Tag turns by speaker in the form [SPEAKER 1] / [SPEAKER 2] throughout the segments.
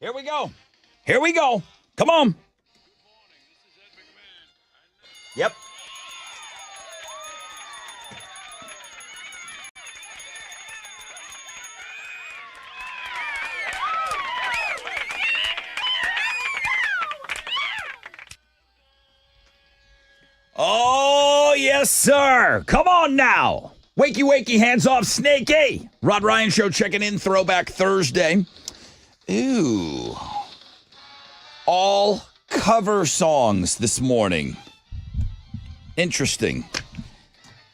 [SPEAKER 1] Here we go. Here we go. Come on. Yep. Oh, yes, sir. Come on now. Wakey, wakey, hands off, Snakey. Rod Ryan Show checking in, Throwback Thursday. Ooh. All cover songs this morning. Interesting.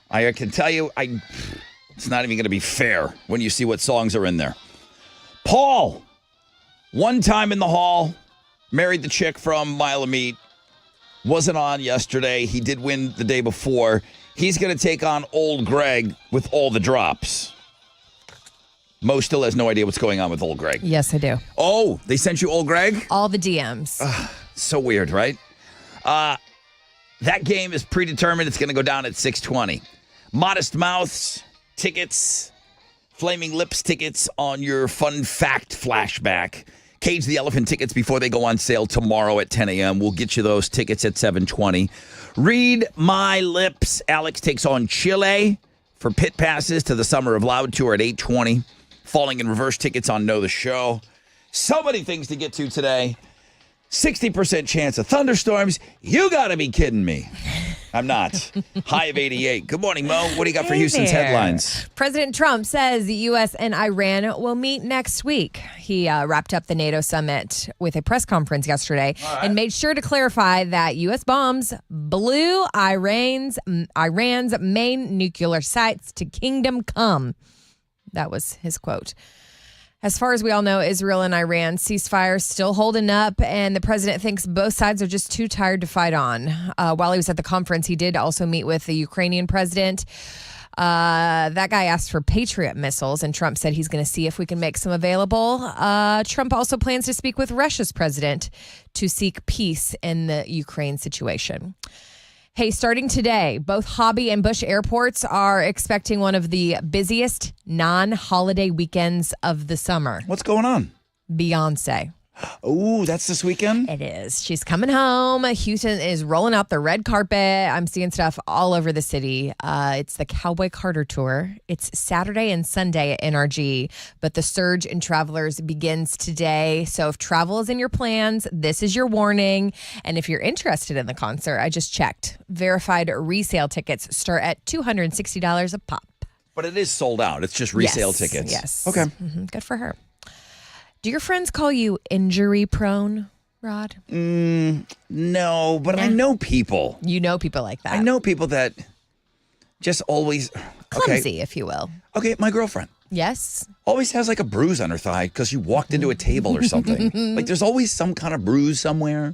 [SPEAKER 1] I can tell you, it's not even going to be fair when you see what songs are in there. Paul, one time in the hall, married the chick from Mile of Meat. Wasn't on yesterday. He did win the day before. He's going to take on old Greg with all the drops. Mo still has no idea what's going on with old Greg.
[SPEAKER 2] Yes, I do.
[SPEAKER 1] Oh, they sent you old Greg?
[SPEAKER 2] All the DMs.
[SPEAKER 1] So weird, right? That game is predetermined. It's going to go down at 6:20. Modest Mouths tickets, Flaming Lips tickets on your Fun Fact flashback. Cage the Elephant tickets before they go on sale tomorrow at 10 a.m. We'll get you those tickets at 7:20. Read My Lips. Alex takes on Chile for pit passes to the Summer of Loud tour at 8:20. Falling in Reverse tickets on Know the Show. So many things to get to today. 60% chance of thunderstorms. You got to be kidding me. I'm not. High of 88. Good morning, Mo. What do you got for Houston's headlines?
[SPEAKER 2] President Trump says the U.S. and Iran will meet next week. He wrapped up the NATO summit with a press conference yesterday and made sure to clarify that U.S. bombs blew Iran's main nuclear sites to kingdom come. That was his quote. As far as we all know, Israel and Iran ceasefire still holding up, and the president thinks both sides are just too tired to fight on. While he was at the conference, he did also meet with the Ukrainian president. That guy asked for Patriot missiles, and Trump said he's going to see if we can make some available. Trump also plans to speak with Russia's president to seek peace in the Ukraine situation. Hey, starting today, both Hobby and Bush airports are expecting one of the busiest non-holiday weekends of the summer.
[SPEAKER 1] What's going on?
[SPEAKER 2] Beyonce.
[SPEAKER 1] Oh, that's this weekend?
[SPEAKER 2] It is. She's coming home. Houston is rolling out the red carpet. I'm seeing stuff all over the city. It's the Cowboy Carter Tour. It's Saturday and Sunday at NRG, but the surge in travelers begins today. So if travel is in your plans, this is your warning. And if you're interested in the concert, I just checked. Verified resale tickets start at $260 a pop.
[SPEAKER 1] But it is sold out. It's just resale tickets.
[SPEAKER 2] Yes.
[SPEAKER 1] Okay.
[SPEAKER 2] Mm-hmm. Good for her. Do your friends call you injury prone, Rod?
[SPEAKER 1] No, but I know people.
[SPEAKER 2] You know people like that.
[SPEAKER 1] I know people that just always...
[SPEAKER 2] Clumsy, if you will.
[SPEAKER 1] Okay, my girlfriend.
[SPEAKER 2] Yes?
[SPEAKER 1] Always has like a bruise on her thigh because she walked into a table or something. Like there's always some kind of bruise somewhere.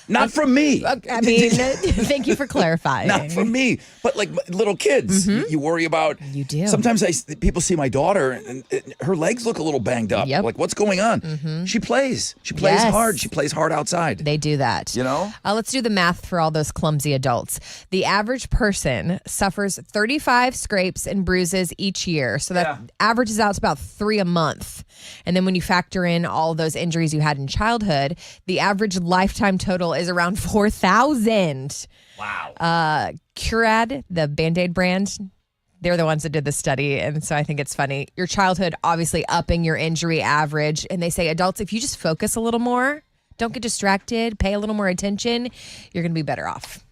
[SPEAKER 1] Not from me.
[SPEAKER 2] I mean, thank you for clarifying.
[SPEAKER 1] Not from me. But like little kids, you worry about.
[SPEAKER 2] You do.
[SPEAKER 1] Sometimes people see my daughter and her legs look a little banged up.
[SPEAKER 2] Yep.
[SPEAKER 1] Like, what's going on? She plays. She plays hard. She plays hard outside.
[SPEAKER 2] They do that.
[SPEAKER 1] You know?
[SPEAKER 2] Let's do the math for all those clumsy adults. The average person suffers 35 scrapes and bruises each year. So that averages out to about 3 a month. And then when you factor in all those injuries you had in childhood, the average lifetime total is around 4,000.
[SPEAKER 1] Wow.
[SPEAKER 2] Curad, the Band-Aid brand, they're the ones that did the study. And so I think it's funny. Your childhood obviously upping your injury average. And they say adults, if you just focus a little more, don't get distracted, pay a little more attention, you're going to be better off.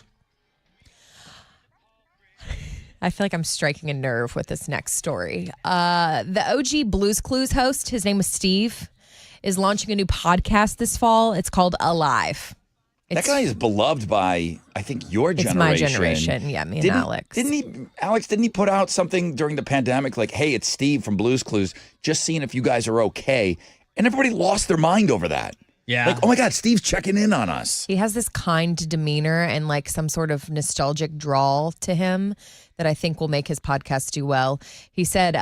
[SPEAKER 2] I feel like I'm striking a nerve with this next story. The OG Blues Clues host, his name was Steve, is launching a new podcast this fall. It's called Alive.
[SPEAKER 1] That guy is beloved by, I think, your generation.
[SPEAKER 2] It's my generation. Yeah, me and Alex.
[SPEAKER 1] Didn't he put out something during the pandemic like, hey, it's Steve from Blues Clues, just seeing if you guys are okay? And everybody lost their mind over that.
[SPEAKER 3] Yeah.
[SPEAKER 1] Like, oh my God, Steve's checking in on us.
[SPEAKER 2] He has this kind demeanor and like some sort of nostalgic drawl to him that I think will make his podcast do well. He said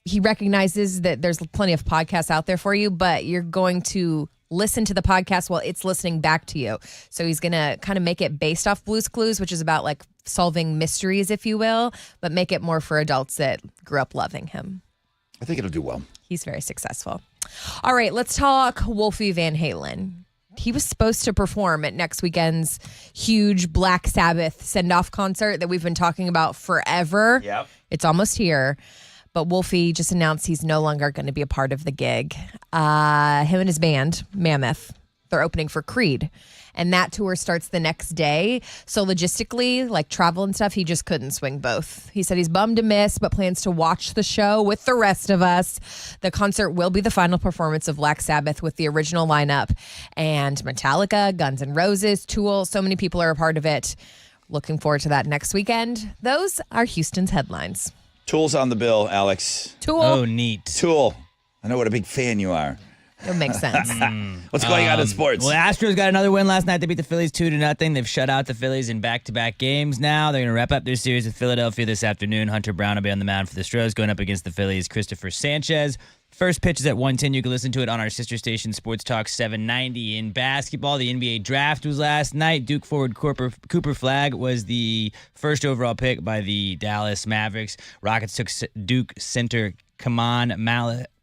[SPEAKER 2] he recognizes that there's plenty of podcasts out there for you, but you're going to listen to the podcast while it's listening back to you. So he's going to kind of make it based off Blues Clues, which is about like solving mysteries, if you will, but make it more for adults that grew up loving him.
[SPEAKER 1] I think it'll do well.
[SPEAKER 2] He's very successful. All right, let's talk Wolfie Van Halen. He was supposed to perform at next weekend's huge Black Sabbath send-off concert that we've been talking about forever.
[SPEAKER 1] Yep.
[SPEAKER 2] It's almost here. But Wolfie just announced he's no longer going to be a part of the gig. Him and his band, Mammoth, they're opening for Creed. And that tour starts the next day. So logistically, like travel and stuff, he just couldn't swing both. He said he's bummed to miss, but plans to watch the show with the rest of us. The concert will be the final performance of Black Sabbath with the original lineup. And Metallica, Guns N' Roses, Tool, so many people are a part of it. Looking forward to that next weekend. Those are Houston's headlines.
[SPEAKER 1] Tool's on the bill, Alex.
[SPEAKER 2] Tool.
[SPEAKER 3] Oh, neat.
[SPEAKER 1] Tool. I know what a big fan you are.
[SPEAKER 2] It makes sense.
[SPEAKER 1] What's going on in sports?
[SPEAKER 3] Well, Astros got another win last night. They beat the Phillies 2-0. They've shut out the Phillies in back-to-back games now. They're going to wrap up their series with Philadelphia this afternoon. Hunter Brown will be on the mound for the Stros, going up against the Phillies' Christopher Sanchez. First pitch is at 1:10. You can listen to it on our sister station, Sports Talk 790. In basketball, the NBA draft was last night. Duke forward Cooper Flagg was the first overall pick by the Dallas Mavericks. Rockets took Duke center Kaman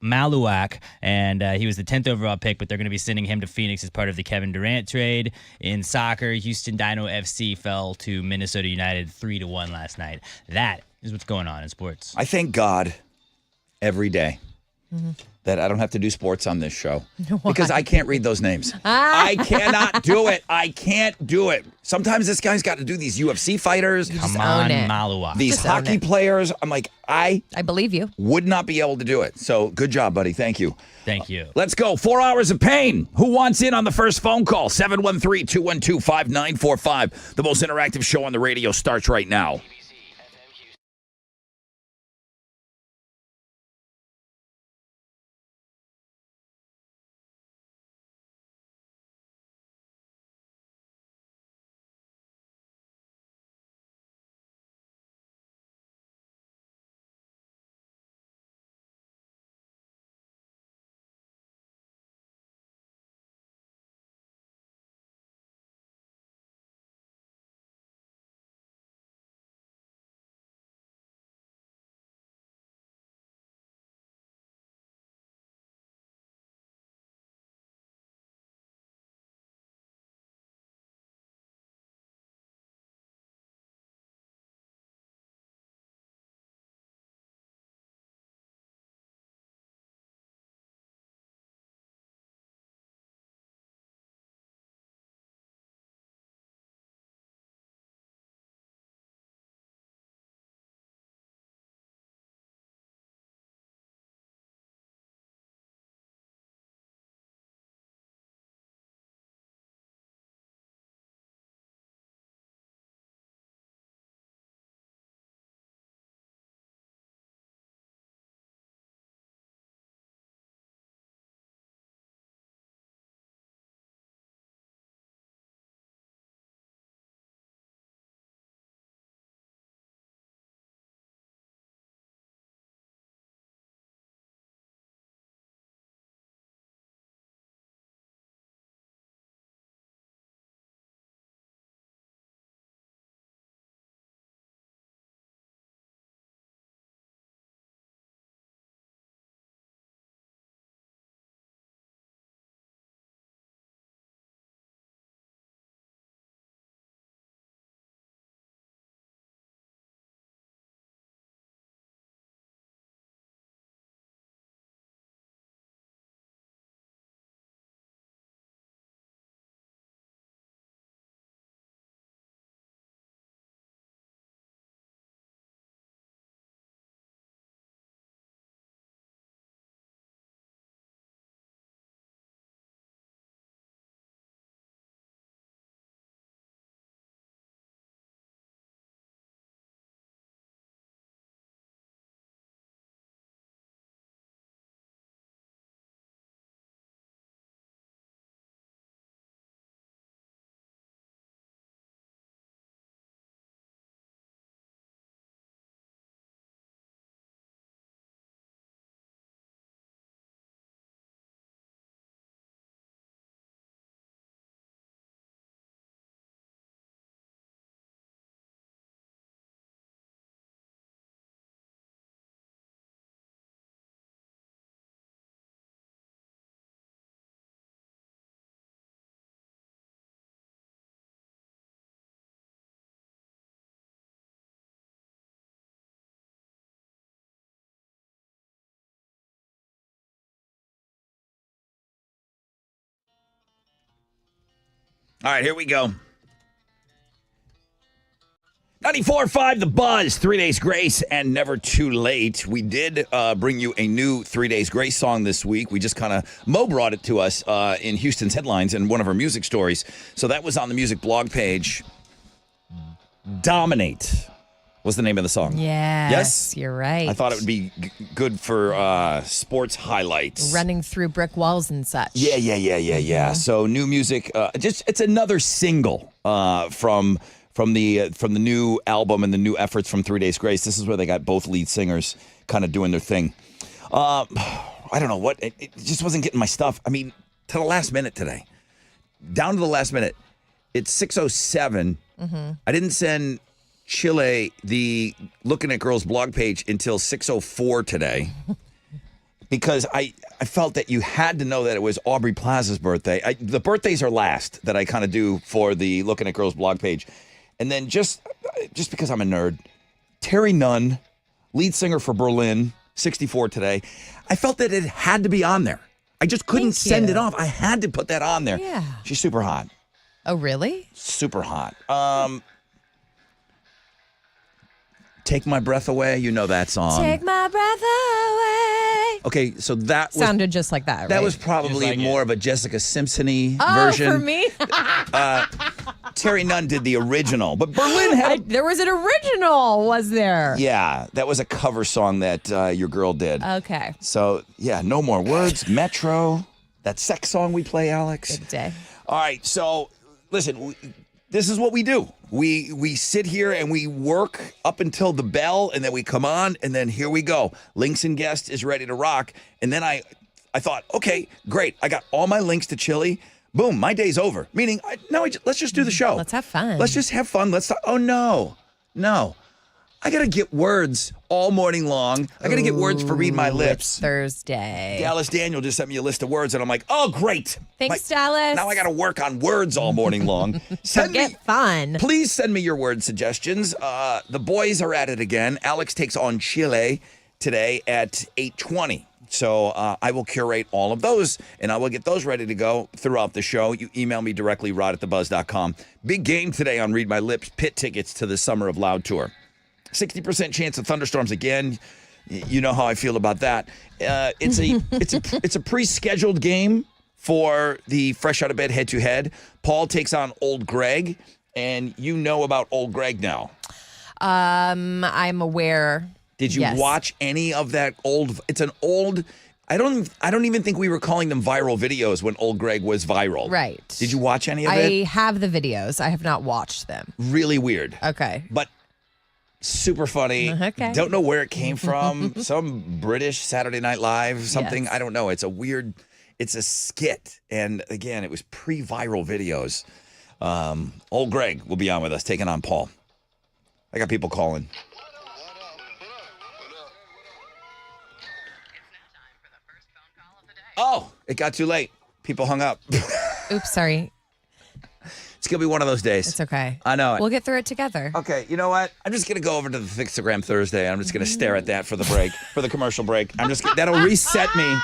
[SPEAKER 3] Maluak, and he was the 10th overall pick, but they're going to be sending him to Phoenix as part of the Kevin Durant trade. In soccer, Houston Dynamo FC fell to Minnesota United 3-1 last night. That is what's going on in sports.
[SPEAKER 1] I thank God every day that I don't have to do sports on this show. Because I can't read those names. I cannot do it. I can't do it. Sometimes this guy's got to do these UFC fighters.
[SPEAKER 2] Just
[SPEAKER 3] Kaman
[SPEAKER 2] own it.
[SPEAKER 3] Maluak.
[SPEAKER 1] These
[SPEAKER 2] Just own
[SPEAKER 1] hockey
[SPEAKER 2] it.
[SPEAKER 1] players. I'm like, I
[SPEAKER 2] believe you.
[SPEAKER 1] would not be able to do it. So good job, buddy. Thank you.
[SPEAKER 3] Thank you.
[SPEAKER 1] Let's go. 4 hours of pain. Who wants in on the first phone call? 713-212-5945. The most interactive show on the radio starts right now. All right, here we go. 94.5 The Buzz, 3 Days Grace, and Never Too Late. We did bring you a new 3 Days Grace song this week. We just kind of, Mo brought it to us in Houston's headlines in one of our music stories. So that was on the music blog page. Dominate was the name of the song.
[SPEAKER 2] Yes, you're right.
[SPEAKER 1] I thought it would be good for sports highlights.
[SPEAKER 2] Running through brick walls and such.
[SPEAKER 1] Yeah. Mm-hmm. So new music, it's another single from the new album and the new efforts from 3 Days Grace. This is where they got both lead singers kind of doing their thing. I don't know what, it just wasn't getting my stuff. I mean, to the last minute today, down to the last minute. It's 6:07. Mm-hmm. I didn't send Chile the Looking at Girls blog page until 6:04 today because I felt that you had to know that it was Aubrey Plaza's birthday. The birthdays are last that I kind of do for the Looking at Girls blog page. And then just because I'm a nerd, Terry Nunn, lead singer for Berlin, 64 today. I felt that it had to be on there. I just couldn't send it off. I had to put that on there.
[SPEAKER 2] Yeah.
[SPEAKER 1] She's super hot.
[SPEAKER 2] Oh, really?
[SPEAKER 1] Super hot. Take My Breath Away. You know that song.
[SPEAKER 2] Take my breath away.
[SPEAKER 1] Okay, so that was,
[SPEAKER 2] sounded just like that, right?
[SPEAKER 1] That was probably
[SPEAKER 3] like
[SPEAKER 1] more of a Jessica Simpson-y version.
[SPEAKER 2] Oh, for me?
[SPEAKER 1] Terry Nunn did the original, but Berlin had...
[SPEAKER 2] There was an original, was there?
[SPEAKER 1] Yeah, that was a cover song that your girl did.
[SPEAKER 2] Okay.
[SPEAKER 1] So, yeah, No More Words, Metro, that sex song we play, Alex.
[SPEAKER 2] Good day.
[SPEAKER 1] All right, so, listen, this is what we do. We sit here and we work up until the bell, and then we come on, and then here we go. Links and Guest is ready to rock. And then I thought, okay, great. I got all my links to Chili. Boom, my day's over. Meaning, let's just do the show.
[SPEAKER 2] Let's have fun.
[SPEAKER 1] Let's just have fun. Oh, no. I got to get words all morning long. I got to get words for Read My Lips.
[SPEAKER 2] It's Thursday.
[SPEAKER 1] Dallas Daniel just sent me a list of words, and I'm like, oh, great.
[SPEAKER 2] Thanks, Dallas.
[SPEAKER 1] Now I got to work on words all morning long.
[SPEAKER 2] Fun.
[SPEAKER 1] Please send me your word suggestions. The boys are at it again. Alex takes on Chile today at 8:20. So I will curate all of those, and I will get those ready to go throughout the show. You email me directly, rod@thebuzz.com. Big game today on Read My Lips, pit tickets to the Summer of Loud tour. 60% chance of thunderstorms again. You know how I feel about that. It's a pre-scheduled game for the Fresh Out of Bed head-to-head. Paul takes on Old Greg, and you know about Old Greg now.
[SPEAKER 2] I'm aware.
[SPEAKER 1] Did you watch any of that old? It's an old. I don't even think we were calling them viral videos when Old Greg was viral.
[SPEAKER 2] Right.
[SPEAKER 1] Did you watch any of it?
[SPEAKER 2] I have the videos. I have not watched them.
[SPEAKER 1] Really weird.
[SPEAKER 2] Okay.
[SPEAKER 1] But super funny.
[SPEAKER 2] Okay.
[SPEAKER 1] Don't know where it came from. Some British Saturday Night Live, something.
[SPEAKER 2] Yes.
[SPEAKER 1] I don't know. It's a skit. And again, it was pre-viral videos. Old Greg will be on with us, taking on Paul. I got people calling. Oh, it got too late. People hung up.
[SPEAKER 2] Oops, sorry.
[SPEAKER 1] It's going to be one of those days.
[SPEAKER 2] It's okay.
[SPEAKER 1] I know it.
[SPEAKER 2] We'll get through it together.
[SPEAKER 1] Okay, you know what? I'm just going to go over to the Fixagram Thursday. I'm just going to stare at that for the break, for the commercial break. That'll reset me.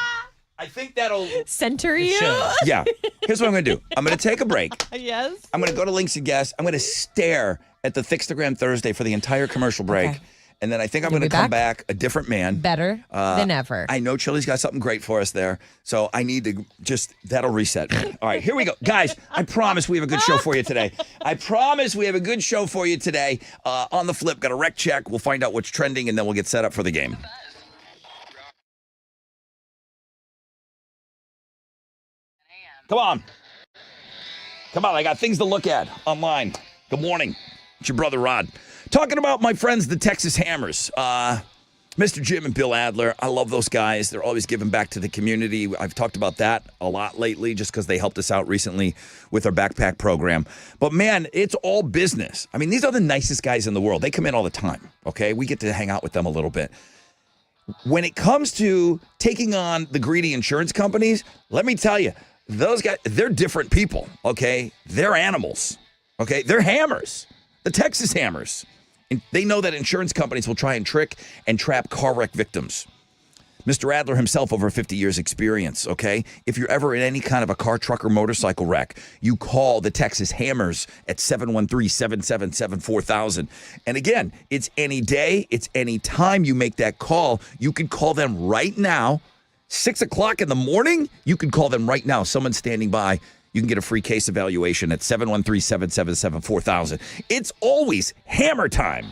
[SPEAKER 1] I think that'll...
[SPEAKER 2] Center you?
[SPEAKER 1] Yeah. Here's what I'm going to do. I'm going to take a break.
[SPEAKER 2] Yes.
[SPEAKER 1] I'm going to go to Links and Guests. I'm going to stare at the Fixagram Thursday for the entire commercial break.
[SPEAKER 2] Okay.
[SPEAKER 1] And then I think I'm going to come back a different man.
[SPEAKER 2] Better than ever.
[SPEAKER 1] I know Chili's got something great for us there. So I need to that'll reset me. All right, here we go. Guys, I promise we have a good show for you today. On the flip, got a rec check. We'll find out what's trending, and then we'll get set up for the game. Come on, I got things to look at online. Good morning. It's your brother, Rod. Talking about my friends, the Texas Hammers. Mr. Jim and Bill Adler. I love those guys. They're always giving back to the community. I've talked about that a lot lately just because they helped us out recently with our backpack program. But, man, it's all business. I mean, these are the nicest guys in the world. They come in all the time, okay? We get to hang out with them a little bit. When it comes to taking on the greedy insurance companies, let me tell you, those guys, they're different people, okay? They're animals, okay? They're hammers, the Texas Hammers. And they know that insurance companies will try and trick and trap car wreck victims. Mr. Adler himself, over 50 years experience, okay? If you're ever in any kind of a car, truck, or motorcycle wreck, you call the Texas Hammers at 713-777-4000. And again, it's any day, it's any time you make that call. You can call them right now. 6 o'clock in the morning, you can call them right now. Someone's standing by. You can get a free case evaluation at 713-777-4000. It's always hammer time.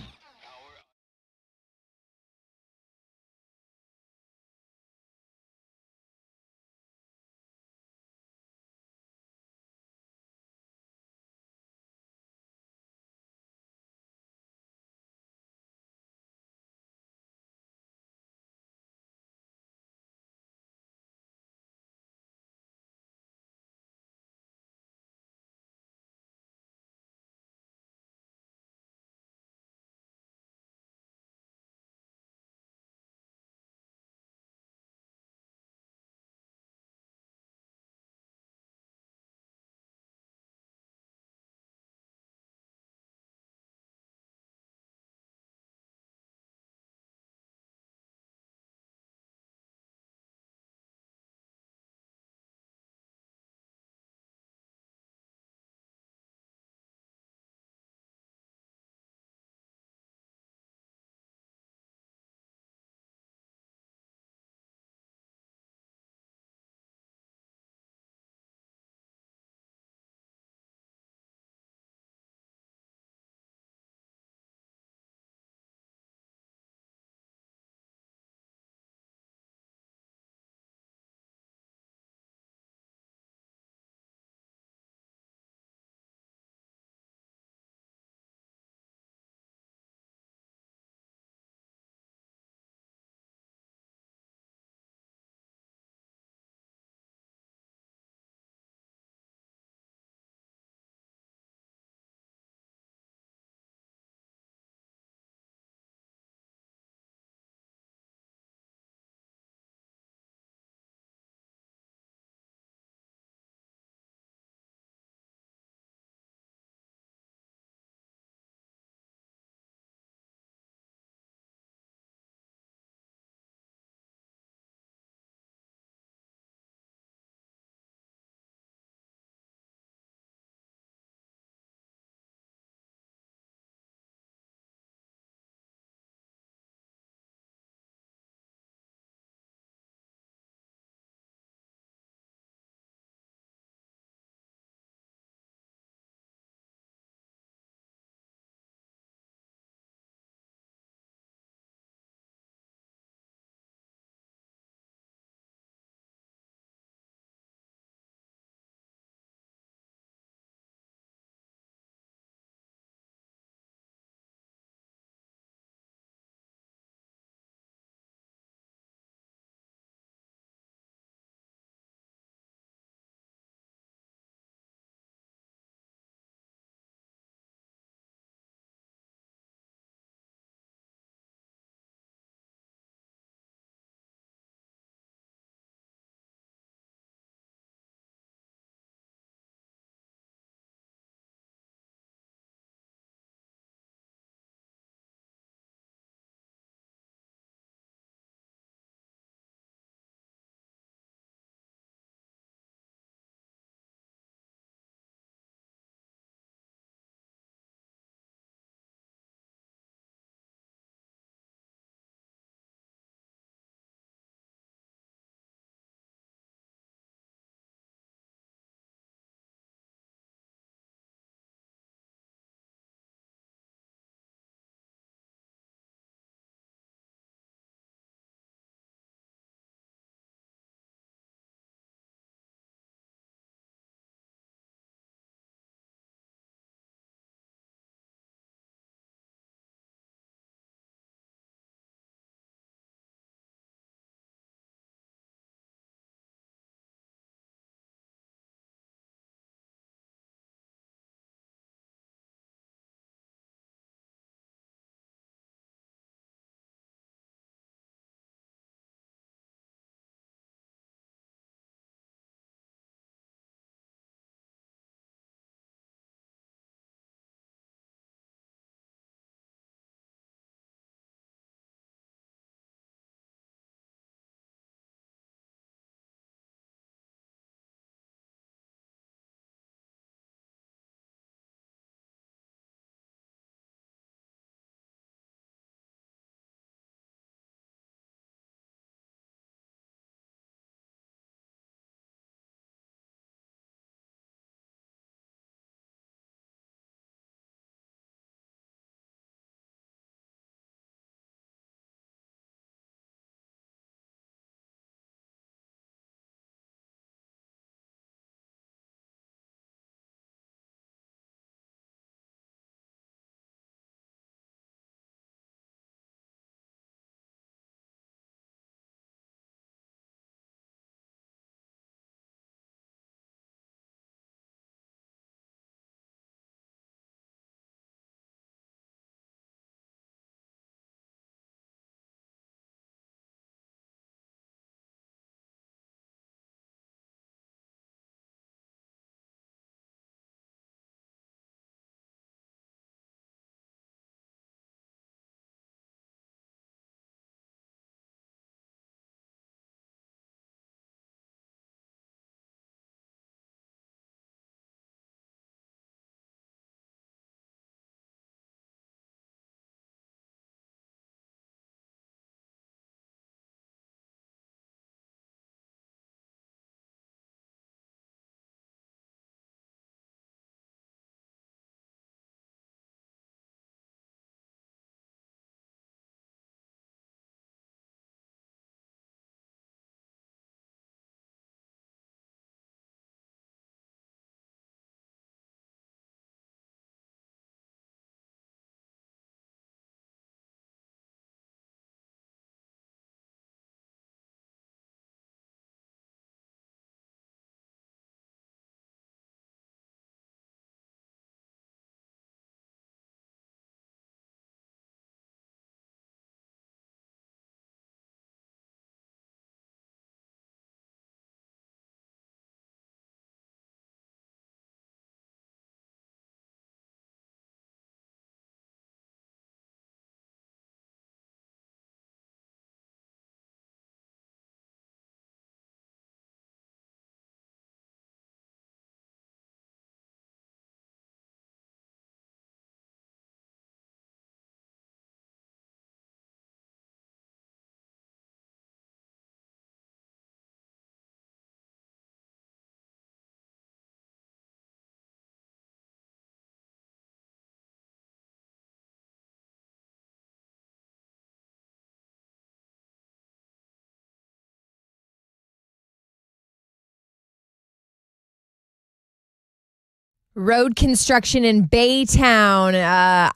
[SPEAKER 2] Road construction in Baytown,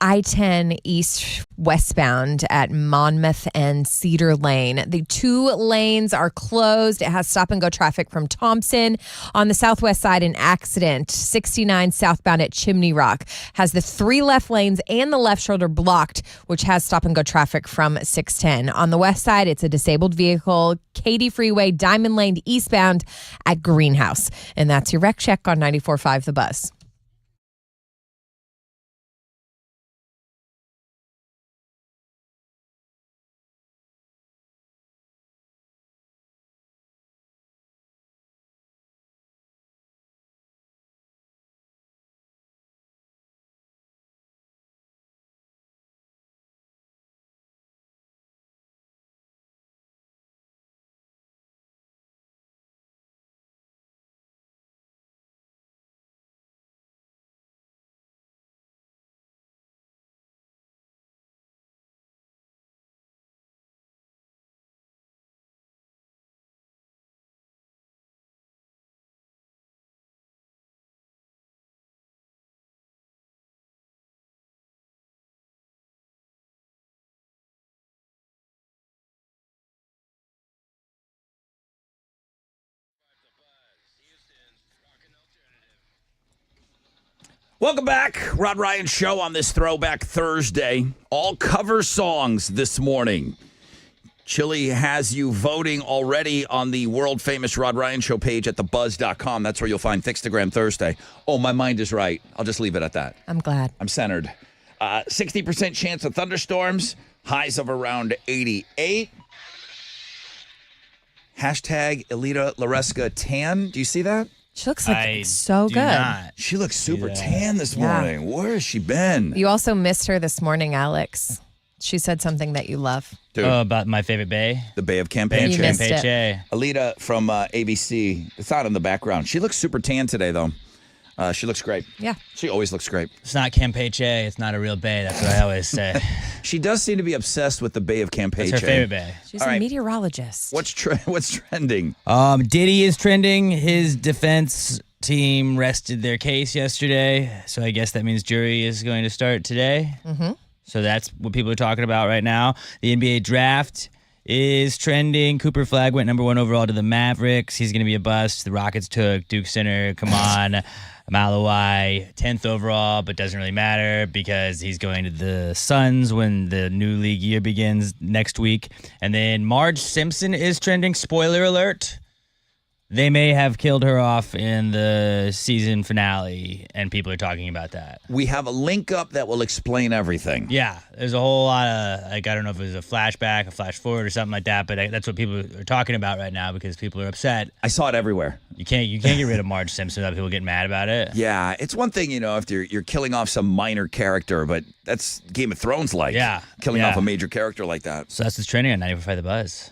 [SPEAKER 2] I-10 east westbound at Monmouth and Cedar Lane. The 2 lanes are closed. It has stop-and-go traffic from Thompson. On the southwest side, an accident. 69 southbound at Chimney Rock has the 3 left lanes and the left shoulder blocked, which has stop-and-go traffic from 610. On the west side, it's a disabled vehicle. Katy Freeway, Diamond Lane eastbound at Greenhouse. And that's your wreck check on 94.5 The Buzz.
[SPEAKER 1] Welcome back. Rod Ryan Show on this Throwback Thursday. All cover songs this morning. Chili has you voting already on the world-famous Rod Ryan Show page at thebuzz.com. That's where you'll find Thixtagram Thursday. Oh, my mind is right. I'll just leave it at that.
[SPEAKER 2] I'm glad.
[SPEAKER 1] I'm centered. 60% chance of thunderstorms. Highs of around 88. Hashtag Elita Laresca tan. Do you see that?
[SPEAKER 2] She looks like
[SPEAKER 3] I
[SPEAKER 2] so
[SPEAKER 3] do
[SPEAKER 2] good.
[SPEAKER 3] not.
[SPEAKER 1] She looks super
[SPEAKER 3] Yeah.
[SPEAKER 1] tan this
[SPEAKER 2] Yeah.
[SPEAKER 1] morning. Where has she been?
[SPEAKER 2] You also missed her this morning, Alex. She said something that you love.
[SPEAKER 1] Dude,
[SPEAKER 3] Oh, about my favorite bay.
[SPEAKER 1] the Bay of
[SPEAKER 2] You
[SPEAKER 1] Campeche.
[SPEAKER 2] missed it.
[SPEAKER 3] Campeche.
[SPEAKER 1] Alita from ABC. It's out in the background. She looks super tan today, though. She looks great.
[SPEAKER 2] Yeah.
[SPEAKER 1] She always looks great.
[SPEAKER 3] It's not Campeche. It's not a real bay. That's what I always say.
[SPEAKER 1] She does seem to be obsessed with the Bay of Campeche.
[SPEAKER 3] It's her favorite bay.
[SPEAKER 2] She's
[SPEAKER 1] All
[SPEAKER 2] a
[SPEAKER 1] right.
[SPEAKER 2] meteorologist.
[SPEAKER 1] What's trending?
[SPEAKER 3] Diddy is trending. His defense team rested their case yesterday, so I guess that means jury is going to start today. Mm-hmm. So that's what people are talking about right now. The NBA draft is trending. Cooper Flag went number 1 overall to the Mavericks. He's going to be a bust. The Rockets took Duke center, come on, Malawai, 10th overall, but doesn't really matter because he's going to the Suns when the new league year begins next week. And then Marge Simpson is trending. Spoiler alert. They may have killed her off in the season finale, and people are talking about that.
[SPEAKER 1] We have a link up that will explain everything.
[SPEAKER 3] Yeah, there's a whole lot of, I don't know if it was a flashback, a flash forward, or something like that, but that's what people are talking about right now because people are upset.
[SPEAKER 1] I saw it everywhere.
[SPEAKER 3] You can't get rid of Marge Simpson without people getting mad about it.
[SPEAKER 1] Yeah, it's one thing, if you're killing off some minor character, but that's Game of Thrones like.
[SPEAKER 3] Yeah,
[SPEAKER 1] Killing
[SPEAKER 3] yeah.
[SPEAKER 1] off a major character like that.
[SPEAKER 3] So that's what's trending on 94.5 The Buzz.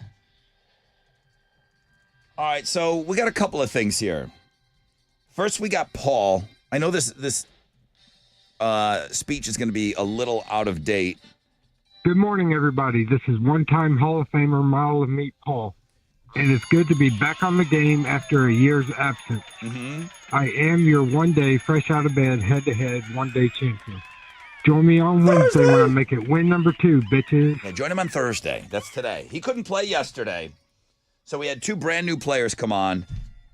[SPEAKER 1] All right, so we got a couple of things here. First, we got Paul. I know this speech is going to be a little out of date.
[SPEAKER 4] Good morning, everybody. This is one-time Hall of Famer Mile of Meat Paul, and it's good to be back on the game after a year's absence.
[SPEAKER 1] Mm-hmm.
[SPEAKER 4] I am your one-day, fresh out of bed, head-to-head, one-day champion. Join me on Wednesday when I make it win number 2, bitches.
[SPEAKER 1] Yeah, join him on Thursday. That's today. He couldn't play yesterday. So we had 2 brand new players come on,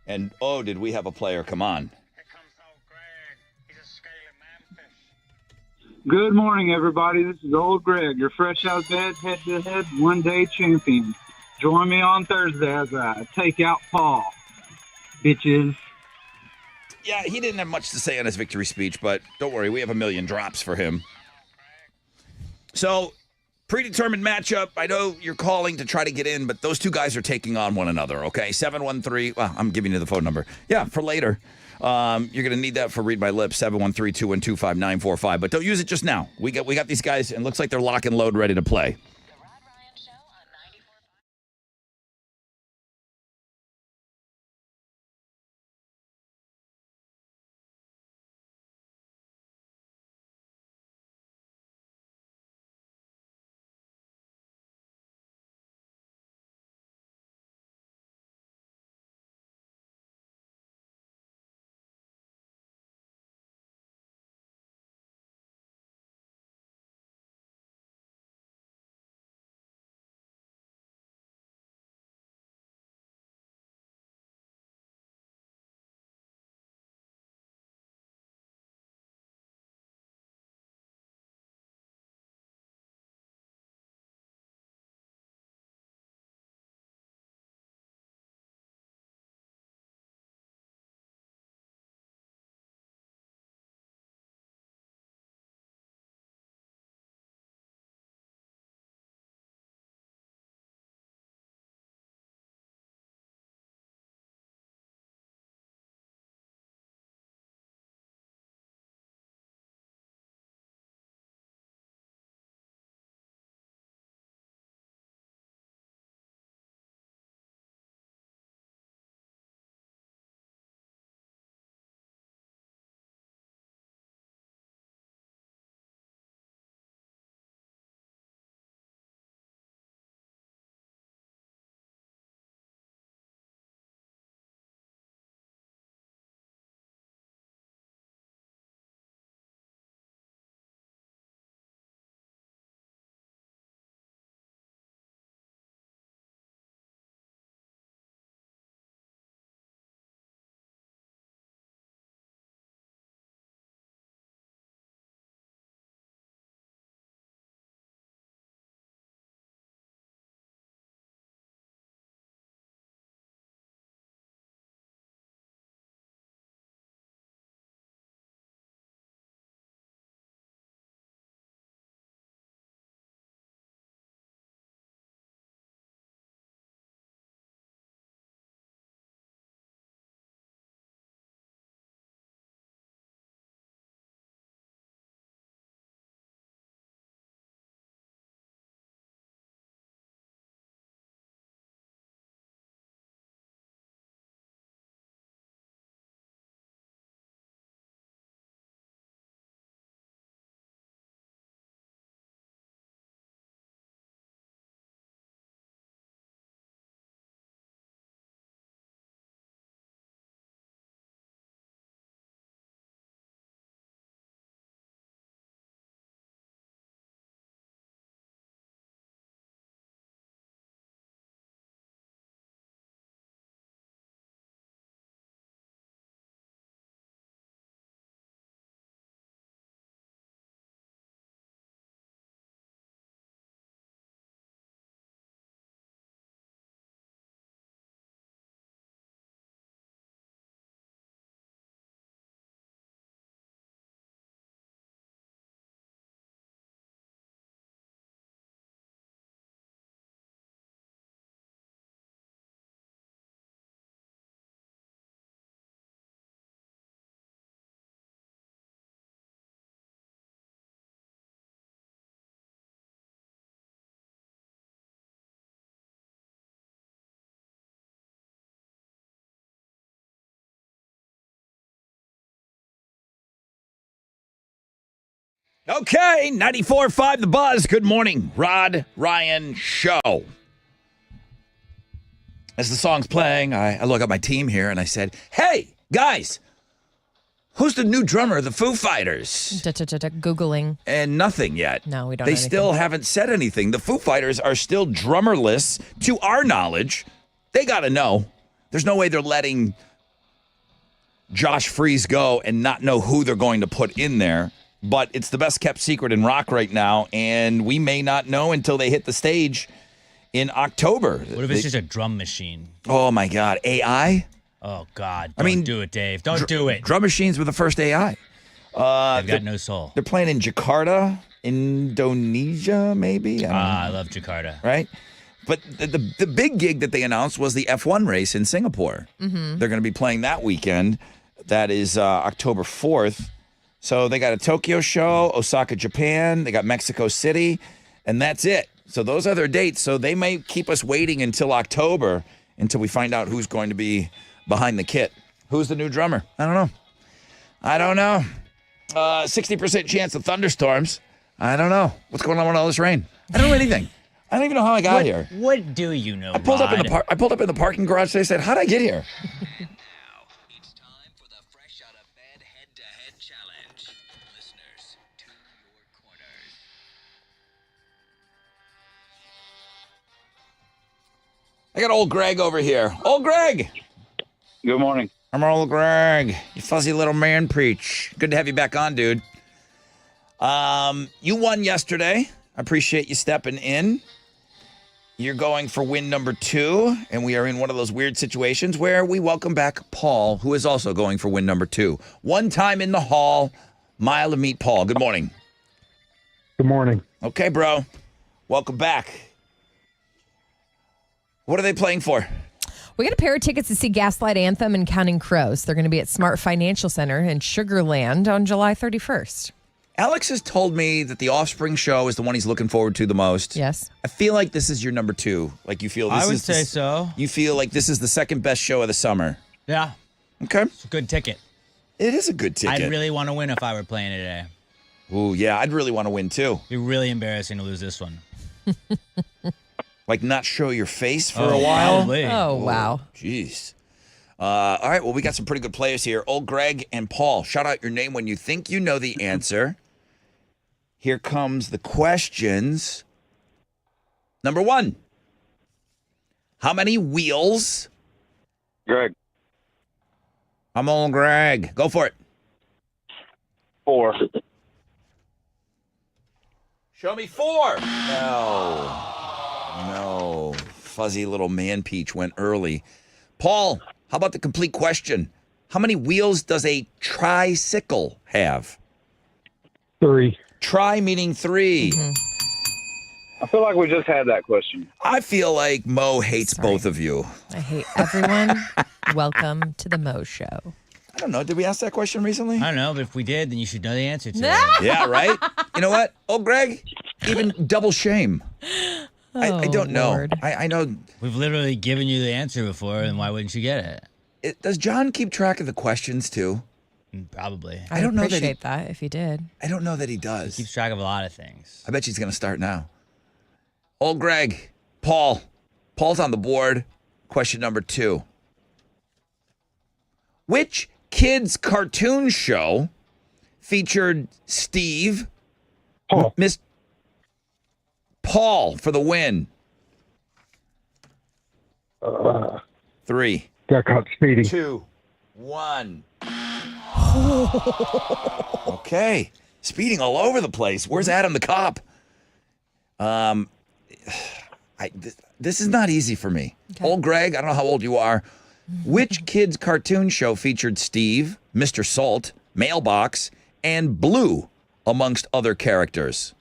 [SPEAKER 1] and oh, did we have a player come on?
[SPEAKER 5] Here comes old Greg. He's a scaly manfish.
[SPEAKER 4] Good morning, everybody. This is old Greg, your fresh out of bed, head-to-head, one-day champion. Join me on Thursday as I take out Paul, bitches.
[SPEAKER 1] Yeah, he didn't have much to say on his victory speech, but don't worry, we have a million drops for him. So, predetermined matchup. I know you're calling to try to get in, but those 2 guys are taking on one another, okay? 713, well, I'm giving you the phone number. Yeah, for later. You're going to need that for Read My Lips, 713-212-5945. But don't use it just now. We got these guys, and it looks like they're lock and load ready to play. Okay, 94.5 The Buzz. Good morning, Rod Ryan Show. As the song's playing, I look at my team here and I said, hey, guys, who's the new drummer of the Foo Fighters?
[SPEAKER 2] Googling.
[SPEAKER 1] And nothing yet.
[SPEAKER 2] No, we don't
[SPEAKER 1] They
[SPEAKER 2] know anything.
[SPEAKER 1] still haven't said anything. The Foo Fighters are still drummerless to our knowledge. They got to know. There's no way they're letting Josh Freese go and not know who they're going to put in there. But it's the best kept secret in rock right now, and we may not know until they hit the stage in October.
[SPEAKER 3] What if it's just a drum machine?
[SPEAKER 1] Oh, my God. AI?
[SPEAKER 3] Oh, God. Don't do it, Dave. Don't do it.
[SPEAKER 1] Drum machines were the first AI.
[SPEAKER 3] They've got no soul.
[SPEAKER 1] They're playing in Jakarta, Indonesia, maybe?
[SPEAKER 3] I love Jakarta.
[SPEAKER 1] Right? But the big gig that they announced was the F1 race in Singapore. Mm-hmm. They're going to be playing that weekend. That is October 4th. So they got a Tokyo show, Osaka, Japan. They got Mexico City, and that's it. So those are their dates. So they may keep us waiting until October until we find out who's going to be behind the kit. Who's the new drummer? I don't know. 60% chance of thunderstorms. I don't know. What's going on with all this rain? I don't know anything. I don't even know how I got here.
[SPEAKER 3] What do you know,
[SPEAKER 1] I pulled up in the parking garage today. Said, how'd I get here?
[SPEAKER 6] It's time for the Fresh Out of Bed Head-to-Head Challenge. Listeners, to your corners.
[SPEAKER 1] I got old Greg over here. Old Greg.
[SPEAKER 4] Good morning.
[SPEAKER 1] I'm old Greg. You fuzzy little man preach. Good to have you back on, dude. You won yesterday. I appreciate you stepping in. You're going for win number 2, and we are in one of those weird situations where we welcome back Paul, who is also going for win number 2. One time in the hall, mile to meet Paul. Good morning.
[SPEAKER 7] Good morning.
[SPEAKER 1] Okay, bro. Welcome back. What are they playing for?
[SPEAKER 2] We got a pair of tickets to see Gaslight Anthem and Counting Crows. They're going to be at Smart Financial Center in Sugarland on July 31st.
[SPEAKER 1] Alex has told me that the Offspring show is the one he's looking forward to the most.
[SPEAKER 2] Yes.
[SPEAKER 1] I feel like this is your number 2. Like you feel this
[SPEAKER 3] I would
[SPEAKER 1] is
[SPEAKER 3] say so.
[SPEAKER 1] You feel like this is the second best show of the summer.
[SPEAKER 3] Yeah.
[SPEAKER 1] Okay.
[SPEAKER 3] It's a good ticket.
[SPEAKER 1] It is a good ticket.
[SPEAKER 3] I'd really want to win if I were playing it today.
[SPEAKER 1] Ooh, yeah, I'd really want to win too.
[SPEAKER 3] It'd be really embarrassing to lose this one.
[SPEAKER 1] Like not show your face for a while.
[SPEAKER 3] Probably.
[SPEAKER 2] Oh, wow.
[SPEAKER 1] Jeez. All right, well, we got some pretty good players here. Old Greg and Paul, shout out your name when you think you know the answer. Here comes the questions. Number 1. How many wheels?
[SPEAKER 4] Greg.
[SPEAKER 1] I'm old Greg. Go for it.
[SPEAKER 4] 4.
[SPEAKER 1] Show me 4. No. Fuzzy little man peach went early. Paul, how about the complete question? How many wheels does a tricycle have?
[SPEAKER 7] 3.
[SPEAKER 1] Tri meaning 3.
[SPEAKER 4] I feel like we just had that question.
[SPEAKER 1] I feel like Mo hates
[SPEAKER 2] Sorry.
[SPEAKER 1] both of you.
[SPEAKER 2] I hate everyone. Welcome to the Mo Show.
[SPEAKER 1] I don't know. Did we ask that question recently?
[SPEAKER 3] I don't know, but if we did, then you should know the answer to it.
[SPEAKER 1] Yeah, right? You know what? Oh, Greg, even double shame. I don't know.
[SPEAKER 2] Lord.
[SPEAKER 1] I know.
[SPEAKER 3] We've literally given you the answer before, and why wouldn't you get it?
[SPEAKER 1] Does John keep track of the questions too?
[SPEAKER 3] Probably.
[SPEAKER 2] I
[SPEAKER 1] don't know that he-
[SPEAKER 2] appreciate that if you did.
[SPEAKER 1] I don't know that he does.
[SPEAKER 3] Keeps track of a lot of things.
[SPEAKER 1] I bet he's going to start now. Old Greg, Paul. Paul's on the board. Question number 2. Which kids' cartoon show featured Steve?
[SPEAKER 7] Paul.
[SPEAKER 1] Miss Paul for the win. 3,
[SPEAKER 7] Got caught speeding.
[SPEAKER 1] 2, 1. Okay. Speeding all over the place. Where's Adam the cop? This is not easy for me.
[SPEAKER 2] Okay.
[SPEAKER 1] Old Greg, I don't know how old you are. Which kid's cartoon show featured Steve, Mr. Salt, Mailbox, and Blue, amongst other characters?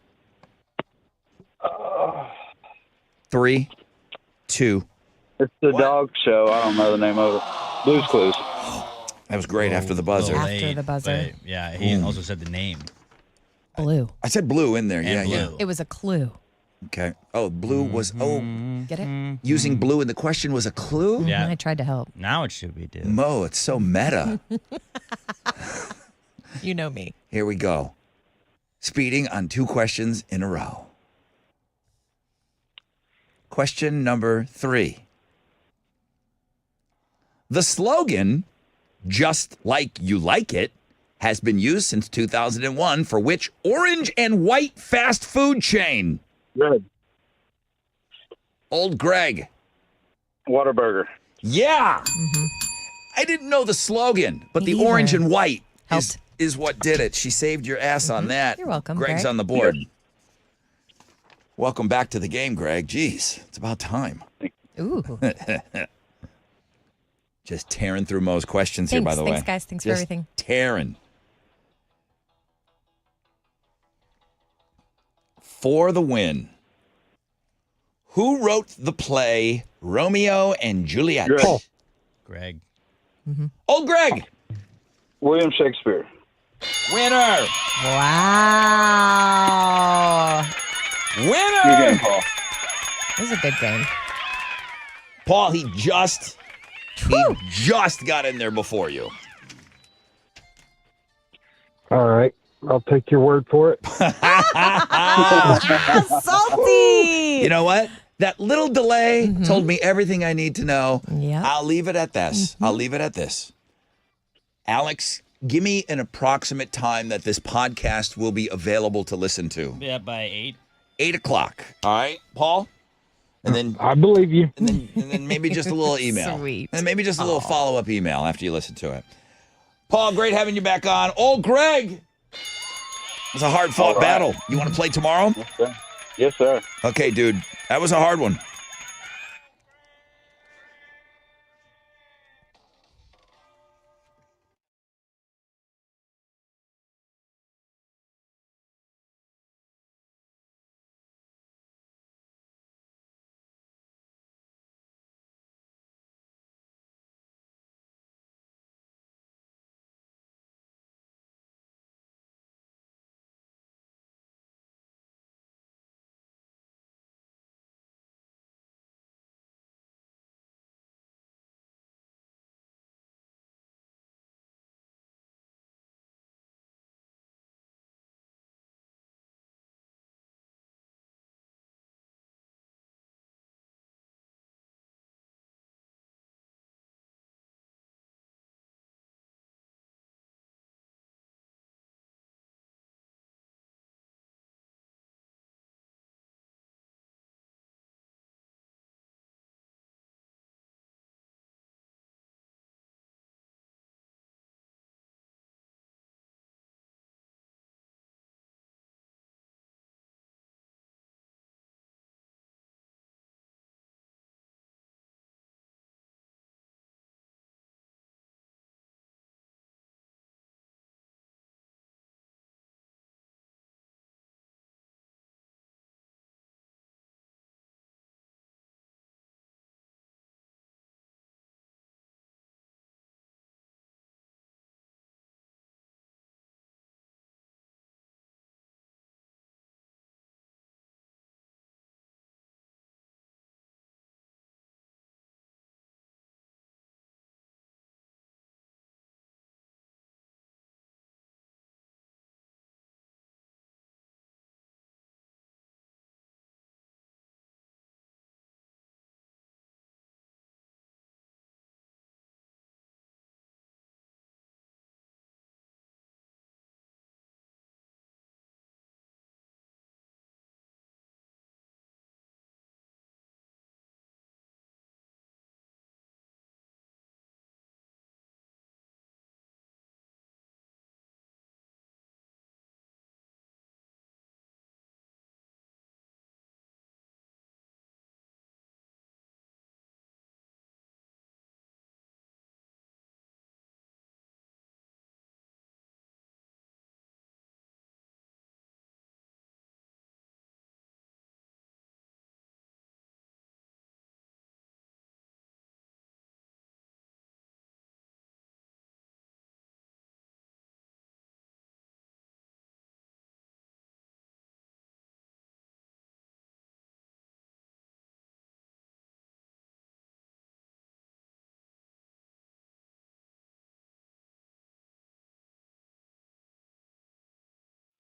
[SPEAKER 1] 3, 2.
[SPEAKER 4] It's the dog show. I don't know the name of it. Blue's Clues.
[SPEAKER 1] That was great after the buzzer.
[SPEAKER 3] Little
[SPEAKER 2] After
[SPEAKER 3] late,
[SPEAKER 2] the buzzer.
[SPEAKER 3] but yeah, he also said the name.
[SPEAKER 2] Blue.
[SPEAKER 1] I said Blue in there.
[SPEAKER 3] And
[SPEAKER 1] Yeah.
[SPEAKER 3] Blue.
[SPEAKER 2] It was a clue.
[SPEAKER 1] Okay. Oh, Blue was,
[SPEAKER 2] Get it?
[SPEAKER 1] using Blue in the question was a clue?
[SPEAKER 3] Yeah.
[SPEAKER 2] I tried to help.
[SPEAKER 3] Now it should be due.
[SPEAKER 1] Mo, it's so meta.
[SPEAKER 2] You know me.
[SPEAKER 1] Here we go. speeding on 2 questions in a row. Question number 3. The slogan, "Just like you like it," has been used since 2001 for which orange and white fast food chain?
[SPEAKER 4] Good.
[SPEAKER 1] Old Greg.
[SPEAKER 4] Whataburger.
[SPEAKER 1] Yeah. I didn't know the slogan, but
[SPEAKER 2] Me
[SPEAKER 1] the orange
[SPEAKER 2] either.
[SPEAKER 1] and white
[SPEAKER 2] Helped.
[SPEAKER 1] is what did it. She saved your ass on that.
[SPEAKER 2] You're welcome,
[SPEAKER 1] Greg's
[SPEAKER 2] Greg.
[SPEAKER 1] on the board. Welcome back to the game, Greg. Jeez, it's about time.
[SPEAKER 2] Ooh.
[SPEAKER 1] Just tearing through Mo's questions here, by the way.
[SPEAKER 2] Thanks, guys. Thanks for
[SPEAKER 1] Just
[SPEAKER 2] everything.
[SPEAKER 1] Tearing. For the win. Who wrote the play Romeo and Juliet?
[SPEAKER 4] Greg.
[SPEAKER 3] Greg.
[SPEAKER 1] Old Greg.
[SPEAKER 4] William Shakespeare.
[SPEAKER 1] Winner.
[SPEAKER 2] Wow.
[SPEAKER 4] Good
[SPEAKER 1] Winner.
[SPEAKER 4] game, Paul.
[SPEAKER 2] That was a good game.
[SPEAKER 1] Paul, he just got in there before you.
[SPEAKER 7] All right. I'll take your word for it.
[SPEAKER 2] Salty.
[SPEAKER 1] You know what? That little delay told me everything I need to know.
[SPEAKER 2] Yep.
[SPEAKER 1] I'll leave it at this. I'll leave it at this. Alex, give me an approximate time that this podcast will be available to listen to.
[SPEAKER 3] Yeah, by 8.
[SPEAKER 1] 8 o'clock. All right, Paul? And then
[SPEAKER 7] I believe you.
[SPEAKER 1] and then maybe just a little email.
[SPEAKER 2] Sweet.
[SPEAKER 1] And maybe just a little follow-up email after you listen to it. Paul, great having you back on. Old Greg. It was a hard-fought battle. You want to play tomorrow?
[SPEAKER 4] Yes, sir. Yes, sir.
[SPEAKER 1] Okay, dude. That was a hard one.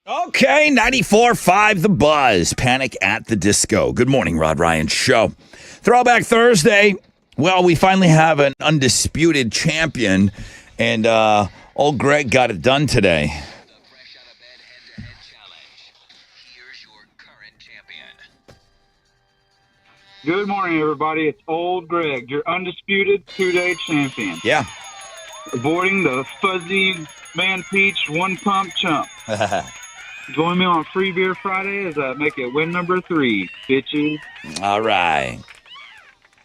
[SPEAKER 1] Okay, 94.5 The Buzz. Panic at the Disco. Good morning, Rod Ryan Show. Throwback Thursday. Well, we finally have an undisputed champion, and old Greg got it done today.
[SPEAKER 6] The Fresh Out of Bed head-to-head challenge. Here's your current champion.
[SPEAKER 4] Good morning, everybody. It's old Greg, your undisputed two-day champion.
[SPEAKER 1] Yeah.
[SPEAKER 4] Avoiding the fuzzy man peach one-pump chump. Join me on Free Beer Friday as I make it win number 3, bitches.
[SPEAKER 1] All right.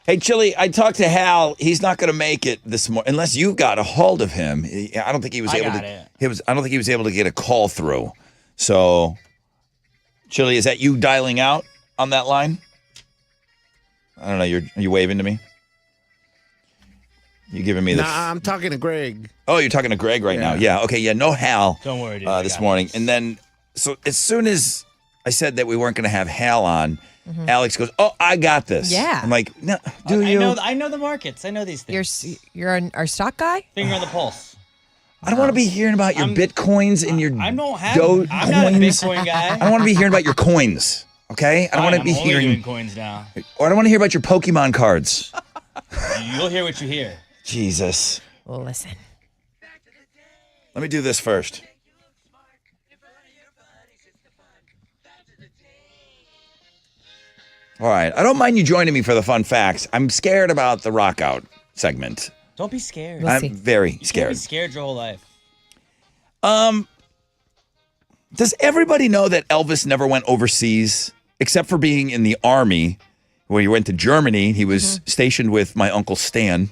[SPEAKER 1] Hey, Chili, I talked to Hal. He's not going to make it this morning unless you got a hold of him. I don't think he was able to. I don't think he was able to get a call through. So, Chili, is that you dialing out on that line? I don't know. Are you waving to me? You giving me the?
[SPEAKER 8] Nah, I'm talking to Greg.
[SPEAKER 1] Oh, you're talking to Greg right now. Yeah. Okay. Yeah. No Hal.
[SPEAKER 3] Don't worry, dude.
[SPEAKER 1] This morning, and then so as soon as I said that we weren't going to have Hal on. Alex goes, "Oh, I got this."
[SPEAKER 2] Yeah.
[SPEAKER 1] I'm like, "No, do you?"
[SPEAKER 3] I know the markets. I know these things.
[SPEAKER 2] You're our stock guy?
[SPEAKER 3] Finger on the pulse.
[SPEAKER 1] I don't want to be hearing about your bitcoins and your
[SPEAKER 3] I don't have.
[SPEAKER 1] Doge
[SPEAKER 3] I'm not a
[SPEAKER 1] coins.
[SPEAKER 3] Bitcoin guy.
[SPEAKER 1] I don't want to be hearing about your coins. Okay, I don't want to be
[SPEAKER 3] I'm only
[SPEAKER 1] hearing,
[SPEAKER 3] doing coins now.
[SPEAKER 1] or I don't want to hear about your Pokemon cards.
[SPEAKER 3] You'll hear what you hear.
[SPEAKER 1] Jesus.
[SPEAKER 2] Listen.
[SPEAKER 1] Let me do this first. All right. I don't mind you joining me for the fun facts. I'm scared about the rock out segment.
[SPEAKER 3] Don't be scared.
[SPEAKER 2] We'll see.
[SPEAKER 1] I'm very
[SPEAKER 3] You can't be
[SPEAKER 1] scared.
[SPEAKER 3] scared your whole life.
[SPEAKER 1] Does everybody know that Elvis never went overseas except for being in the army? When he went to Germany, he was stationed with my Uncle Stan.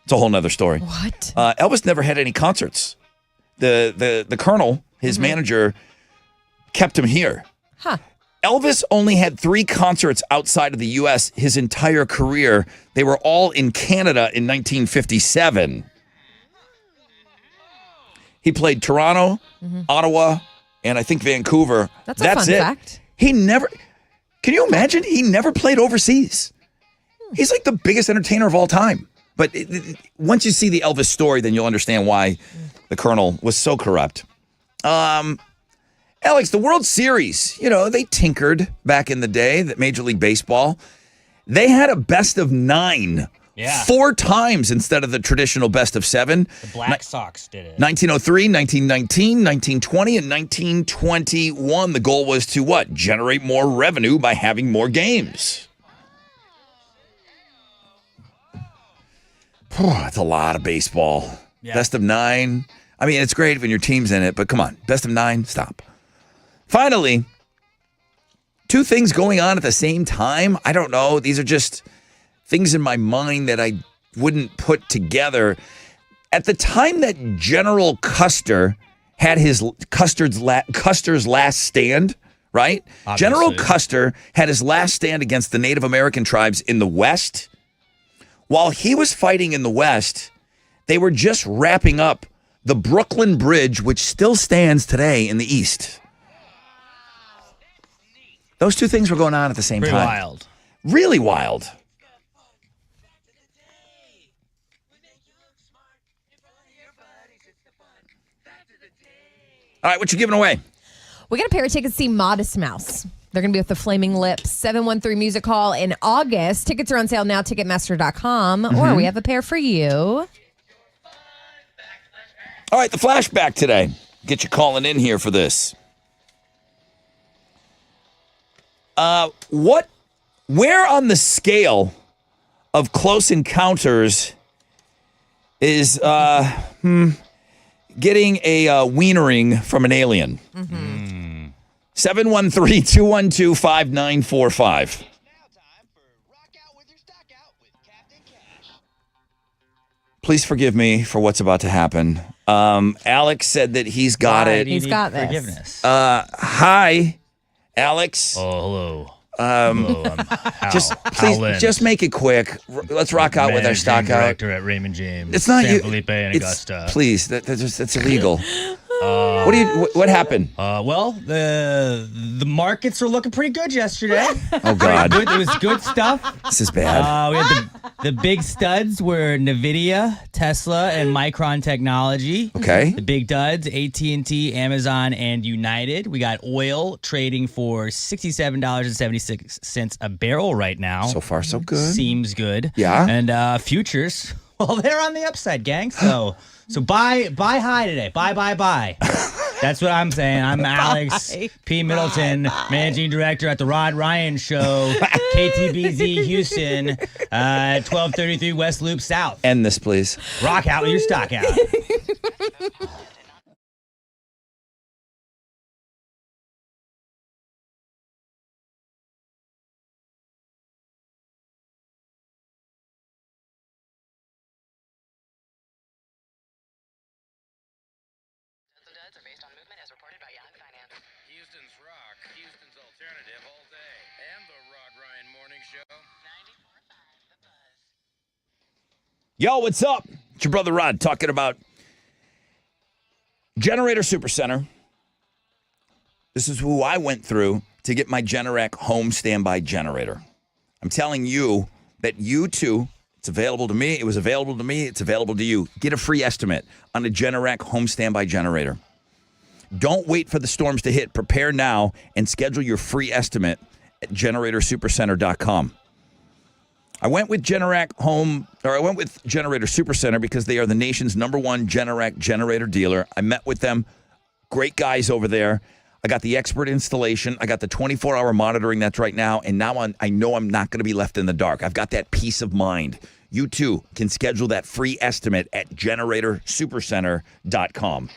[SPEAKER 1] It's a whole nother story.
[SPEAKER 2] What?
[SPEAKER 1] Elvis never had any concerts. The colonel, his manager, kept him here.
[SPEAKER 2] Huh.
[SPEAKER 1] Elvis only had 3 concerts outside of the U.S. his entire career. They were all in Canada in 1957. He played Toronto, Ottawa, and I think Vancouver.
[SPEAKER 2] That's a fun
[SPEAKER 1] it.
[SPEAKER 2] fact.
[SPEAKER 1] He never. Can you imagine? He never played overseas. He's like the biggest entertainer of all time. But once you see the Elvis story, then you'll understand why the Colonel was so corrupt. Alex, the World Series, they tinkered back in the day, that Major League Baseball. They had a best of 9.
[SPEAKER 3] Yeah.
[SPEAKER 1] 4 times instead of the traditional best of 7.
[SPEAKER 3] The Black Sox did it.
[SPEAKER 1] 1903, 1919, 1920, and 1921. The goal was to what? Generate more revenue by having more games. That's a lot of baseball.
[SPEAKER 3] Yeah.
[SPEAKER 1] Best of 9. I mean, it's great when your team's in it, but come on. Best of 9, stop. Finally, 2 things going on at the same time. I don't know. These are just things in my mind that I wouldn't put together. At the time that General Custer had his Custer's last stand, right?
[SPEAKER 3] Obviously.
[SPEAKER 1] General Custer had his last stand against the Native American tribes in the West. While he was fighting in the West, they were just wrapping up the Brooklyn Bridge, which still stands today in the East. Those 2 things were going on at the same
[SPEAKER 3] Pretty
[SPEAKER 1] time.
[SPEAKER 3] wild.
[SPEAKER 1] Really wild. All right, what you giving away?
[SPEAKER 2] We got a pair of tickets to see Modest Mouse. They're going to be with the Flaming Lips, 713 Music Hall in August. Tickets are on sale now, Ticketmaster.com, or we have a pair for you.
[SPEAKER 1] All right, the flashback today. Get you calling in here for this. Where on the scale of Close Encounters is getting a wienering from an alien? 713-212-5945. Please forgive me for what's about to happen. Alex said that he's got it.
[SPEAKER 2] He's got this.
[SPEAKER 3] Forgiveness.
[SPEAKER 1] Hi, Alex.
[SPEAKER 3] Hello. Hello, I'm
[SPEAKER 1] Please, just make it quick. Let's rock out with our stock out.
[SPEAKER 3] Director at Raymond James.
[SPEAKER 1] It's not
[SPEAKER 3] San
[SPEAKER 1] you.
[SPEAKER 3] Felipe and
[SPEAKER 1] It's-
[SPEAKER 3] Augusta.
[SPEAKER 1] Please, that's illegal. What happened?
[SPEAKER 3] Well, the markets were looking pretty good yesterday.
[SPEAKER 1] Oh God,
[SPEAKER 3] It was good stuff.
[SPEAKER 1] this is bad.
[SPEAKER 3] We had the big studs were NVIDIA, Tesla, and Micron Technology.
[SPEAKER 1] Okay.
[SPEAKER 3] The big duds, AT&T, Amazon, and United. We got oil trading for $67.76 a barrel right now.
[SPEAKER 1] So far, so good.
[SPEAKER 3] Seems good.
[SPEAKER 1] Yeah.
[SPEAKER 3] And futures, well, they're on the upside, gang. So buy high today. Buy. That's what I'm saying. I'm Alex P. Middleton, Managing Director at The Rod Ryan Show, KTBZ Houston, 1233 West Loop South.
[SPEAKER 1] End this, please.
[SPEAKER 3] Rock out with your stock out.
[SPEAKER 8] Duds are based on movement as reported by Yahoo Finance.
[SPEAKER 5] Houston's rock, Houston's alternative all day. And the Rod Ryan Morning Show.
[SPEAKER 8] 94.5 The Buzz.
[SPEAKER 1] Yo, what's up? It's your brother Rod talking about Generator Supercenter. This is who I went through to get my Generac home standby generator. I'm telling you that you too, it's available to me. It was available to me. It's available to you. Get a free estimate on a Generac home standby generator. Don't wait for the storms to hit. Prepare now and schedule your free estimate at generatorsupercenter.com. I went with Generator Supercenter because they are the nation's #1 Generac generator dealer. I met with them. Great guys over there. I got the expert installation. I got the 24-hour monitoring that's right now. And now I know I'm not going to be left in the dark. I've got that peace of mind. You too can schedule that free estimate at generatorsupercenter.com.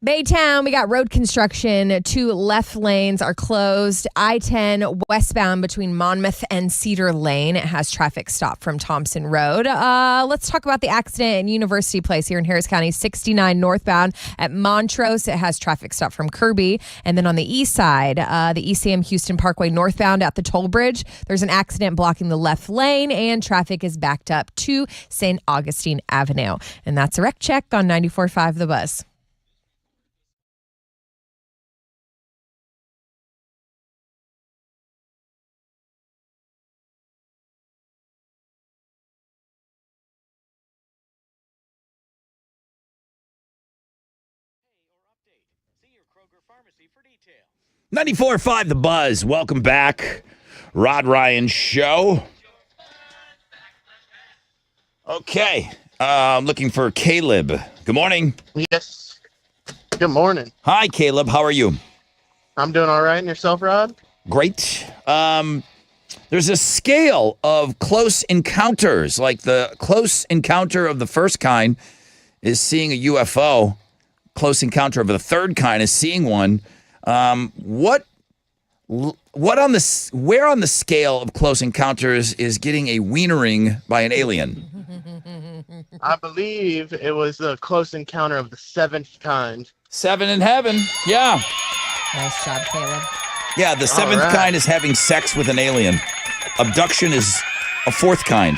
[SPEAKER 2] Baytown, we got road construction. 2 left lanes are closed. I-10 westbound between Monmouth and Cedar Lane. It has traffic stopped from Thompson Road. Let's talk about the accident in University Place here in Harris County. 69 northbound at Montrose. It has traffic stopped from Kirby. And then on the east side, the ECM Houston Parkway northbound at the toll bridge, there's an accident blocking the left lane and traffic is backed up to St. Augustine Avenue. And that's a wreck check on 94.5 The Buzz.
[SPEAKER 5] See your Kroger Pharmacy for details.
[SPEAKER 1] 94.5 The Buzz. Welcome back. Rod Ryan Show. Okay. I'm looking for Caleb. Good morning.
[SPEAKER 9] Yes. Good morning.
[SPEAKER 1] Hi, Caleb. How are you?
[SPEAKER 9] I'm doing all right. And yourself, Rod?
[SPEAKER 1] Great. There's a scale of close encounters. Like the close encounter of the first kind is seeing a UFO. Close encounter of the third kind is seeing one. Where on the scale of close encounters is getting a wienering by an alien?
[SPEAKER 9] I believe it was the close encounter of the 7th kind.
[SPEAKER 1] 7 in heaven. Yeah.
[SPEAKER 2] Nice job, Caleb.
[SPEAKER 1] Yeah, the 7th
[SPEAKER 9] right.
[SPEAKER 1] kind is having sex with an alien. Abduction is a 4th kind.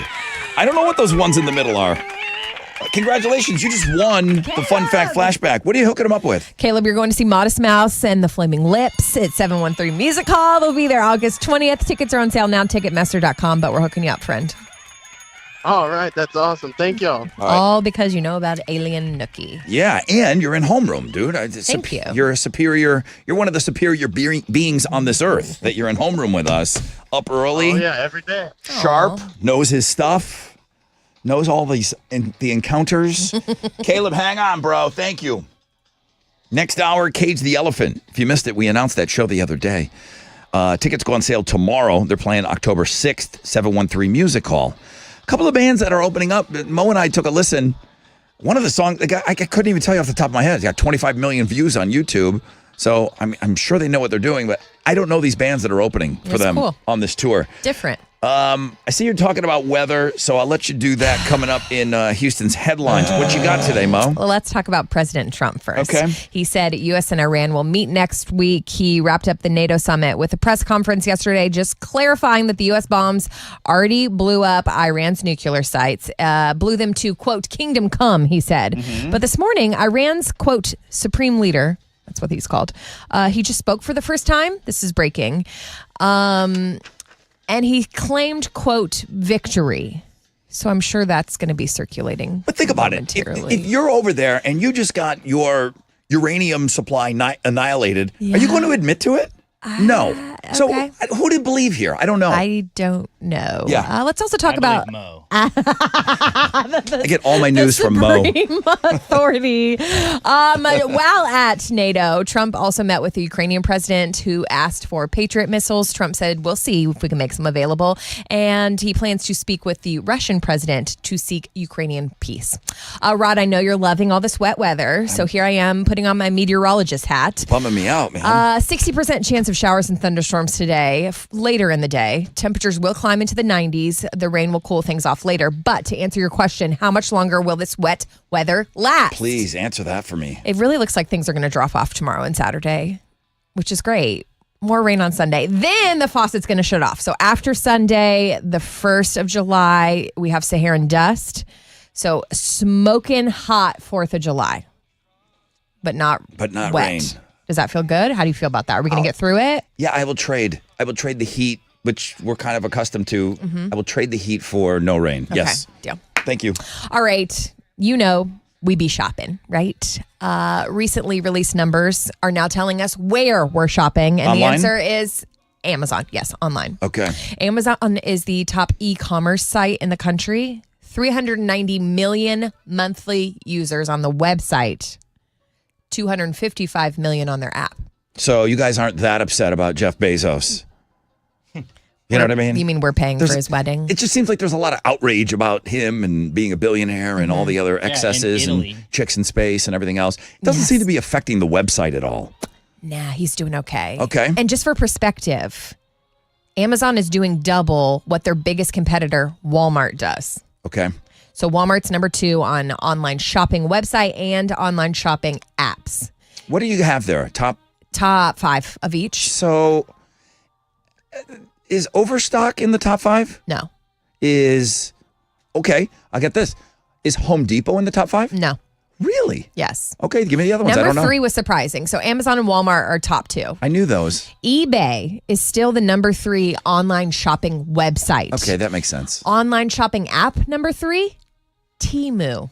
[SPEAKER 1] I don't know what those ones in the middle are. Congratulations, you just won the Fun Fact Flashback. What are you hooking them up with?
[SPEAKER 2] Caleb, you're going to see Modest Mouse and the Flaming Lips at 713 Music Hall. They'll be there August 20th. Tickets are on sale now, ticketmaster.com, but we're hooking you up, friend.
[SPEAKER 9] All right. That's awesome. Thank y'all.
[SPEAKER 2] All because you know about Alien Nookie.
[SPEAKER 1] Yeah, and you're in homeroom, dude.
[SPEAKER 2] Thank you.
[SPEAKER 1] You're one of the superior beings on this earth that you're in homeroom with us. Up early.
[SPEAKER 9] Oh, yeah. Every day.
[SPEAKER 1] Sharp, knows his stuff. Knows all the encounters. Caleb, hang on, bro. Thank you. Next hour, Cage the Elephant. If you missed it, we announced that show the other day. Tickets go on sale tomorrow. They're playing October 6th, 713 Music Hall. A couple of bands that are opening up. Mo and I took a listen. One of the songs, I couldn't even tell you off the top of my head. It's got 25 million views on YouTube. So I'm sure they know what they're doing, but I don't know these bands that are opening for them on this tour.
[SPEAKER 2] Different.
[SPEAKER 1] I see you're talking about weather, so I'll let you do that coming up in Houston's headlines. What you got today, Mo?
[SPEAKER 2] Well, let's talk about President Trump first.
[SPEAKER 1] Okay.
[SPEAKER 2] He said U.S. and Iran will meet next week. He wrapped up the NATO summit with a press conference yesterday, just clarifying that the U.S. bombs already blew up Iran's nuclear sites, blew them to, quote, kingdom come, he said. Mm-hmm. But this morning, Iran's, quote, supreme leader, that's what he's called, he just spoke for the first time. This is breaking. And he claimed, quote, victory. So I'm sure that's going to be circulating.
[SPEAKER 1] But think about it. If you're over there and you just got your uranium supply annihilated, are you going to admit to it? No. So who to believe here? I don't know.
[SPEAKER 2] I don't know.
[SPEAKER 1] Yeah.
[SPEAKER 2] Let's also talk about
[SPEAKER 3] Mo.
[SPEAKER 1] I get all my news from Mo.
[SPEAKER 2] Supreme Authority. While at NATO, Trump also met with the Ukrainian president who asked for Patriot missiles. Trump said, we'll see if we can make some available. And he plans to speak with the Russian president to seek Ukrainian peace. Rod, I know you're loving all this wet weather. So here I am putting on my meteorologist hat.
[SPEAKER 1] Bumming me out, man.
[SPEAKER 2] 60% chance of showers and thunderstorms today. Later in the day, temperatures will climb into the 90s. The rain will cool things off later. But to answer your question, how much longer will this wet weather last?
[SPEAKER 1] Please answer that for me.
[SPEAKER 2] It really looks like things are going to drop off tomorrow and Saturday, which is great. More rain on Sunday. Then the faucet's going to shut off. So after Sunday, the 1st of July, we have Saharan dust. So smoking hot 4th of July, but not wet.
[SPEAKER 1] Rain.
[SPEAKER 2] Does that feel good? How do you feel about that? Are we going to get through it?
[SPEAKER 1] Yeah, I will trade the heat, which we're kind of accustomed to. Mm-hmm. I will trade the heat for no rain.
[SPEAKER 2] Okay,
[SPEAKER 1] yes.
[SPEAKER 2] deal.
[SPEAKER 1] Thank you.
[SPEAKER 2] All right. You know, we be shopping, right? Recently released numbers are now telling us where we're shopping. And
[SPEAKER 1] online?
[SPEAKER 2] The answer is Amazon. Yes, online.
[SPEAKER 1] Okay.
[SPEAKER 2] Amazon is the top e-commerce site in the country. 390 million monthly users on the website. 255 million on their app.
[SPEAKER 1] So you guys aren't that upset about Jeff Bezos? You know what I mean?
[SPEAKER 2] You mean we're paying for his wedding?
[SPEAKER 1] It just seems like there's a lot of outrage about him and being a billionaire and all the other excesses and chicks in space and everything else. It doesn't seem to be affecting the website at all.
[SPEAKER 2] Nah, he's doing okay.
[SPEAKER 1] Okay.
[SPEAKER 2] And just for perspective, Amazon is doing double what their biggest competitor, Walmart, does.
[SPEAKER 1] Okay.
[SPEAKER 2] So Walmart's number 2 on online shopping website and online shopping apps.
[SPEAKER 1] What do you have there? Top
[SPEAKER 2] 5 of each.
[SPEAKER 1] So is Overstock in the top 5?
[SPEAKER 2] No.
[SPEAKER 1] Okay, I'll get this. Is Home Depot in the top 5?
[SPEAKER 2] No.
[SPEAKER 1] Really?
[SPEAKER 2] Yes.
[SPEAKER 1] Okay, give me the other ones. I don't
[SPEAKER 2] Number
[SPEAKER 1] know.
[SPEAKER 2] 3 was surprising. So Amazon and Walmart are top 2.
[SPEAKER 1] I knew those.
[SPEAKER 2] eBay is still the number 3 online shopping website.
[SPEAKER 1] Okay, that makes sense.
[SPEAKER 2] Online shopping app number 3, Temu.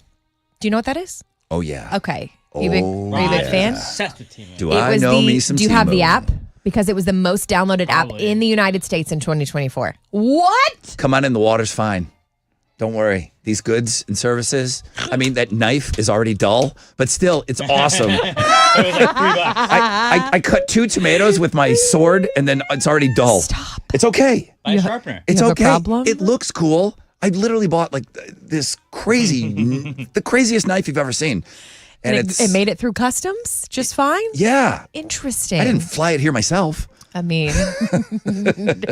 [SPEAKER 2] Do you know what that is?
[SPEAKER 1] Oh, yeah.
[SPEAKER 2] Okay. Are you a big fan?
[SPEAKER 3] Obsessed with Temu.
[SPEAKER 1] Do I know me some
[SPEAKER 2] Do you have the
[SPEAKER 1] Temu?
[SPEAKER 2] app? Because it was the most downloaded app in the United States in 2024. What?
[SPEAKER 1] Come on in, the water's fine. Don't worry. These goods and services, I mean, that knife is already dull, but still, it's awesome.
[SPEAKER 3] It was like $3.
[SPEAKER 1] I cut 2 tomatoes with my sword, and then it's already dull.
[SPEAKER 2] Stop.
[SPEAKER 1] It's okay.
[SPEAKER 3] Buy a sharpener.
[SPEAKER 1] It's
[SPEAKER 2] You have a
[SPEAKER 1] okay.
[SPEAKER 2] problem?
[SPEAKER 1] It looks cool. I literally bought like this crazy, the craziest knife you've ever seen. And
[SPEAKER 2] it made it through customs just fine?
[SPEAKER 1] Yeah.
[SPEAKER 2] Interesting.
[SPEAKER 1] I didn't fly it here myself.
[SPEAKER 2] I mean,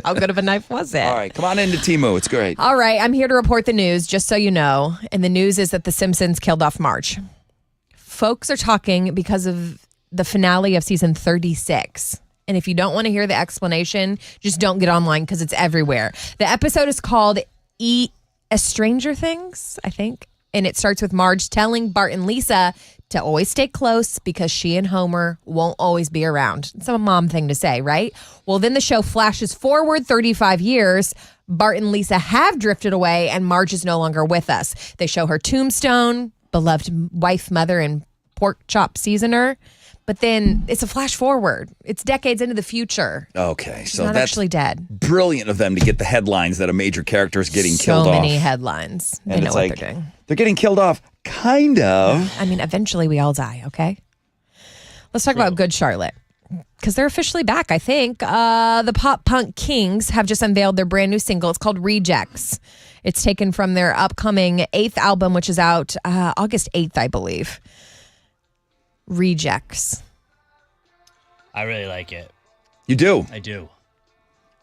[SPEAKER 2] how good of a knife was it?
[SPEAKER 1] All right, come on into Temu. It's great.
[SPEAKER 2] All right, I'm here to report the news, just so you know. And the news is that The Simpsons killed off Marge. Folks are talking because of the finale of season 36. And if you don't want to hear the explanation, just don't get online because it's everywhere. The episode is called A Stranger Things, I think. And it starts with Marge telling Bart and Lisa to always stay close because she and Homer won't always be around. It's a mom thing to say, right? Well, then the show flashes forward 35 years. Bart and Lisa have drifted away and Marge is no longer with us. They show her tombstone, beloved wife, mother, and pork chop seasoner. But then it's a flash forward. It's decades into the future.
[SPEAKER 1] Okay,
[SPEAKER 2] She's
[SPEAKER 1] so
[SPEAKER 2] not
[SPEAKER 1] that's
[SPEAKER 2] actually dead.
[SPEAKER 1] brilliant of them to get the headlines that a major character is getting killed
[SPEAKER 2] So
[SPEAKER 1] off.
[SPEAKER 2] many headlines. They
[SPEAKER 1] And
[SPEAKER 2] know
[SPEAKER 1] it's
[SPEAKER 2] what
[SPEAKER 1] like,
[SPEAKER 2] they're doing.
[SPEAKER 1] they're getting killed off, kind of.
[SPEAKER 2] I mean, eventually we all die, okay? Let's talk about Good Charlotte. Because they're officially back, I think. The pop punk Kings have just unveiled their brand new single. It's called Rejects. It's taken from their upcoming 8th album, which is out August 8th, I believe. Rejects.
[SPEAKER 3] I really like it.
[SPEAKER 1] You do?
[SPEAKER 3] I do.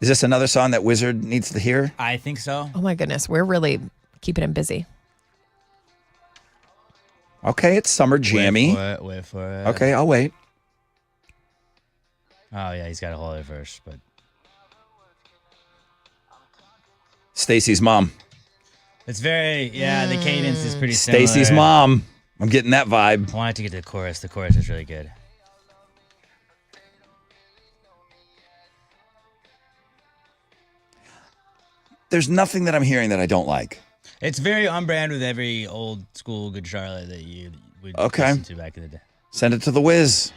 [SPEAKER 1] Is this another song that Wizard needs to hear?
[SPEAKER 3] I think so.
[SPEAKER 2] Oh my goodness, we're really keeping him busy.
[SPEAKER 1] Okay, it's summer jammy.
[SPEAKER 3] Wait for it.
[SPEAKER 1] Okay, I'll wait.
[SPEAKER 3] Oh, yeah, he's got a whole other verse, but
[SPEAKER 1] Stacy's mom.
[SPEAKER 3] it's very, the cadence is pretty similar.
[SPEAKER 1] Stacy's mom. I'm getting that vibe.
[SPEAKER 3] I wanted to get to the chorus. The chorus is really good.
[SPEAKER 1] There's nothing that I'm hearing that I don't like.
[SPEAKER 3] It's very on brand with every old school Good Charlotte that you would
[SPEAKER 1] Okay.
[SPEAKER 3] listen to back in the day.
[SPEAKER 1] Send it to the Wiz.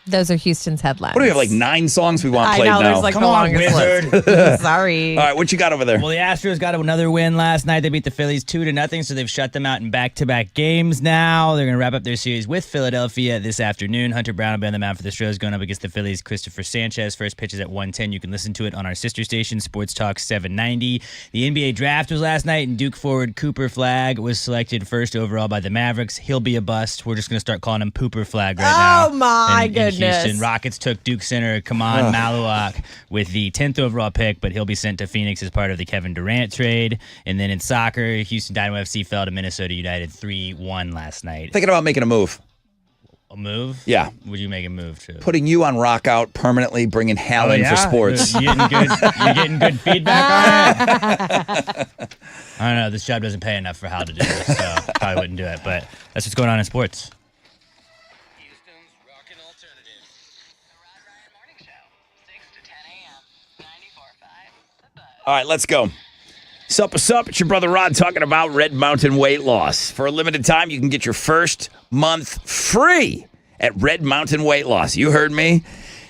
[SPEAKER 2] Those are Houston's headlines.
[SPEAKER 1] What do we have, like 9 songs we want
[SPEAKER 2] I
[SPEAKER 1] played
[SPEAKER 2] know,
[SPEAKER 1] now?
[SPEAKER 2] there's like
[SPEAKER 3] Come
[SPEAKER 2] the
[SPEAKER 3] on,
[SPEAKER 2] longest
[SPEAKER 3] Wizard.
[SPEAKER 2] list. Sorry.
[SPEAKER 1] All right, what you got over there?
[SPEAKER 3] Well, the Astros got another win last night. They beat the Phillies 2-0, so they've shut them out in back-to-back games now. They're going to wrap up their series with Philadelphia this afternoon. Hunter Brown will be on the mound for the Astros going up against the Phillies. Christopher Sanchez. First pitch is at 1:10. You can listen to it on our sister station, Sports Talk 790. The NBA draft was last night, and Duke forward Cooper Flag was selected first overall by the Mavericks. He'll be a bust. We're just going to start calling him Pooper Flag right now.
[SPEAKER 2] Oh, my
[SPEAKER 3] in
[SPEAKER 2] goodness.
[SPEAKER 3] Houston. Rockets took Duke center Kaman Maluak with the 10th overall pick, but he'll be sent to Phoenix as part of the Kevin Durant trade. And then in soccer, Houston Dynamo FC fell to Minnesota United 3-1 last night.
[SPEAKER 1] Thinking about making a move.
[SPEAKER 3] A move?
[SPEAKER 1] Yeah.
[SPEAKER 3] Would you make a move to?
[SPEAKER 1] Putting you on Rock Out permanently, bringing Hal in for sports.
[SPEAKER 3] You're getting good feedback on it? I don't know. This job doesn't pay enough for Hal to do this, so probably wouldn't do it. But that's what's going on in sports.
[SPEAKER 5] Houston's rockin' alternative.
[SPEAKER 8] The Rod Ryan Morning Show, 6 to 10 a.m. 94.5 The Buzz.
[SPEAKER 1] All right, let's go. Sup, what's up? It's your brother Rod talking about Red Mountain Weight Loss. For a limited time, you can get your first month free at Red Mountain Weight Loss. You heard me.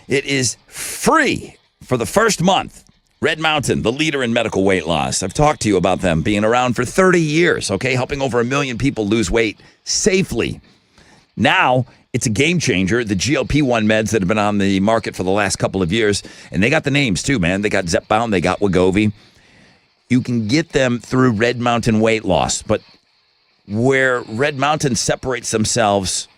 [SPEAKER 1] It is free for the first month. Red Mountain, the leader in medical weight loss. I've talked to you about them being around for 30 years, okay? Helping over 1 million people lose weight safely. Now, It's a game changer. The GLP-1 meds that have been on the market for the last couple of years, and they got the names too, man. They got Zepbound, they got Wegovy. You can get them through Red Mountain Weight Loss, but where Red Mountain separates themselves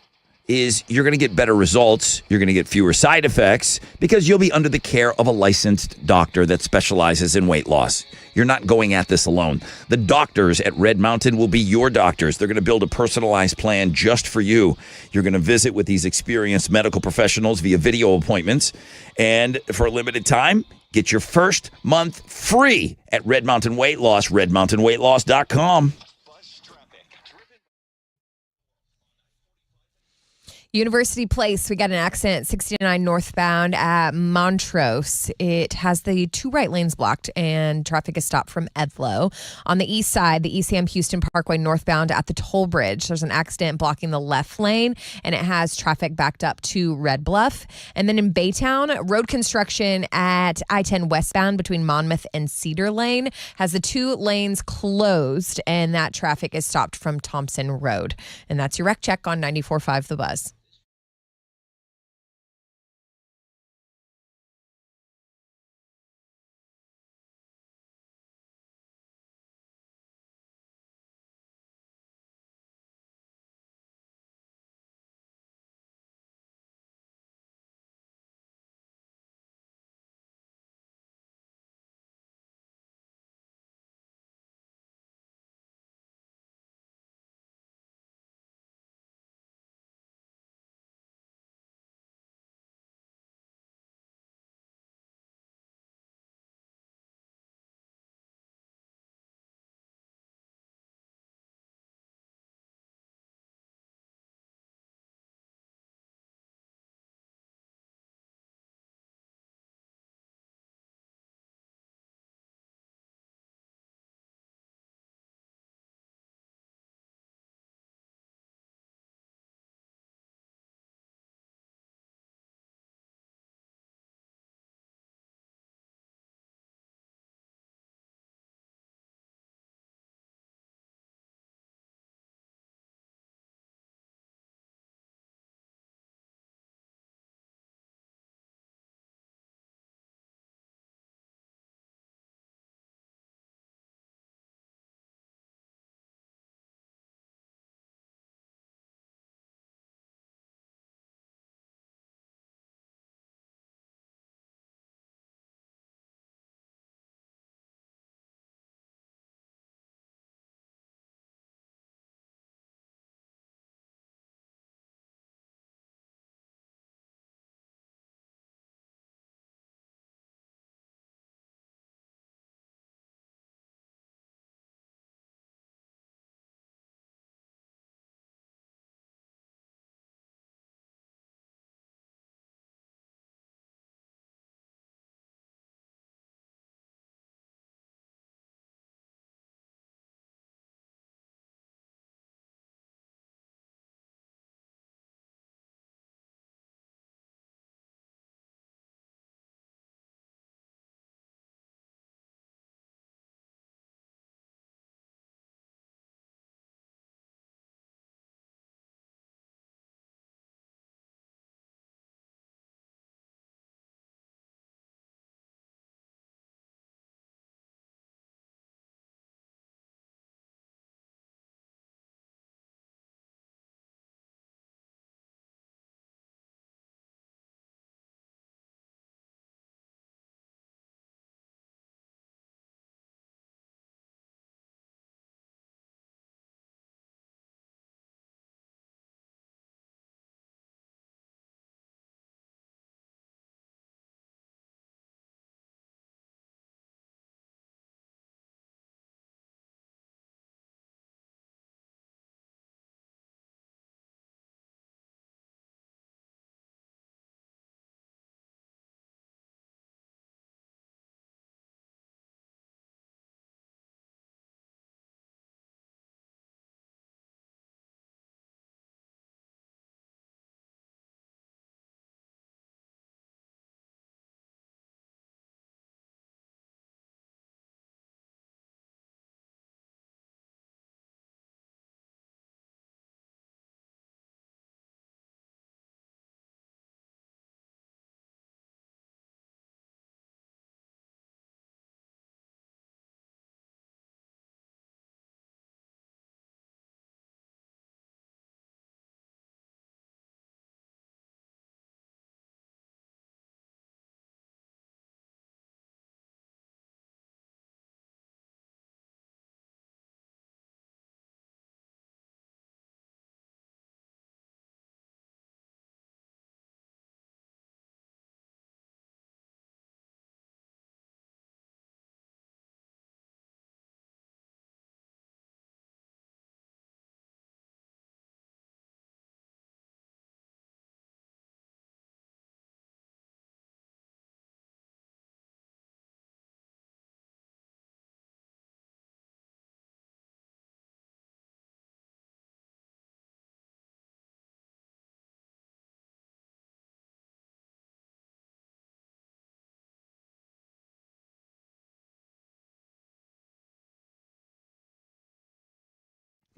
[SPEAKER 1] is you're going to get better results. You're going to get fewer side effects because you'll be under the care of a licensed doctor that specializes in weight loss. You're not going at this alone. The doctors at Red Mountain will be your doctors. They're going to build a personalized plan just for you. You're going to visit with these experienced medical professionals via video appointments. And for a limited time, get your first month free at Red Mountain Weight Loss, redmountainweightloss.com.
[SPEAKER 2] University Place, we got an accident, 69 northbound at Montrose. It has the 2 right lanes blocked and traffic is stopped from Edlow. On the east side, the ECM Houston Parkway northbound at the toll bridge, there's an accident blocking the left lane and it has traffic backed up to Red Bluff. And then in Baytown, road construction at I-10 westbound between Monmouth and Cedar Lane has the 2 lanes closed and that traffic is stopped from Thompson Road. And that's your wreck check on 94.5 The Buzz.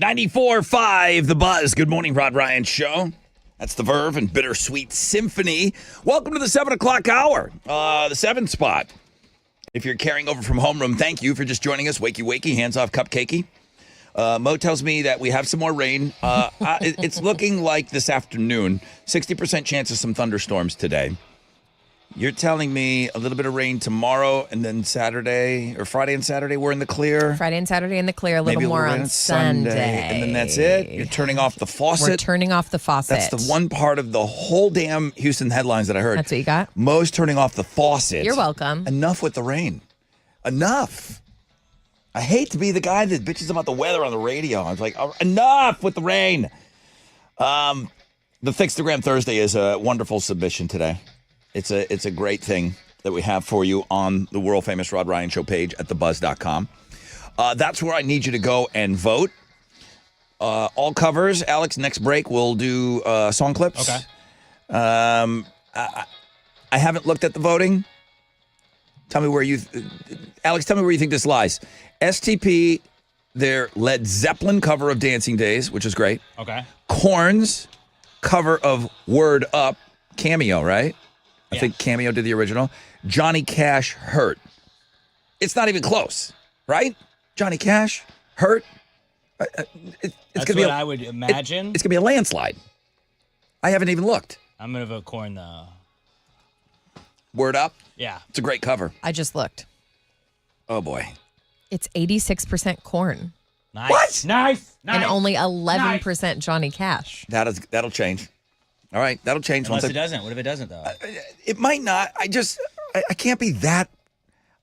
[SPEAKER 1] 94.5 The Buzz. Good morning, Rod Ryan Show. That's the Verve and Bittersweet Symphony. Welcome to the 7 o'clock hour, the 7 spot. If you're carrying over from homeroom, thank you for just joining us. Wakey, hands off, cupcakey. Mo tells me that we have some more rain. It's looking like this afternoon, 60% chance of some thunderstorms today. You're telling me a little bit of rain tomorrow, and then Saturday or Friday and Saturday we're in the clear.
[SPEAKER 2] Friday and Saturday in the clear, a little
[SPEAKER 1] Maybe
[SPEAKER 2] more
[SPEAKER 1] rain
[SPEAKER 2] on Sunday.
[SPEAKER 1] and then that's it. You're turning off the faucet.
[SPEAKER 2] We're turning off the faucet.
[SPEAKER 1] That's the one part of the whole damn Houston headlines that I heard.
[SPEAKER 2] That's what you got?
[SPEAKER 1] Mo's turning off the faucet.
[SPEAKER 2] You're welcome.
[SPEAKER 1] Enough with the rain. Enough. I hate to be the guy that bitches about the weather on the radio. I was like, enough with the rain. The Fixtagram Thursday is a wonderful submission today. It's a great thing that we have for you on the world famous Rod Ryan Show page at thebuzz.com. That's where I need you to go and vote. All covers. Alex, next break we'll do song clips.
[SPEAKER 3] Okay.
[SPEAKER 1] I haven't looked at the voting. Tell me where Alex, tell me where you think this lies. STP, their Led Zeppelin cover of Dancing Days, which is great.
[SPEAKER 3] Okay.
[SPEAKER 1] Korn's cover of Word Up, Cameo, right? I
[SPEAKER 3] Yeah.
[SPEAKER 1] think Cameo did the original. Johnny Cash, Hurt. It's not even close, right? Johnny Cash, Hurt. It's
[SPEAKER 3] That's
[SPEAKER 1] gonna be
[SPEAKER 3] what I would imagine.
[SPEAKER 1] It's gonna be a landslide. I haven't even looked.
[SPEAKER 3] I'm going to vote Korn, though.
[SPEAKER 1] Word Up.
[SPEAKER 3] Yeah.
[SPEAKER 1] It's a great cover.
[SPEAKER 2] I just looked.
[SPEAKER 1] Oh boy.
[SPEAKER 2] It's 86% corn
[SPEAKER 3] Nice.
[SPEAKER 1] What?
[SPEAKER 3] Nice.
[SPEAKER 2] and only 11% Johnny Cash.
[SPEAKER 1] That'll change. All right, that'll change
[SPEAKER 3] Unless
[SPEAKER 1] once
[SPEAKER 3] it doesn't. What if it doesn't, though?
[SPEAKER 1] It might not. I can't be that.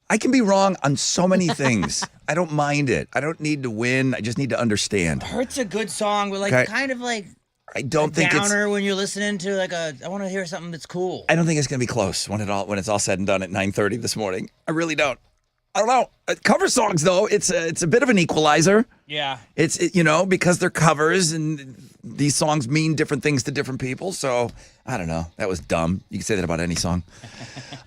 [SPEAKER 1] I can be wrong on so many things. I don't mind it. I don't need to win. I just need to understand.
[SPEAKER 3] Hurt's a good song, but
[SPEAKER 1] Okay.
[SPEAKER 3] kind of like
[SPEAKER 1] I don't think it's.
[SPEAKER 3] downer when you're listening to I want to hear something that's cool.
[SPEAKER 1] I don't think it's going to be close when it's all said and done at 9:30 this morning. I really don't. I don't know. Cover songs though, it's a bit of an equalizer.
[SPEAKER 3] Yeah.
[SPEAKER 1] It's because they're covers and these songs mean different things to different people. So I don't know. That was dumb. You can say that about any song.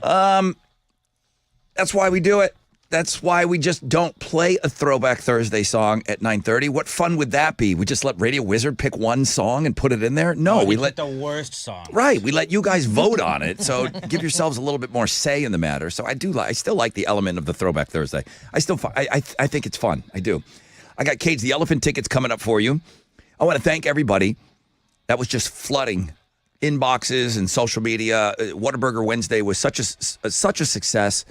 [SPEAKER 1] That's why we do it. That's why we just don't play a Throwback Thursday song at 9:30. What fun would that be? We just let Radio Wizard pick one song and put it in there? No, we let
[SPEAKER 3] the worst song.
[SPEAKER 1] Right, we let you guys vote on it. So give yourselves a little bit more say in the matter. So I still like the element of the Throwback Thursday. I think it's fun. I do. I got Cage the Elephant tickets coming up for you. I want to thank everybody that was just flooding inboxes and social media. Whataburger Wednesday was such a success.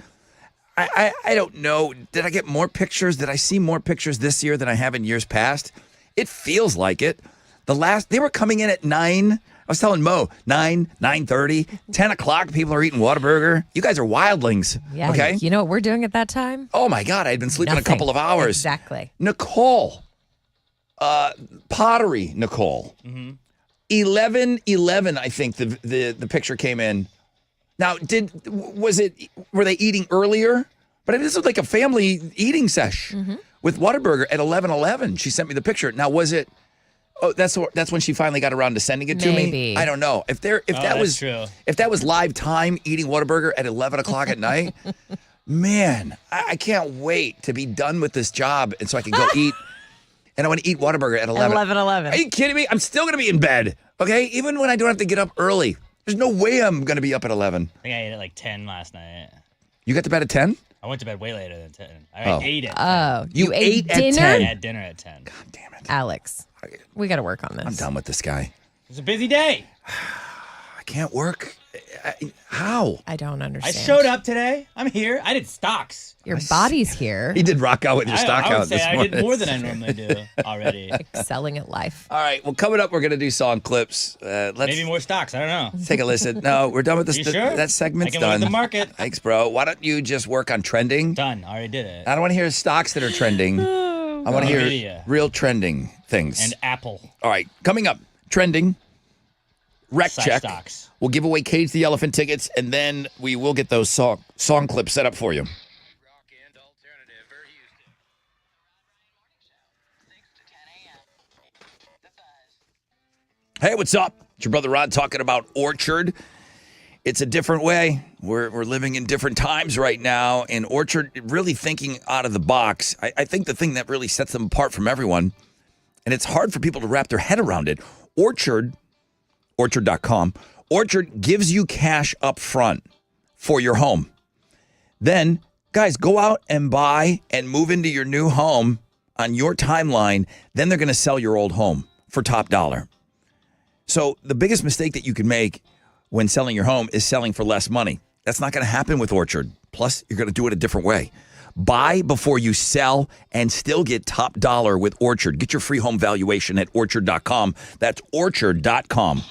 [SPEAKER 1] I don't know. Did I get more pictures? Did I see more pictures this year than I have in years past? It feels like it. They were coming in at 9. I was telling Mo, 9, 9:30, 10 o'clock, people are eating Whataburger. You guys are wildlings.
[SPEAKER 2] Yeah.
[SPEAKER 1] Okay?
[SPEAKER 2] You know what we're doing at that time?
[SPEAKER 1] Oh my God, I had been sleeping
[SPEAKER 2] Nothing.
[SPEAKER 1] a couple of hours.
[SPEAKER 2] Exactly.
[SPEAKER 1] Nicole, pottery, Nicole. 11:11, I think the picture came in. Now, were they eating earlier? But I mean, this was like a family eating sesh with Whataburger at 11:11. She sent me the picture. Now, was it? Oh, that's when she finally got around to sending it to me.
[SPEAKER 2] Maybe.
[SPEAKER 1] I don't know if that was
[SPEAKER 3] true.
[SPEAKER 1] If that was live time eating Whataburger at 11 o'clock at night. Man, I can't wait to be done with this job, and so I can go eat. And I want to eat Whataburger at 11.
[SPEAKER 2] 11:11.
[SPEAKER 1] Are you kidding me? I'm still going to be in bed. Okay, even when I don't have to get up early. There's no way I'm going to be up at 11.
[SPEAKER 3] I think I ate at like 10 last night.
[SPEAKER 1] You got to bed at 10?
[SPEAKER 3] I went to bed way later than 10. I
[SPEAKER 1] Oh.
[SPEAKER 3] ate at 10.
[SPEAKER 2] Oh,
[SPEAKER 1] You ate at
[SPEAKER 2] dinner?
[SPEAKER 1] 10?
[SPEAKER 3] I had dinner at 10.
[SPEAKER 1] God damn it.
[SPEAKER 2] Alex, we got to work on this.
[SPEAKER 1] I'm done with this guy.
[SPEAKER 3] It was a busy day.
[SPEAKER 1] I can't work. How?
[SPEAKER 2] I don't
[SPEAKER 3] I
[SPEAKER 2] understand.
[SPEAKER 3] showed up today. I'm here. I did stocks.
[SPEAKER 2] Your body's here,
[SPEAKER 1] He did rock out with your stock
[SPEAKER 3] I would
[SPEAKER 1] out
[SPEAKER 3] say
[SPEAKER 1] this
[SPEAKER 3] I
[SPEAKER 1] morning.
[SPEAKER 3] did more than I normally do already.
[SPEAKER 2] excelling at life.
[SPEAKER 1] All right. Well, coming up, we're going to do song clips. Let's
[SPEAKER 3] Maybe more stocks. I don't know.
[SPEAKER 1] take a listen. No, we're done with this.
[SPEAKER 3] You sure?
[SPEAKER 1] That segment's
[SPEAKER 3] I can look
[SPEAKER 1] done.
[SPEAKER 3] at the market.
[SPEAKER 1] Thanks, bro. Why don't you just work on trending?
[SPEAKER 3] Done. I already did it.
[SPEAKER 1] I don't want to hear stocks that are trending. I want to hear
[SPEAKER 3] Nvidia.
[SPEAKER 1] real trending things.
[SPEAKER 3] And Apple.
[SPEAKER 1] All right. Coming up, trending. Rec
[SPEAKER 3] Size
[SPEAKER 1] check.
[SPEAKER 3] stocks.
[SPEAKER 1] We'll give away Cage the Elephant tickets, and then we will get those song clips set up for you.
[SPEAKER 5] Rock and alternative for Houston.
[SPEAKER 8] Rod Ryan Morning Show, 6 to 10 a.m. The Buzz.
[SPEAKER 1] Hey, what's up? It's your brother Rod talking about Orchard. It's a different way. We're living in different times right now, and Orchard really thinking out of the box. I think the thing that really sets them apart from everyone And it's hard for people to wrap their head around it. Orchard.com, Orchard gives you cash up front for your home. Then, guys, go out and buy and move into your new home on your timeline. Then they're going to sell your old home for top dollar. So the biggest mistake that you can make when selling your home is selling for less money. That's not going to happen with Orchard. Plus, you're going to do it a different way. Buy before you sell and still get top dollar with Orchard. Get your free home valuation at Orchard.com. That's Orchard.com.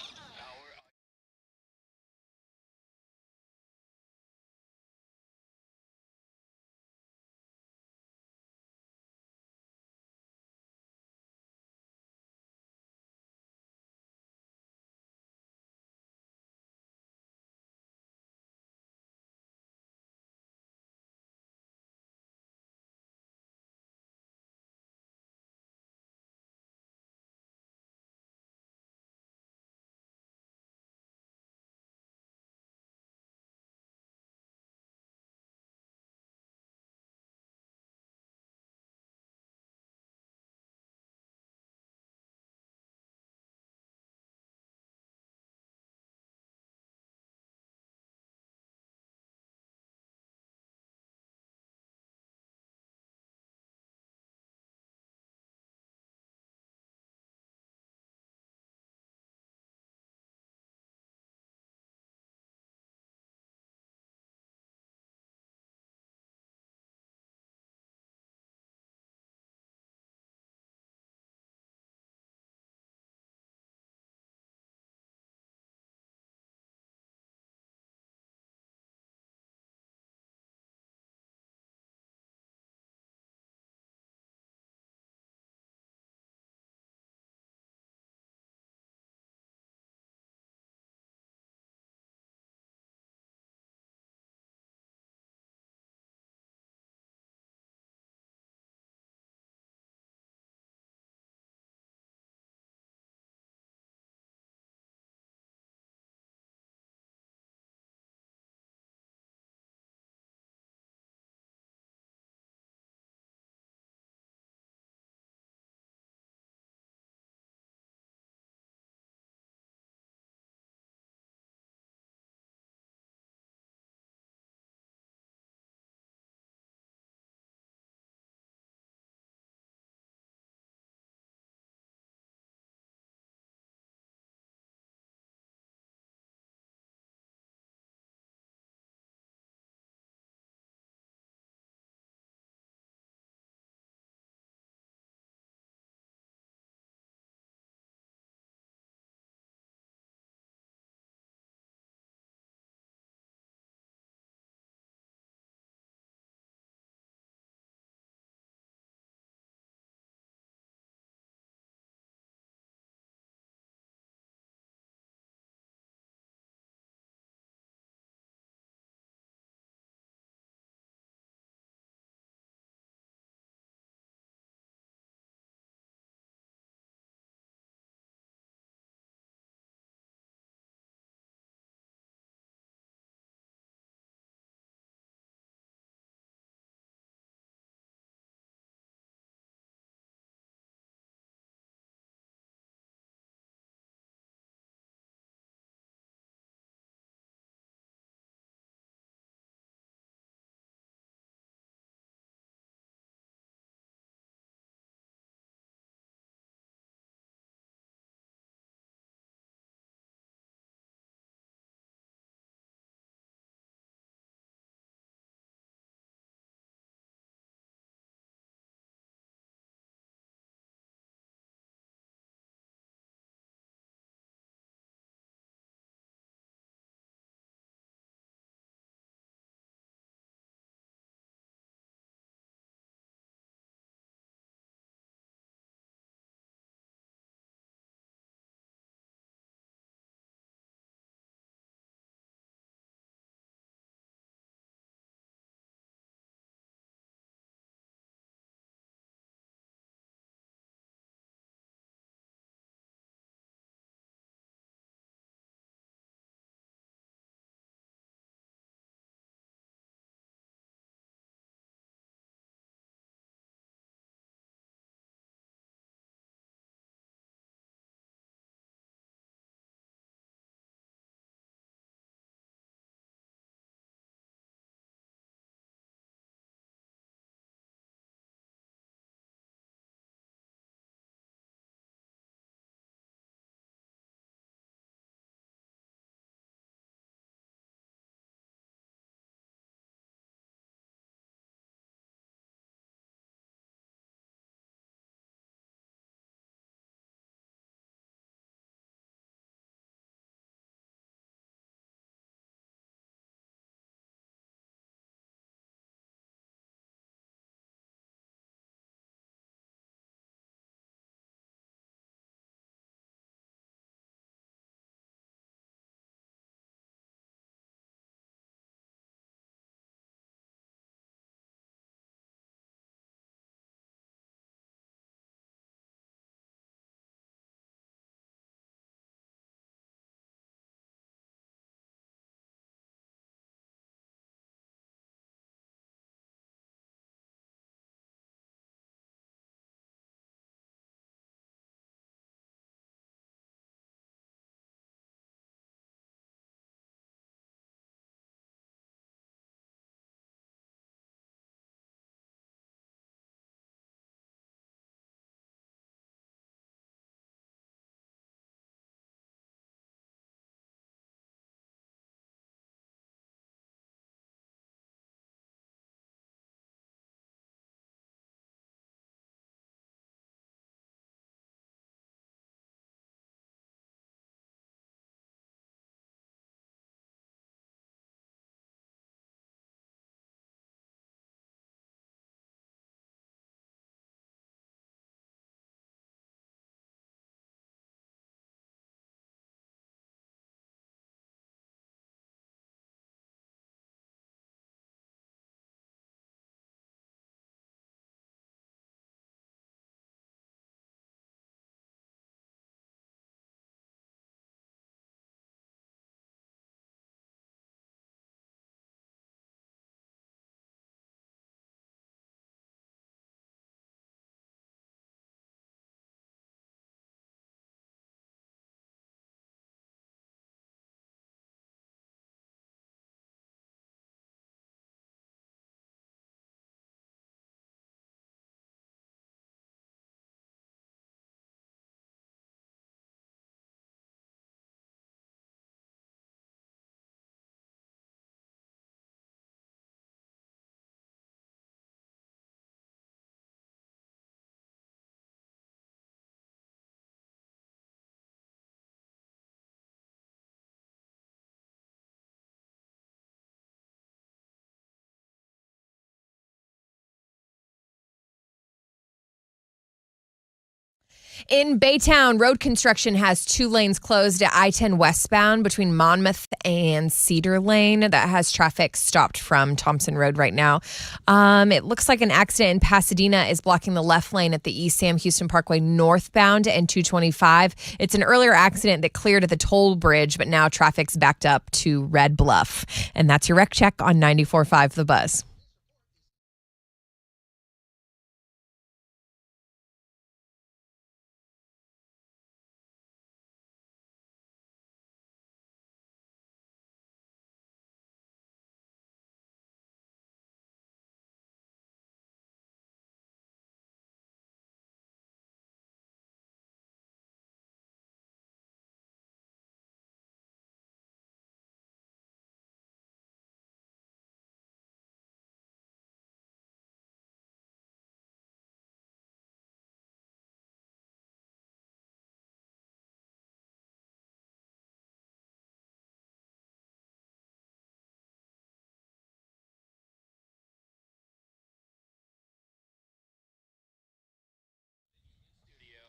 [SPEAKER 2] In Baytown, road construction has 2 lanes closed at I-10 westbound between Monmouth and Cedar Lane. That has traffic stopped from Thompson Road right now. It looks like an accident in Pasadena is blocking the left lane at the East Sam Houston Parkway northbound and 225. It's an earlier accident that cleared at the toll bridge, but now traffic's backed up to Red Bluff. And that's your wreck check on 94.5 The Buzz.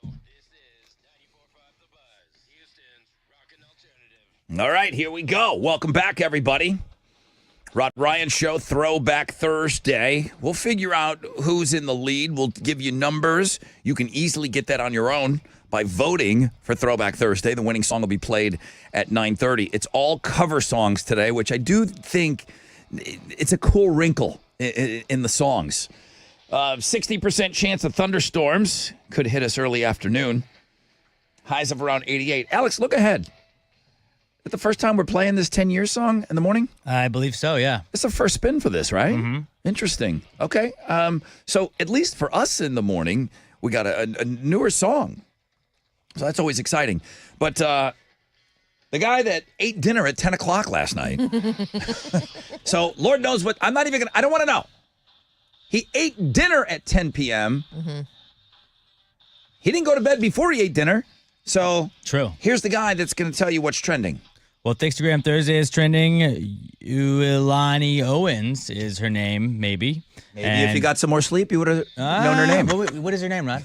[SPEAKER 5] This is 94.5 The Buzz, Houston's rockin' alternative.
[SPEAKER 1] All right, here we go. Welcome back, everybody. Rod Ryan Show, Throwback Thursday. We'll figure out who's in the lead. We'll give you numbers. You can easily get that on your own by voting for Throwback Thursday. The winning song will be played at 9:30. It's all cover songs today, which I do think it's a cool wrinkle in the songs. 60% chance of thunderstorms could hit us early afternoon. Highs of around 88. Alex, look ahead. Is it the first time we're playing this 10-year song in the morning?
[SPEAKER 3] I believe so, yeah.
[SPEAKER 1] It's the first spin for this, right?
[SPEAKER 3] Mm-hmm.
[SPEAKER 1] Interesting. Okay. So at least for us in the morning, we got a newer song. So that's always exciting. But the guy that ate dinner at 10 o'clock last night. So Lord knows what. I'm not even going to. I don't want to know. He ate dinner at 10 p.m.
[SPEAKER 2] Mm-hmm.
[SPEAKER 1] He didn't go to bed before he ate dinner. So
[SPEAKER 3] True.
[SPEAKER 1] Here's the guy that's going to tell you what's trending.
[SPEAKER 3] Well, Instagram Thursday is trending. Uilani Owens is her name, maybe.
[SPEAKER 1] Maybe if you got some more sleep, you would have known her name.
[SPEAKER 3] What is her name, Rod?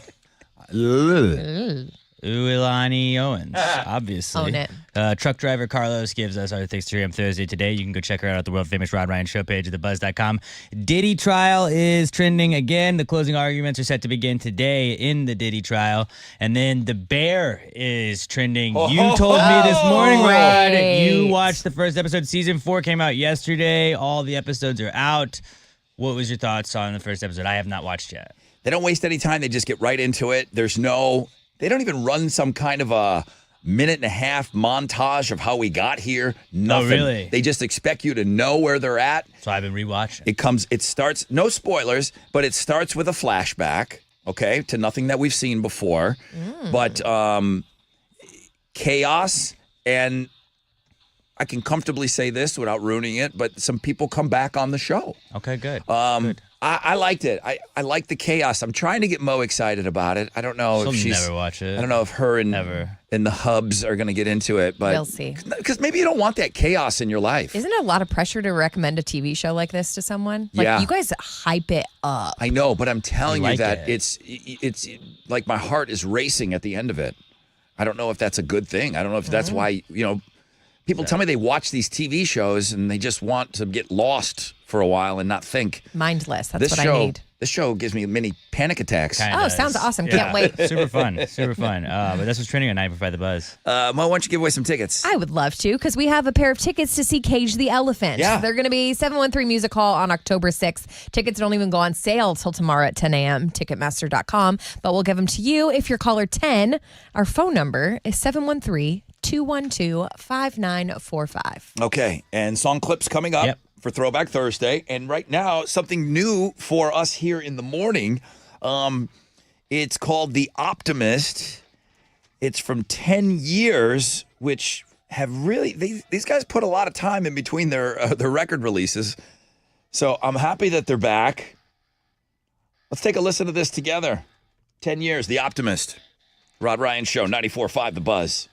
[SPEAKER 3] Uilani Owens, obviously.
[SPEAKER 2] Own it.
[SPEAKER 3] Truck driver Carlos gives us our Instagram Thursday today. You can go check her out at the world famous Rod Ryan Show page at thebuzz.com. Diddy trial is trending again. The closing arguments are set to begin today in the Diddy trial. And then The Bear is trending. You told me this morning, Rod.
[SPEAKER 2] Right.
[SPEAKER 3] You watched the first episode. Season 4 came out yesterday. All the episodes are out. What was your thoughts on the first episode? I have not watched yet.
[SPEAKER 1] They don't waste any time. They just get right into it. They don't even run some kind of a minute and a half montage of how we got here. Nothing.
[SPEAKER 3] Oh, really?
[SPEAKER 1] They just expect you to know where they're at.
[SPEAKER 3] So I've been rewatching.
[SPEAKER 1] It starts, no spoilers, but it starts with a flashback, okay, to nothing that we've seen before. But chaos, and I can comfortably say this without ruining it, but some people come back on the show.
[SPEAKER 3] Okay, good. Good.
[SPEAKER 1] I liked it. I like the chaos. I'm trying to get Mo excited about it. I don't know if she's
[SPEAKER 3] never watch it.
[SPEAKER 1] I don't know if her and the hubs are going to get into it, but
[SPEAKER 2] We'll see.
[SPEAKER 1] Because maybe you don't want that chaos in your life.
[SPEAKER 2] Isn't it a lot of pressure to recommend a TV show like this to someone? Like,
[SPEAKER 1] Yeah.
[SPEAKER 2] you guys hype it up.
[SPEAKER 1] I know, but I'm telling you
[SPEAKER 3] like
[SPEAKER 1] that
[SPEAKER 3] it.
[SPEAKER 1] it's like my heart is racing at the end of it. I don't know if that's a good thing. I don't know if that's why, people tell me they watch these TV shows and they just want to get lost for a while and not think.
[SPEAKER 2] Mindless. That's what I need.
[SPEAKER 1] This show gives me many panic attacks.
[SPEAKER 3] Kinda
[SPEAKER 2] Sounds
[SPEAKER 3] does.
[SPEAKER 2] awesome. Can't wait.
[SPEAKER 3] Super fun. Super fun. But that's what's trending on 945 The Buzz.
[SPEAKER 1] Mo, why don't you give away some tickets?
[SPEAKER 2] I would love to, because we have a pair of tickets to see Cage the Elephant.
[SPEAKER 1] Yeah.
[SPEAKER 2] They're going to be 713 Music Hall on October 6th. Tickets don't even go on sale till tomorrow at 10 a.m. Ticketmaster.com. But we'll give them to you if you're caller 10. Our phone number is 713-212-5945.
[SPEAKER 1] Okay, and song clips coming up for Throwback Thursday. And right now, something new for us here in the morning. It's called The Optimist. It's from 10 years, which have really, these guys put a lot of time in between their record releases. So I'm happy that they're back. Let's take a listen to this together. 10 years, The Optimist. Rod Ryan Show, 94.5 The Buzz.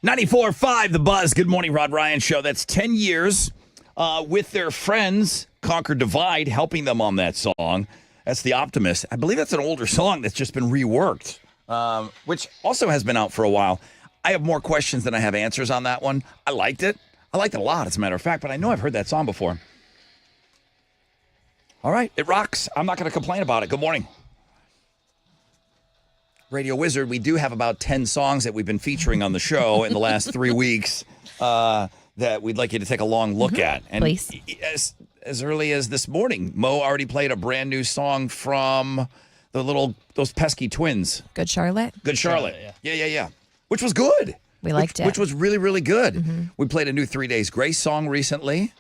[SPEAKER 1] 94.5 The Buzz. Good morning, Rod Ryan Show. That's 10 years with their friends, Conquer Divide, helping them on that song. That's The Optimist. I believe that's an older song that's just been reworked, which also has been out for a while. I have more questions than I have answers on that one. I liked it. I liked it a lot, as a matter of fact, but I know I've heard that song before. All right, it rocks. I'm not going to complain about it. Good morning. Radio Wizard, we do have about 10 songs that we've been featuring on the show in the last 3 weeks that we'd like you to take a long look at. And
[SPEAKER 2] Please.
[SPEAKER 1] As early as this morning, Mo already played a brand new song from those pesky twins.
[SPEAKER 2] Good Charlotte.
[SPEAKER 1] Good Charlotte. Yeah. Which was good.
[SPEAKER 2] We liked it.
[SPEAKER 1] Which was really, really good. We played a new 3 Days Grace song recently.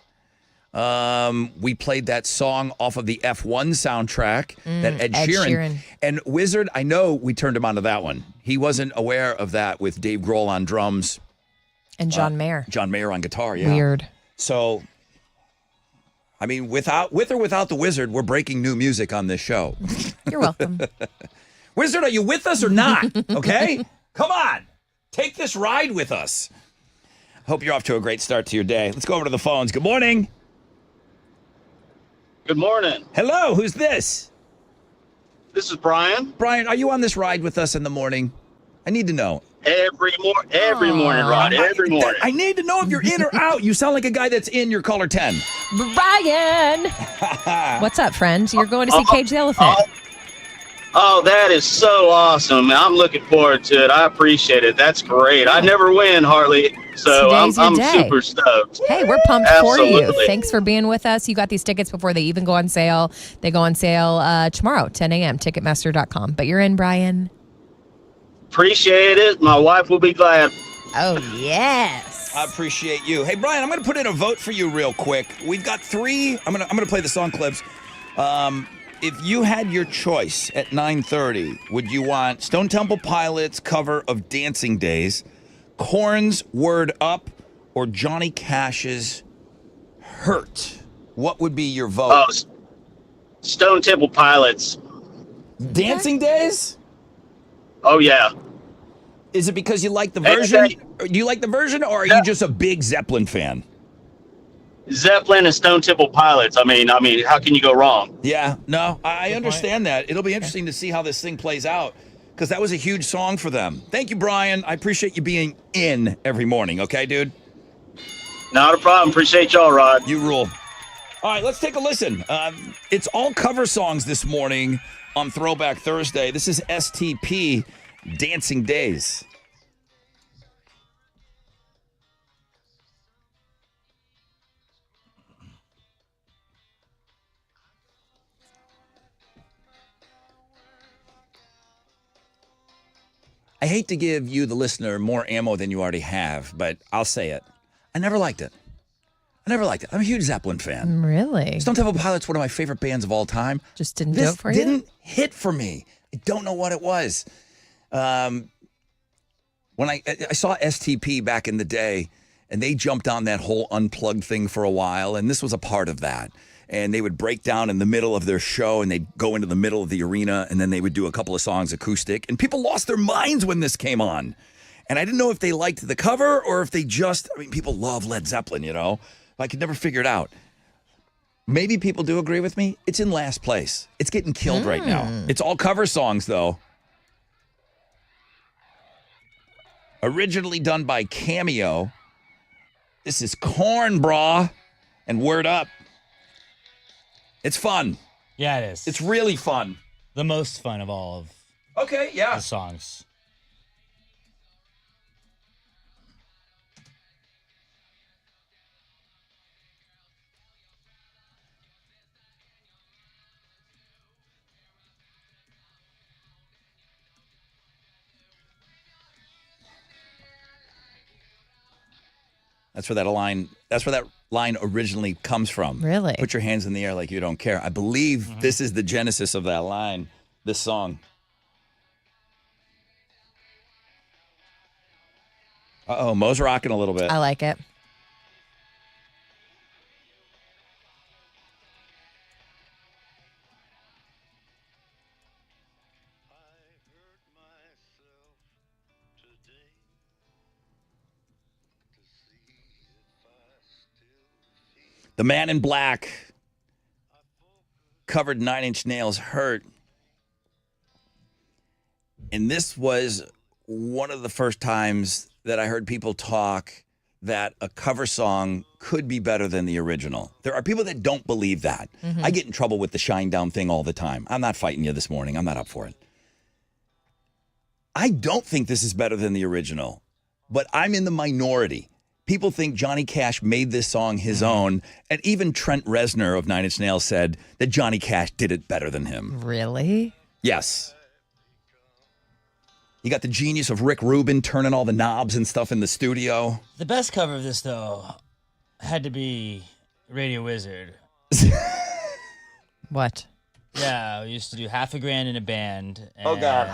[SPEAKER 1] We played that song off of the F1 soundtrack, that Ed Sheeran. And Wizard, I know we turned him onto that one. He wasn't aware of that with Dave Grohl on drums.
[SPEAKER 2] And John Mayer.
[SPEAKER 1] John Mayer on guitar, yeah.
[SPEAKER 2] Weird.
[SPEAKER 1] So, I mean, with or without the Wizard, we're breaking new music on this show.
[SPEAKER 2] You're welcome.
[SPEAKER 1] Wizard, are you with us or not? Okay? Come on. Take this ride with us. Hope you're off to a great start to your day. Let's go over to the phones. Good morning.
[SPEAKER 10] Good morning.
[SPEAKER 1] Hello, who's this?
[SPEAKER 10] This is Brian.
[SPEAKER 1] Brian, are you on this ride with us in the morning? I need to know.
[SPEAKER 10] Every morning, Rod. Every morning.
[SPEAKER 1] I need to know if you're in or out. You sound like a guy that's in. Your caller 10.
[SPEAKER 2] Brian! What's up, friend? You're going to see Cage the Elephant.
[SPEAKER 10] Oh, that is so awesome. I'm looking forward to it. I appreciate it. That's great. I never win, hardly. So I'm super stoked.
[SPEAKER 2] Hey, we're pumped for you.
[SPEAKER 10] Absolutely.
[SPEAKER 2] Thanks for being with us. You got these tickets before they even go on sale. They go on sale tomorrow, 10 a.m., Ticketmaster.com. But you're in, Brian.
[SPEAKER 10] Appreciate it. My wife will be glad.
[SPEAKER 2] Oh, yes.
[SPEAKER 1] I appreciate you. Hey, Brian, I'm going to put in a vote for you real quick. We've got 3. I'm going to play the song clips. If you had your choice at 9:30, would you want Stone Temple Pilots' cover of Dancing Days, Korn's Word Up, or Johnny Cash's Hurt? What would be your vote?
[SPEAKER 10] Oh, Stone Temple Pilots.
[SPEAKER 1] Dancing Days?
[SPEAKER 10] Oh, yeah.
[SPEAKER 1] Is it because you like the version? Do you like the version, or are you just a big Zeppelin fan?
[SPEAKER 10] Zeppelin and Stone Temple Pilots. I mean, how can you go wrong?
[SPEAKER 1] Yeah, no, I understand that. It'll be interesting to see how this thing plays out, because that was a huge song for them. Thank you, Brian. I appreciate you being in every morning, okay, dude?
[SPEAKER 10] Not a problem. Appreciate y'all, Rod.
[SPEAKER 1] You rule. All right, let's take a listen. It's all cover songs this morning on Throwback Thursday. This is STP, Dancing Days. I hate to give you, the listener, more ammo than you already have, but I'll say it. I never liked it. I'm a huge Zeppelin fan.
[SPEAKER 2] Really?
[SPEAKER 1] Stone Temple Pilots, one of my favorite bands of all time.
[SPEAKER 2] Just didn't do it for you?
[SPEAKER 1] This didn't hit for me. I don't know what it was. When I saw STP back in the day, and they jumped on that whole unplugged thing for a while, and this was a part of that. And they would break down in the middle of their show, and they'd go into the middle of the arena, and then they would do a couple of songs acoustic. And people lost their minds when this came on. And I didn't know if they liked the cover or if they just, people love Led Zeppelin, you know? I could never figure it out. Maybe people do agree with me. It's in last place. It's getting killed right now. It's all cover songs, though. Originally done by Cameo. This is Korn, brah, and Word Up. It's fun.
[SPEAKER 3] Yeah, it is.
[SPEAKER 1] It's really fun.
[SPEAKER 3] The most fun of all of
[SPEAKER 1] the
[SPEAKER 3] songs.
[SPEAKER 1] That's where that line originally comes from.
[SPEAKER 2] Really?
[SPEAKER 1] Put your hands in the air like you don't care. I believe this is the genesis of that line, this song. Uh-oh, Mo's rocking a little bit.
[SPEAKER 2] I like it.
[SPEAKER 1] The Man in Black covered 9 Inch Nails' Hurt. And this was one of the first times that I heard people talk that a cover song could be better than the original. There are people that don't believe that. I get in trouble with the shine down thing all the time. I'm not fighting you this morning. I'm not up for it. I don't think this is better than the original, but I'm in the minority. People think Johnny Cash made this song his own, and even Trent Reznor of 9 Inch Nails said that Johnny Cash did it better than him.
[SPEAKER 2] Really?
[SPEAKER 1] Yes. You got the genius of Rick Rubin turning all the knobs and stuff in the studio.
[SPEAKER 3] The best cover of this, though, had to be Radio Wizard.
[SPEAKER 2] What?
[SPEAKER 3] Yeah, we used to do Half a Grand in a band. And
[SPEAKER 1] Oh, God.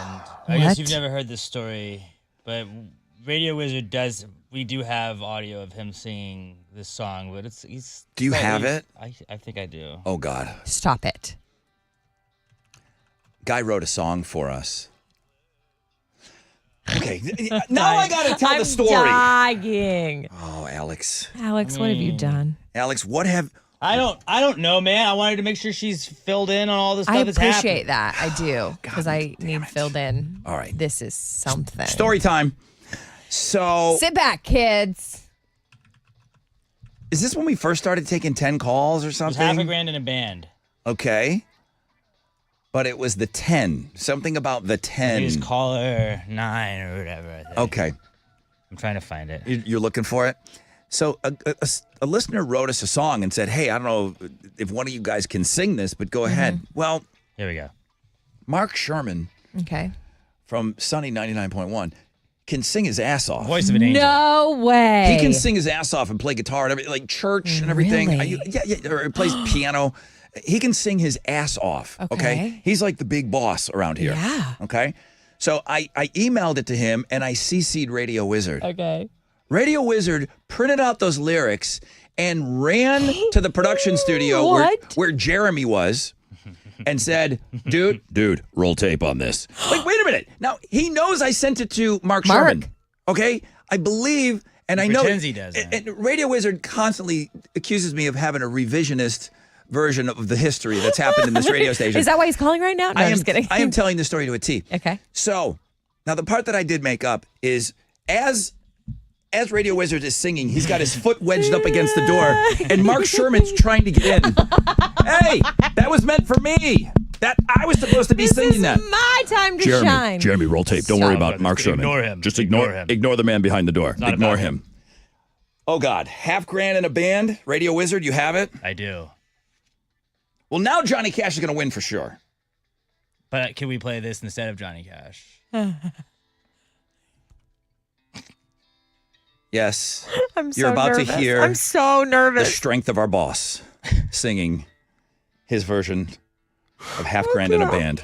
[SPEAKER 3] I guess
[SPEAKER 2] What?
[SPEAKER 3] you've never heard this story, but Radio Wizard does. We do have audio of him singing this song, but he's.
[SPEAKER 1] Do you have it?
[SPEAKER 3] I think I do.
[SPEAKER 1] Oh, God.
[SPEAKER 2] Stop it.
[SPEAKER 1] Guy wrote a song for us. Okay, now I got to tell the story.
[SPEAKER 2] I'm dying.
[SPEAKER 1] Oh, Alex.
[SPEAKER 2] Alex, what have you done?
[SPEAKER 1] Alex, what have...
[SPEAKER 3] I don't know, man. I wanted to make sure she's filled in on all the stuff
[SPEAKER 2] I
[SPEAKER 3] that's happening.
[SPEAKER 2] appreciate that. I do. Because I need filled in.
[SPEAKER 1] All right.
[SPEAKER 2] This is something.
[SPEAKER 1] Story time. So...
[SPEAKER 2] Sit back, kids.
[SPEAKER 1] Is this when we first started taking 10 calls or
[SPEAKER 3] It was
[SPEAKER 1] something?
[SPEAKER 3] Half a Grand in a band.
[SPEAKER 1] Okay. But it was the 10. Something about the 10.
[SPEAKER 3] It was caller 9 or whatever. I think.
[SPEAKER 1] Okay.
[SPEAKER 3] I'm trying to find it.
[SPEAKER 1] You're looking for it? So a listener wrote us a song and said, hey, I don't know if one of you guys can sing this, but go ahead. Well,
[SPEAKER 3] Here we go.
[SPEAKER 1] Mark Sherman
[SPEAKER 2] Okay.
[SPEAKER 1] from Sunny 99.1 can sing his ass off.
[SPEAKER 3] Voice of an angel.
[SPEAKER 2] No way.
[SPEAKER 1] He can sing his ass off and play guitar and everything, like church and everything.
[SPEAKER 2] Really?
[SPEAKER 1] Yeah, or he plays piano. He can sing his ass off.
[SPEAKER 2] Okay.
[SPEAKER 1] He's like the big boss around here.
[SPEAKER 2] Yeah.
[SPEAKER 1] Okay. So I emailed it to him and I CC'd Radio Wizard.
[SPEAKER 2] Okay.
[SPEAKER 1] Radio Wizard printed out those lyrics and ran to the production studio where Jeremy was and said, dude, roll tape on this. Like, wait a minute. Now, he knows I sent it to Mark Sherman. Okay? I believe, and I know.
[SPEAKER 3] Pretends he does.
[SPEAKER 1] And Radio Wizard constantly accuses me of having a revisionist version of the history that's happened in this radio station.
[SPEAKER 2] Is that why he's calling right now? No, I'm just kidding.
[SPEAKER 1] I am telling the story to a T.
[SPEAKER 2] Okay.
[SPEAKER 1] So, now the part that I did make up is as Radio Wizard is singing, he's got his foot wedged up against the door, and Mark Sherman's trying to get in. Hey, that was meant for me. That I was supposed to be singing that.
[SPEAKER 2] My time to shine.
[SPEAKER 1] Jeremy, roll tape. Don't worry about Mark Sherman.
[SPEAKER 3] Ignore him.
[SPEAKER 1] Just
[SPEAKER 3] Ignore him.
[SPEAKER 1] Ignore the man behind the door.
[SPEAKER 3] not
[SPEAKER 1] Ignore
[SPEAKER 3] about
[SPEAKER 1] him. Oh, God. $5 grand in a band. Radio Wizard, you have it?
[SPEAKER 3] I do.
[SPEAKER 1] Well, now Johnny Cash is going to win for sure.
[SPEAKER 3] But can we play this instead of Johnny Cash?
[SPEAKER 1] Yes.
[SPEAKER 2] I'm so
[SPEAKER 1] You're about
[SPEAKER 2] nervous.
[SPEAKER 1] to hear
[SPEAKER 2] I'm so
[SPEAKER 1] the
[SPEAKER 2] nervous.
[SPEAKER 1] strength of our boss singing his version of $5 grand in a band.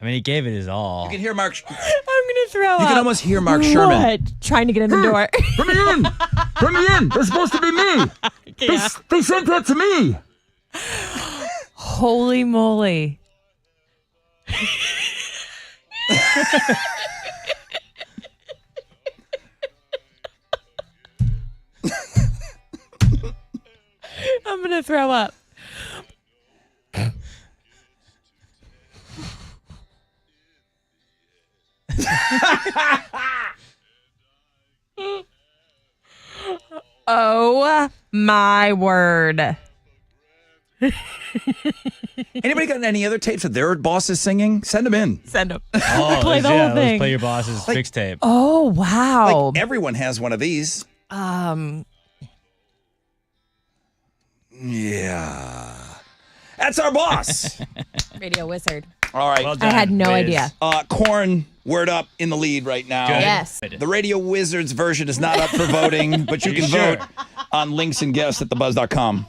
[SPEAKER 3] I mean, he gave it his all.
[SPEAKER 1] You can hear Mark.
[SPEAKER 2] I'm gonna throw up.
[SPEAKER 1] You can almost hear Mark Sherman.
[SPEAKER 2] What? Trying to get in the door.
[SPEAKER 1] Let me in! Let me in! They're supposed to be me! They sent that to me!
[SPEAKER 2] Holy moly. I'm gonna throw up. Oh my word.
[SPEAKER 1] Anybody got any other tapes of their bosses singing? Send them in.
[SPEAKER 2] Send them.
[SPEAKER 3] Oh,
[SPEAKER 2] Play the
[SPEAKER 3] yeah,
[SPEAKER 2] whole
[SPEAKER 3] let's
[SPEAKER 2] thing.
[SPEAKER 3] play your boss's mixtape.
[SPEAKER 2] Oh wow.
[SPEAKER 1] Like, everyone has one of these. Yeah. That's our boss.
[SPEAKER 2] Radio Wizard.
[SPEAKER 1] All right.
[SPEAKER 3] Well
[SPEAKER 2] I had
[SPEAKER 3] done,
[SPEAKER 2] no
[SPEAKER 3] Wiz.
[SPEAKER 2] idea.
[SPEAKER 1] Korn, word up in the lead right now.
[SPEAKER 3] Good.
[SPEAKER 2] Yes.
[SPEAKER 1] The Radio Wizards version is not up for voting, but you can
[SPEAKER 3] Sure.
[SPEAKER 1] vote on links and guests at thebuzz.com.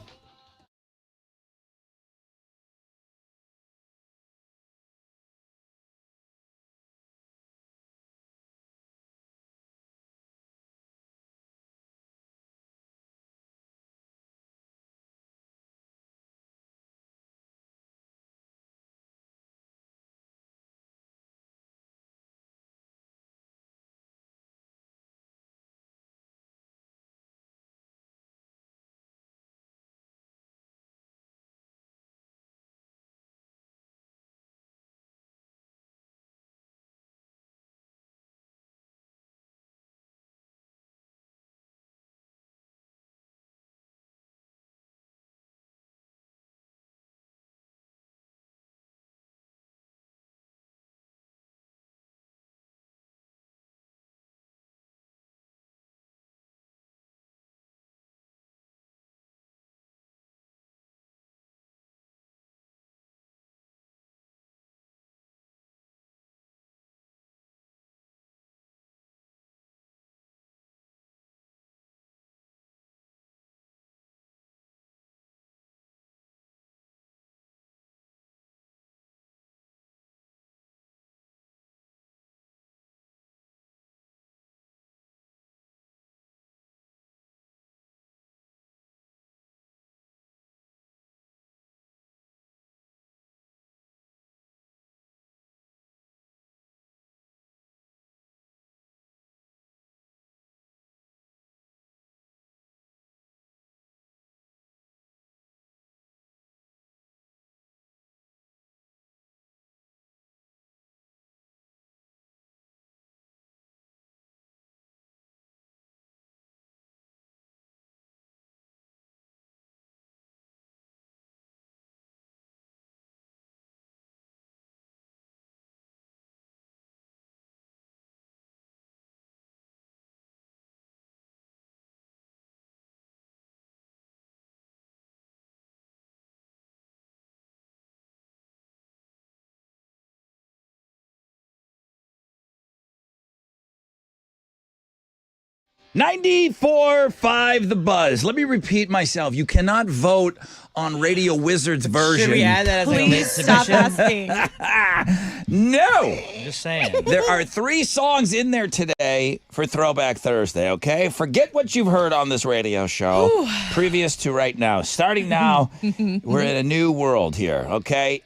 [SPEAKER 1] 94.5 The Buzz. Let me repeat myself. You cannot vote on Radio Wizard's version.
[SPEAKER 3] Should we add that as like a late
[SPEAKER 2] Please stop
[SPEAKER 3] submission?
[SPEAKER 2] asking.
[SPEAKER 1] No.
[SPEAKER 3] I'm just saying.
[SPEAKER 1] There are 3 songs in there today for Throwback Thursday, okay? Forget what you've heard on this radio show previous to right now. Starting now, we're in a new world here, okay?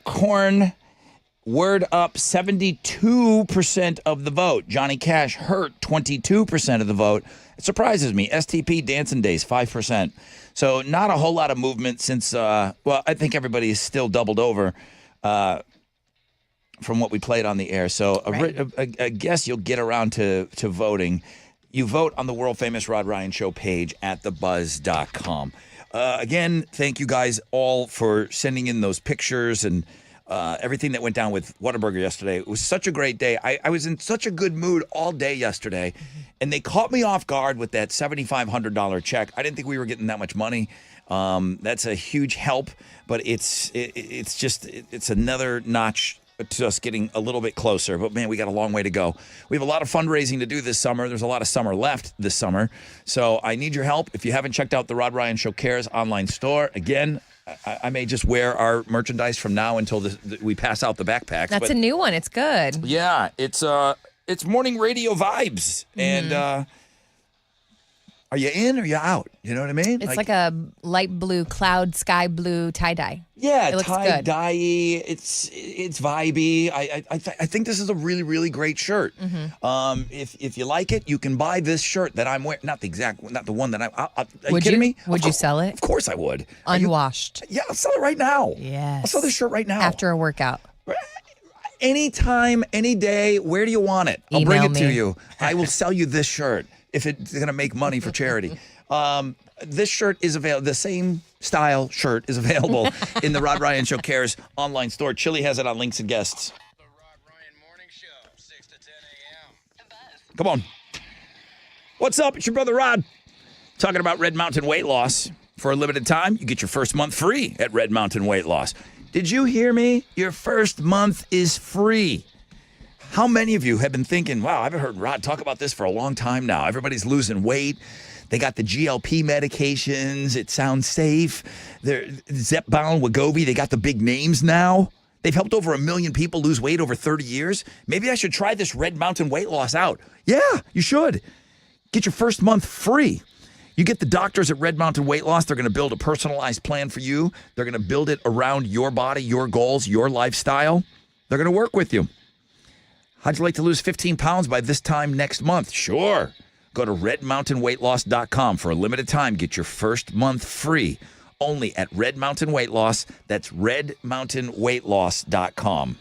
[SPEAKER 1] Korn, Word Up, 72% of the vote. Johnny Cash, Hurt, 22% of the vote. It surprises me. STP, Dancing Days, 5%. So not a whole lot of movement since, I think everybody is still doubled over from what we played on the air. So I guess you'll get around to voting. You vote on the world-famous Rod Ryan Show page at thebuzz.com. Again, thank you guys all for sending in those pictures and everything that went down with Whataburger yesterday. It was such a great day. I was in such a good mood all day yesterday, and they caught me off guard with that $7,500 check. I didn't think we were getting that much money. That's a huge help, but it's another notch to us getting a little bit closer. But, man, we got a long way to go. We have a lot of fundraising to do this summer. There's a lot of summer left this summer. So I need your help. If you haven't checked out the Rod Ryan Show Cares online store, again, I may just wear our merchandise from now until we pass out the backpacks.
[SPEAKER 2] That's a new one. It's good.
[SPEAKER 1] Yeah, it's morning radio vibes. And are you in or you out? You know what I mean?
[SPEAKER 2] It's like a light blue, cloud, sky blue tie-dye.
[SPEAKER 1] Yeah,
[SPEAKER 2] it looks good.
[SPEAKER 1] tie-dye. It's vibey. I think this is a really, really great shirt. If you like it, you can buy this shirt that I'm wearing. Not the one that are you kidding me?
[SPEAKER 2] Would you sell it?
[SPEAKER 1] Of course I would.
[SPEAKER 2] Unwashed.
[SPEAKER 1] Yeah, I'll sell it right now.
[SPEAKER 2] Yes.
[SPEAKER 1] I'll sell this shirt right now.
[SPEAKER 2] After a workout.
[SPEAKER 1] Anytime, any day. Where do you want it? I'll bring it to you. I will sell you this shirt if it's going to make money for charity. This shirt is available. The same style shirt is available in the Rod Ryan Show Cares online store. Chili has it on Links and Guests.
[SPEAKER 5] The Rod Ryan Morning Show, 6 to 10 a.m.
[SPEAKER 8] The Buzz.
[SPEAKER 1] Come on. What's up? It's your brother Rod. Talking about Red Mountain Weight Loss. For a limited time, you get your first month free at Red Mountain Weight Loss. Did you hear me? Your first month is free. How many of you have been thinking, wow, I've heard Rod talk about this for a long time now. Everybody's losing weight. They got the GLP medications. It sounds safe. They're Zepbound, Wegovy, they got the big names now. They've helped over 1 million people lose weight over 30 years. Maybe I should try this Red Mountain Weight Loss out. Yeah, you should. Get your first month free. You get the doctors at Red Mountain Weight Loss. They're going to build a personalized plan for you. They're going to build it around your body, your goals, your lifestyle. They're going to work with you. How'd you like to lose 15 pounds by this time next month? Sure. Go to redmountainweightloss.com for a limited time. Get your first month free only at Red Mountain Weight Loss. That's redmountainweightloss.com.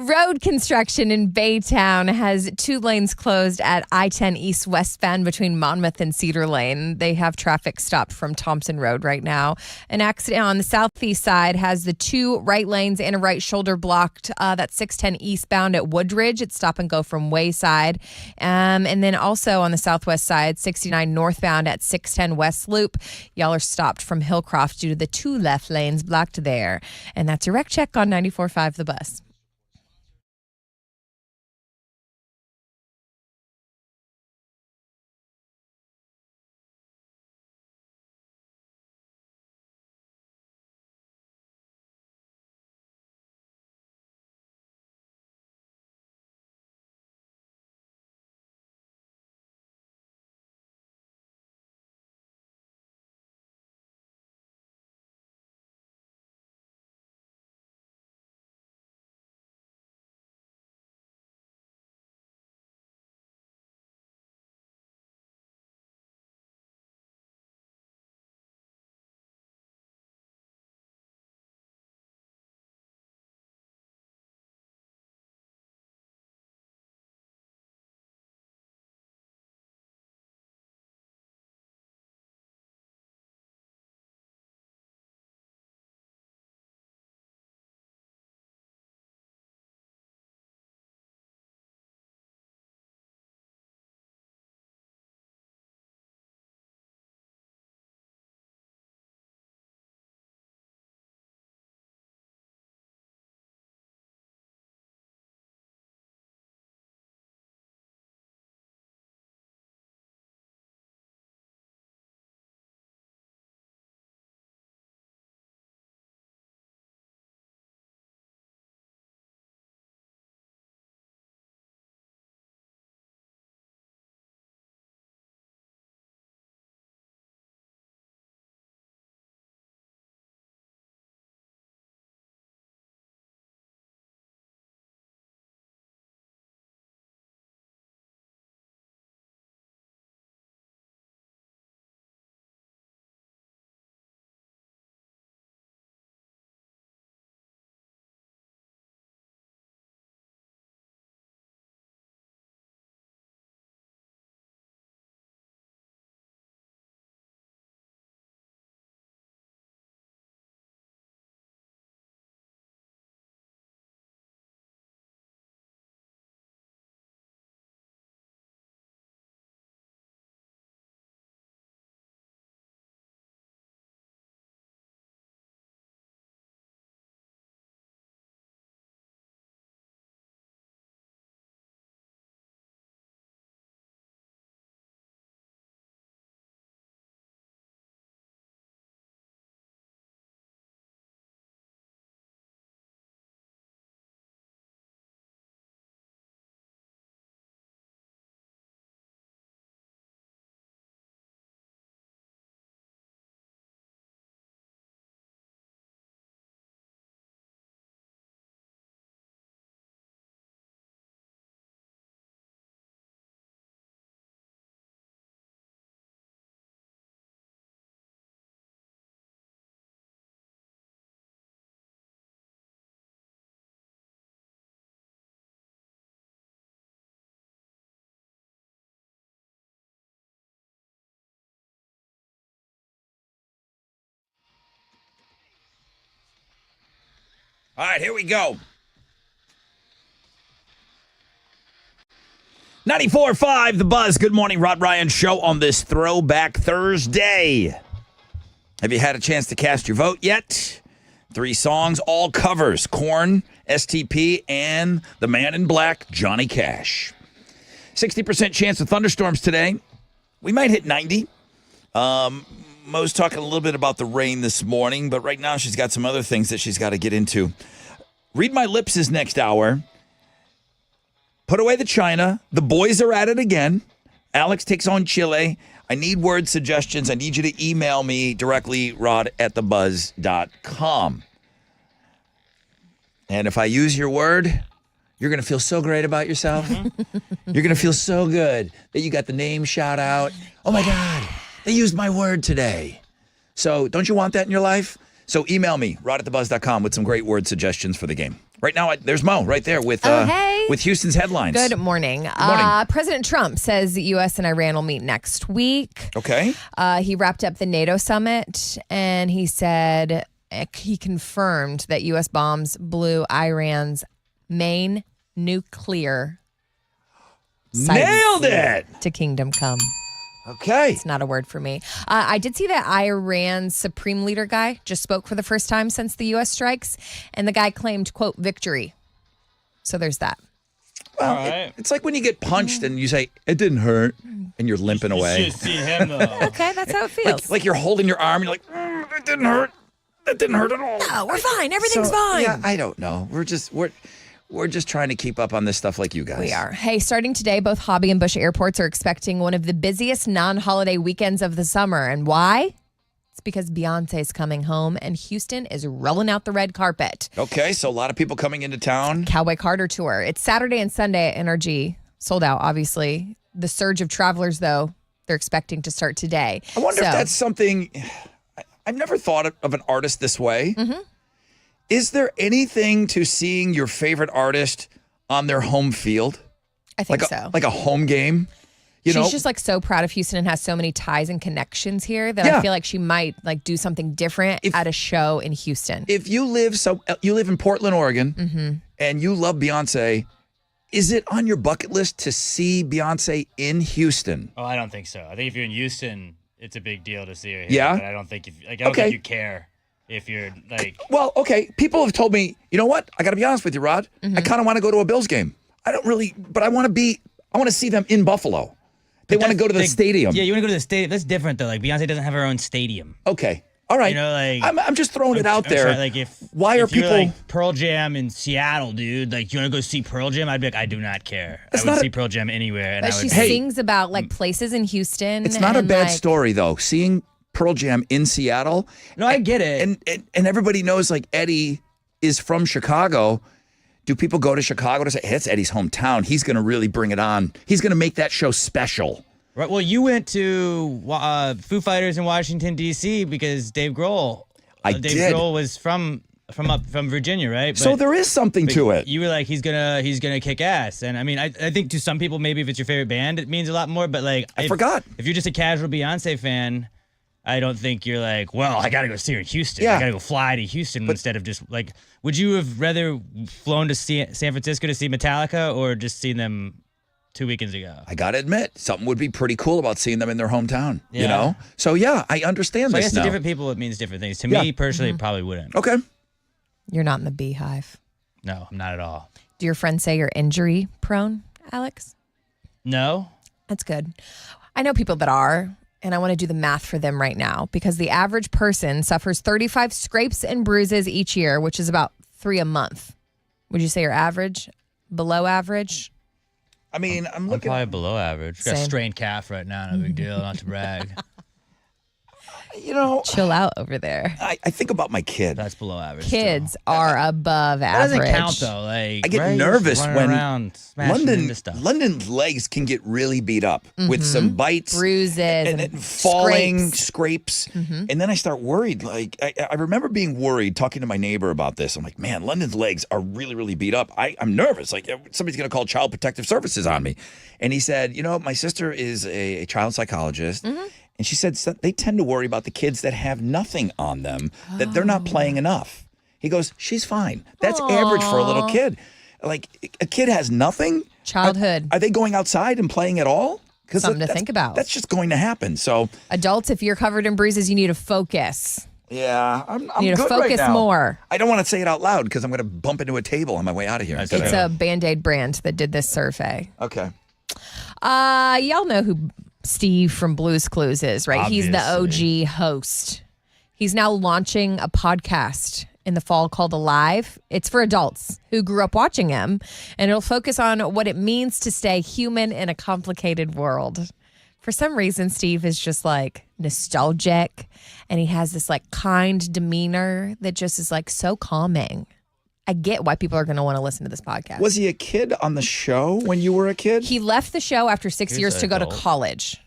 [SPEAKER 2] Road construction in Baytown has 2 lanes closed at I-10 East westbound between Monmouth and Cedar Lane. They have traffic stopped from Thompson Road right now. An accident on the southeast side has the 2 right lanes and a right shoulder blocked. That's 610 eastbound at Woodridge. It's stop and go from Wayside. And then also on the southwest side, 69 northbound at 610 West Loop. Y'all are stopped from Hillcroft due to the 2 left lanes blocked there. And that's your wreck check on 94.5 The Bus.
[SPEAKER 1] All right, here we go. 94.5 The Buzz. Good morning, Rod Ryan Show on this Throwback Thursday. Have you had a chance to cast your vote yet? 3 songs, all covers. Korn, STP, and the Man in Black, Johnny Cash. 60% chance of thunderstorms today. We might hit 90. Mo's talking a little bit about the rain this morning, but right now she's got some other things that she's got to get into. Read My Lips is next hour. Put away the China. The boys are at it again. Alex takes on Chile. I need word suggestions. I need you to email me directly, rod@thebuzz.com. And if I use your word, you're going to feel so great about yourself. You're going to feel so good that you got the name shout out. Oh, my God. They used my word today. So don't you want that in your life? So email me, rod@thebuzz.com, with some great word suggestions for the game. Right now, there's Mo right there with
[SPEAKER 2] hey.
[SPEAKER 1] with Houston's headlines.
[SPEAKER 2] Good morning.
[SPEAKER 1] morning.
[SPEAKER 2] President Trump says the U.S. and Iran will meet next week.
[SPEAKER 1] Okay.
[SPEAKER 2] He wrapped up the NATO summit, and he said he confirmed that U.S. bombs blew Iran's main nuclear site
[SPEAKER 1] Nailed it.
[SPEAKER 2] to Kingdom Come.
[SPEAKER 1] Okay.
[SPEAKER 2] It's not a word for me. I did see that Iran's supreme leader guy just spoke for the first time since the U.S. strikes, and the guy claimed, quote, victory. So there's that.
[SPEAKER 1] Well,
[SPEAKER 3] All right.
[SPEAKER 1] it's like when you get punched and you say, it didn't hurt, and you're limping away.
[SPEAKER 3] You should see him, though.
[SPEAKER 2] Okay, that's how it feels.
[SPEAKER 1] Like you're holding your arm, you're like, it didn't hurt. That didn't hurt at all.
[SPEAKER 2] No, we're fine. Everything's fine.
[SPEAKER 1] Yeah, I don't know. We're just trying to keep up on this stuff like you guys.
[SPEAKER 2] We are. Hey, starting today, both Hobby and Bush airports are expecting one of the busiest non-holiday weekends of the summer. And why? It's because Beyonce's coming home and Houston is rolling out the red carpet.
[SPEAKER 1] Okay, so a lot of people coming into town.
[SPEAKER 2] Cowboy Carter Tour. It's Saturday and Sunday at NRG. Sold out, obviously. The surge of travelers, though, they're expecting to start today.
[SPEAKER 1] I wonder if that's something. I've never thought of an artist this way.
[SPEAKER 2] Mm-hmm.
[SPEAKER 1] Is there anything to seeing your favorite artist on their home field?
[SPEAKER 2] I think so.
[SPEAKER 1] Like a home game? You know?
[SPEAKER 2] She's just like so proud of Houston and has so many ties and connections here that
[SPEAKER 1] Yeah.
[SPEAKER 2] I feel like she might like do something different at a show in Houston.
[SPEAKER 1] If you live in Portland, Oregon,
[SPEAKER 2] Mm-hmm.
[SPEAKER 1] and you love Beyonce, is it on your bucket list to see Beyonce in Houston?
[SPEAKER 3] Oh, I don't think so. I think if you're in Houston, it's a big deal to see her here.
[SPEAKER 1] Yeah?
[SPEAKER 3] But I don't think think you care if you're like.
[SPEAKER 1] Well, okay. People have told me, you know what? I got to be honest with you, Rod.
[SPEAKER 2] Mm-hmm.
[SPEAKER 1] I kind of want to go to a Bills game. I don't really, but I want to see them in Buffalo. They want to go to the stadium.
[SPEAKER 3] Yeah, you want to go to the stadium. That's different though. Like Beyonce doesn't have her own stadium.
[SPEAKER 1] Okay. All right.
[SPEAKER 3] You know, like
[SPEAKER 1] I'm just throwing it out
[SPEAKER 3] I'm
[SPEAKER 1] there.
[SPEAKER 3] sorry, like if
[SPEAKER 1] Why are
[SPEAKER 3] if you're,
[SPEAKER 1] people
[SPEAKER 3] like Pearl Jam in Seattle, dude? Like you want to go see Pearl Jam? I'd be like, I do not care.
[SPEAKER 1] It's
[SPEAKER 3] I would
[SPEAKER 1] not
[SPEAKER 3] see Pearl Jam anywhere. And
[SPEAKER 2] But
[SPEAKER 3] I
[SPEAKER 2] she
[SPEAKER 3] would.
[SPEAKER 2] sings about like places in Houston.
[SPEAKER 1] It's not a
[SPEAKER 2] and,
[SPEAKER 1] bad
[SPEAKER 2] like,
[SPEAKER 1] story though. Seeing Pearl Jam in Seattle.
[SPEAKER 3] No, I get it.
[SPEAKER 1] And everybody knows like Eddie is from Chicago. Do people go to Chicago to say, hey, it's Eddie's hometown? He's going to really bring it on. He's going to make that show special.
[SPEAKER 3] Right. Well, you went to Foo Fighters in Washington D.C. because Dave Grohl. Dave
[SPEAKER 1] did.
[SPEAKER 3] Grohl was from Virginia, right?
[SPEAKER 1] So there is something to it.
[SPEAKER 3] You were like, he's gonna kick ass, and I mean, I think to some people, maybe if it's your favorite band, it means a lot more. But like,
[SPEAKER 1] I forgot.
[SPEAKER 3] If you're just a casual Beyonce fan, I don't think you're like, well, I gotta go see her in Houston.
[SPEAKER 1] Yeah.
[SPEAKER 3] I gotta go fly to Houston instead of just like. Would you have rather flown to San Francisco to see Metallica or just seen them 2 weekends ago?
[SPEAKER 1] I got to admit, something would be pretty cool about seeing them in their hometown, you
[SPEAKER 3] Yeah.
[SPEAKER 1] know? So, yeah, I understand
[SPEAKER 3] So I
[SPEAKER 1] this
[SPEAKER 3] guess
[SPEAKER 1] now.
[SPEAKER 3] to different people, it means different things. To
[SPEAKER 1] Yeah.
[SPEAKER 3] me personally, it probably wouldn't.
[SPEAKER 1] Okay.
[SPEAKER 2] You're not in the beehive.
[SPEAKER 3] No, not at all.
[SPEAKER 2] Do your friends say you're injury prone, Alex?
[SPEAKER 3] No.
[SPEAKER 2] That's good. I know people that are, and I want to do the math for them right now because the average person suffers 35 scrapes and bruises each year, which is about 3 a month. Would you say you're average? Below average?
[SPEAKER 1] I mean, I'm looking.
[SPEAKER 3] Probably below average. Got a
[SPEAKER 2] Same.
[SPEAKER 3] strained calf right now. No big deal. Not to brag.
[SPEAKER 1] You know,
[SPEAKER 2] Chill out over there.
[SPEAKER 1] I think about my kid.
[SPEAKER 3] That's below average.
[SPEAKER 2] Kids are above
[SPEAKER 3] That doesn't
[SPEAKER 2] average.
[SPEAKER 3] count though. Like
[SPEAKER 1] I get
[SPEAKER 3] right?
[SPEAKER 1] nervous
[SPEAKER 3] Running
[SPEAKER 1] when
[SPEAKER 3] around, smashing into stuff.
[SPEAKER 1] London's legs can get really beat up with some bites,
[SPEAKER 2] Bruises
[SPEAKER 1] and
[SPEAKER 2] and
[SPEAKER 1] falling,
[SPEAKER 2] scrapes.
[SPEAKER 1] scrapes. And then I start worried. Like I remember being worried talking to my neighbor about this. I'm like, man, London's legs are really, really beat up. I'm nervous. Like somebody's going to call Child Protective Services on me. And he said, you know, my sister is a child psychologist. And she said they tend to worry about the kids that have nothing on them, that they're not playing enough. He goes, she's fine. That's average for a little kid. Like a kid has nothing.
[SPEAKER 2] Childhood.
[SPEAKER 1] Are they going outside and playing at all?
[SPEAKER 2] Something to think about.
[SPEAKER 1] That's just going to happen. So
[SPEAKER 2] Adults, if you're covered in bruises, you need to focus.
[SPEAKER 1] yeah, I'm
[SPEAKER 2] You need to
[SPEAKER 1] good right
[SPEAKER 2] focus
[SPEAKER 1] now.
[SPEAKER 2] more.
[SPEAKER 1] I don't want to say it out loud because I'm going to bump into a table on my way out of here.
[SPEAKER 3] That's
[SPEAKER 1] Instead
[SPEAKER 2] It's
[SPEAKER 1] of-
[SPEAKER 2] a Band-Aid brand that did this survey.
[SPEAKER 1] okay.
[SPEAKER 2] Y'all know who Steve from Blue's Clues is, right? He's the
[SPEAKER 3] Obviously.
[SPEAKER 2] OG host. He's now launching a podcast in the fall called Alive. It's for adults who grew up watching him, and it'll focus on what it means to stay human in a complicated world. For some reason, Steve is just like nostalgic, and he has this like kind demeanor that just is like so calming. I get why people are going to want to listen to this podcast.
[SPEAKER 1] Was he a kid on the show when you were a kid?
[SPEAKER 2] He left the show after 6
[SPEAKER 3] He's
[SPEAKER 2] years to go to
[SPEAKER 3] adult.
[SPEAKER 2] college.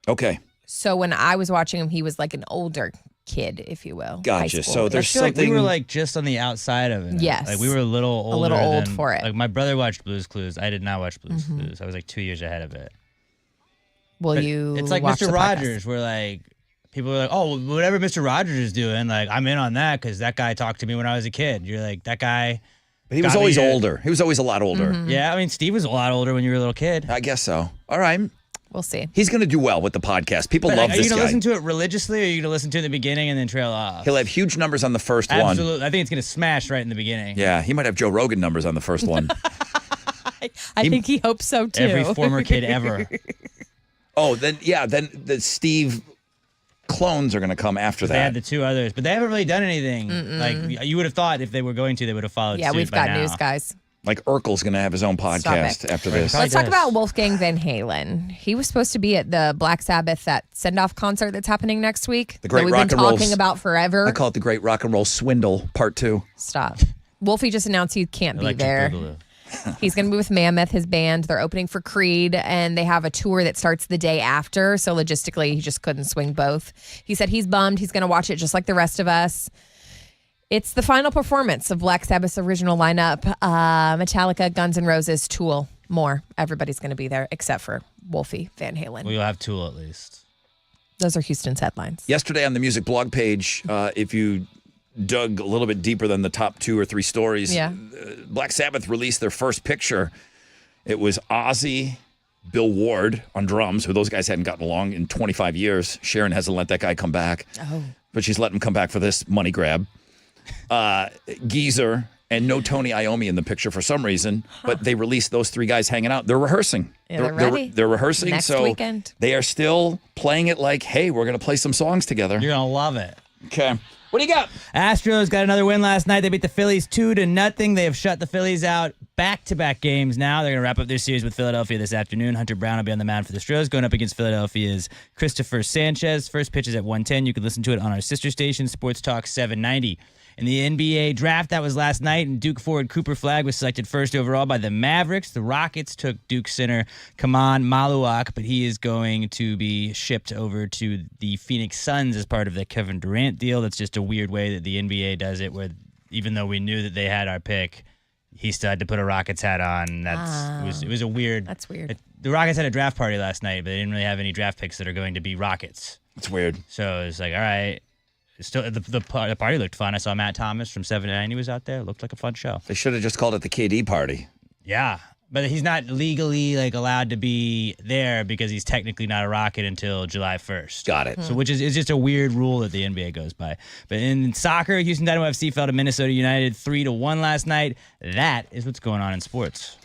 [SPEAKER 1] Okay.
[SPEAKER 2] So when I was watching him, he was like an older kid, if you will.
[SPEAKER 1] Gotcha.
[SPEAKER 2] High school.
[SPEAKER 1] So
[SPEAKER 3] I
[SPEAKER 1] there's
[SPEAKER 3] feel like we
[SPEAKER 1] something.
[SPEAKER 3] were like just on the outside of it.
[SPEAKER 2] Yes.
[SPEAKER 3] Like we were a little older.
[SPEAKER 2] old
[SPEAKER 3] than-
[SPEAKER 2] for it.
[SPEAKER 3] Like my brother watched Blue's Clues. I did not watch Blue's Clues. I was like 2 years ahead of it.
[SPEAKER 2] Will
[SPEAKER 3] But
[SPEAKER 2] you?
[SPEAKER 3] It's like
[SPEAKER 2] watch
[SPEAKER 3] Mr.
[SPEAKER 2] the podcast?
[SPEAKER 3] Rogers, where like people are like, oh, whatever Mr. Rogers is doing, like I'm in on that because that guy talked to me when I was a kid. You're like that guy.
[SPEAKER 1] But he was
[SPEAKER 3] got me
[SPEAKER 1] always
[SPEAKER 3] to-
[SPEAKER 1] older. He was always a lot older.
[SPEAKER 3] Yeah, I mean Steve was a lot older when you were a little kid.
[SPEAKER 1] I guess so. All right.
[SPEAKER 2] We'll see.
[SPEAKER 1] He's going to do well with the podcast. People
[SPEAKER 3] But,
[SPEAKER 1] love
[SPEAKER 3] like, are
[SPEAKER 1] this
[SPEAKER 3] you gonna
[SPEAKER 1] guy.
[SPEAKER 3] listen to it religiously, or are you gonna listen to it in the beginning and then trail off?
[SPEAKER 1] He'll have huge numbers on the first one.
[SPEAKER 3] Absolutely. I think it's gonna smash right in the beginning.
[SPEAKER 1] Yeah, he might have Joe Rogan numbers on the first one.
[SPEAKER 2] I think he hopes so too.
[SPEAKER 3] Every former kid ever.
[SPEAKER 1] Oh, then the Steve clones are going to come after
[SPEAKER 3] They had
[SPEAKER 1] that.
[SPEAKER 3] the two others, but they haven't really done anything. Like you would have thought if they were going to, they would have followed.
[SPEAKER 2] Yeah,
[SPEAKER 3] suit
[SPEAKER 2] we've
[SPEAKER 3] by
[SPEAKER 2] got
[SPEAKER 3] now.
[SPEAKER 2] news, guys.
[SPEAKER 1] Like Urkel's going to have his own podcast
[SPEAKER 2] it.
[SPEAKER 1] after this.
[SPEAKER 3] Probably
[SPEAKER 2] Let's talk
[SPEAKER 3] does.
[SPEAKER 2] about Wolfgang Van Halen. He was supposed to be at the Black Sabbath that send-off concert that's happening next week.
[SPEAKER 1] The great
[SPEAKER 2] that we've
[SPEAKER 1] rock
[SPEAKER 2] been
[SPEAKER 1] and roll
[SPEAKER 2] talking about forever.
[SPEAKER 1] I call it the Great Rock and Roll Swindle Part 2.
[SPEAKER 2] Stop. Wolfie just announced he can't be
[SPEAKER 3] Electric
[SPEAKER 2] there.
[SPEAKER 3] Boogaloo.
[SPEAKER 2] He's going to be with Mammoth, his band. They're opening for Creed, and they have a tour that starts the day after. So logistically, he just couldn't swing both. He said he's bummed. He's going to watch it just like the rest of us. It's the final performance of Black Sabbath's original lineup. Metallica, Guns N' Roses, Tool, more. Everybody's going to be there except for Wolfie Van Halen.
[SPEAKER 3] Well, you'll have Tool at least.
[SPEAKER 2] Those are Houston's headlines.
[SPEAKER 1] Yesterday on the music blog page, if you dug a little bit deeper than the top 2 or 3 stories,
[SPEAKER 2] Yeah.
[SPEAKER 1] Black Sabbath released their first picture. It was Ozzy, Bill Ward on drums, who those guys hadn't gotten along in 25 years. Sharon hasn't let that guy come back.
[SPEAKER 2] Oh.
[SPEAKER 1] But she's let him come back for this money grab. Geezer and no Tony Iommi in the picture for some reason, but they released those 3 guys hanging out. They're rehearsing.
[SPEAKER 2] Yeah, they're ready.
[SPEAKER 1] They're rehearsing.
[SPEAKER 2] Next
[SPEAKER 1] so
[SPEAKER 2] weekend.
[SPEAKER 1] they are still playing it like, hey, we're going to play some songs together.
[SPEAKER 3] You're gonna love it.
[SPEAKER 1] Okay. What do you got?
[SPEAKER 3] Astros got another win last night. They beat the Phillies 2-0. They have shut the Phillies out back-to-back games now. They're going to wrap up their series with Philadelphia this afternoon. Hunter Brown will be on the mound for the Astros, going up against Philadelphia's Christopher Sanchez. First pitch is at 1:10. You can listen to it on our sister station, Sports Talk 790. In the NBA draft, that was last night, and Duke forward Cooper Flagg was selected first overall by the Mavericks. The Rockets took Duke center Kaman Maluak, but he is going to be shipped over to the Phoenix Suns as part of the Kevin Durant deal. That's just a weird way that the NBA does it, where even though we knew that they had our pick, he still had to put a Rockets hat on. It was a weird.
[SPEAKER 2] That's weird.
[SPEAKER 3] The Rockets had a draft party last night, but they didn't really have any draft picks that are going to be Rockets.
[SPEAKER 1] It's weird.
[SPEAKER 3] So it's like, all right. Still, the party looked fun. I saw Matt Thomas from 7 to 9. He was out there. It looked like a fun show.
[SPEAKER 1] They should have just called it the KD party.
[SPEAKER 3] Yeah, but he's not legally allowed to be there because he's technically not a Rocket until July 1st.
[SPEAKER 1] Got it.
[SPEAKER 3] So which is just a weird rule that the NBA goes by. But in soccer, Houston Dynamo FC fell to Minnesota United 3-1 last night. That is what's going on in sports.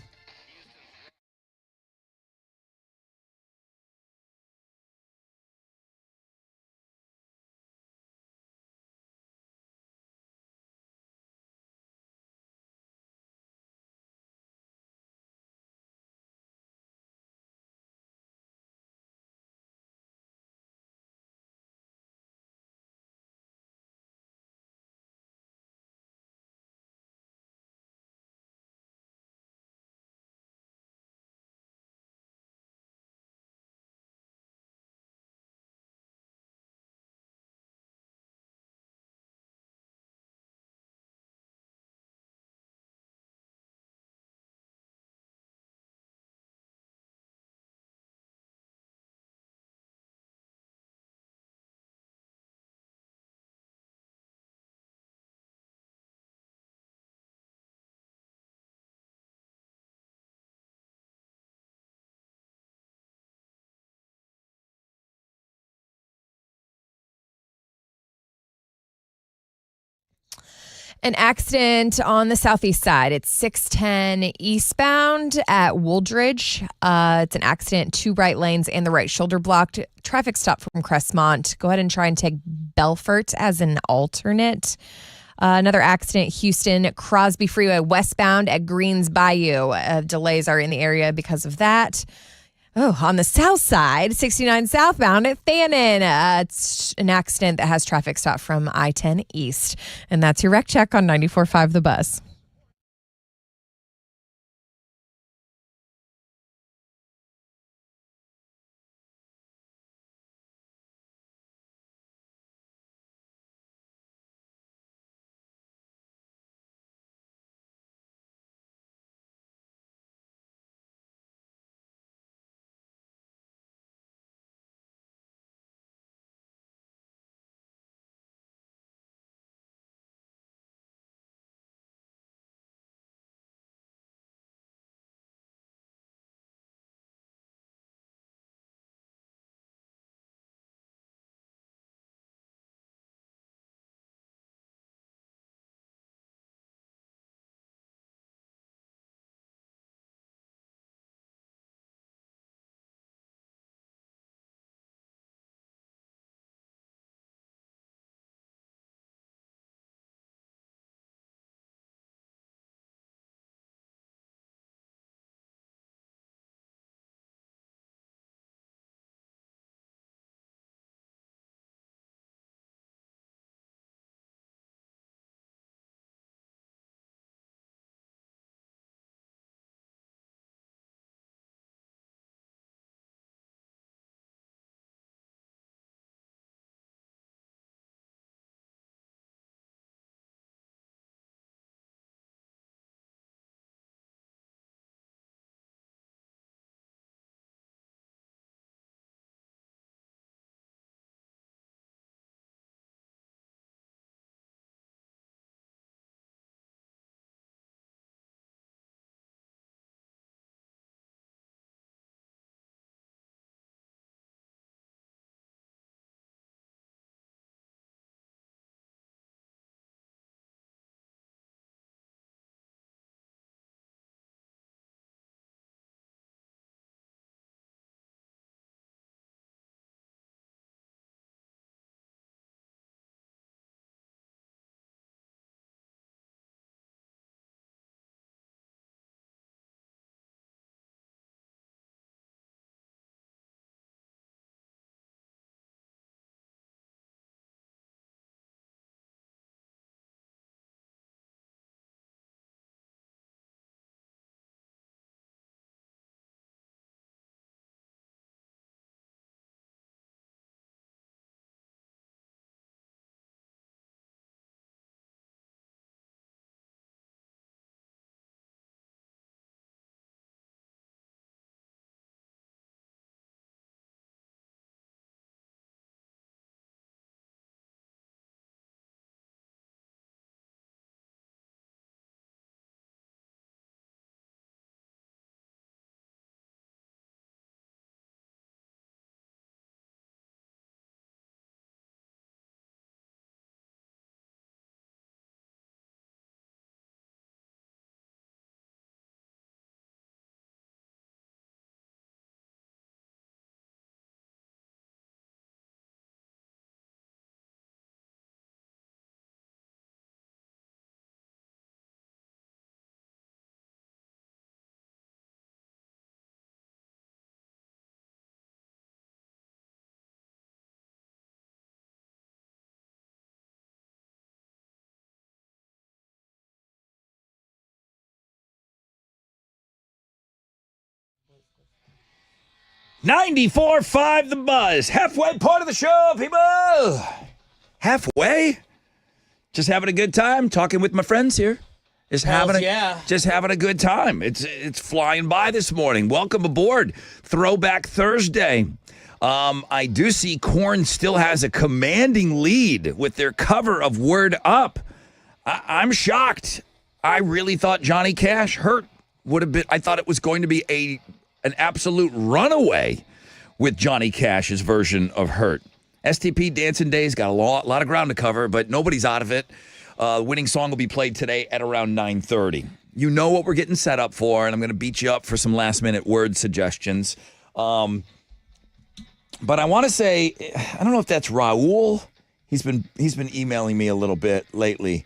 [SPEAKER 2] An accident on the southeast side. It's 610 eastbound at Wooldridge. It's an accident, 2 right lanes and the right shoulder blocked. Traffic stop from Crestmont. Go ahead and try and take Belfort as an alternate. Another accident, Houston, Crosby Freeway westbound at Greens Bayou. Delays are in the area because of that. Oh, on the south side, 69 southbound at Fannin. It's an accident that has traffic stop from I-10 East. And that's your wreck check on 94.5 The Buzz.
[SPEAKER 1] 94.5 The Buzz. Halfway part of the show, people. Halfway? Just having a good time talking with my friends here. Just having a good time. It's flying by this morning. Welcome aboard Throwback Thursday. I do see Korn still has a commanding lead with their cover of Word Up. I'm shocked. I really thought Johnny Cash Hurt would have been. I thought it was going to be an absolute runaway with Johnny Cash's version of Hurt. STP Dancing Days got a lot of ground to cover, but nobody's out of it. Winning song will be played today at around 9:30. You know what we're getting set up for, and I'm going to beat you up for some last-minute word suggestions. But I want to say, I don't know if that's Raul. He's been emailing me a little bit lately.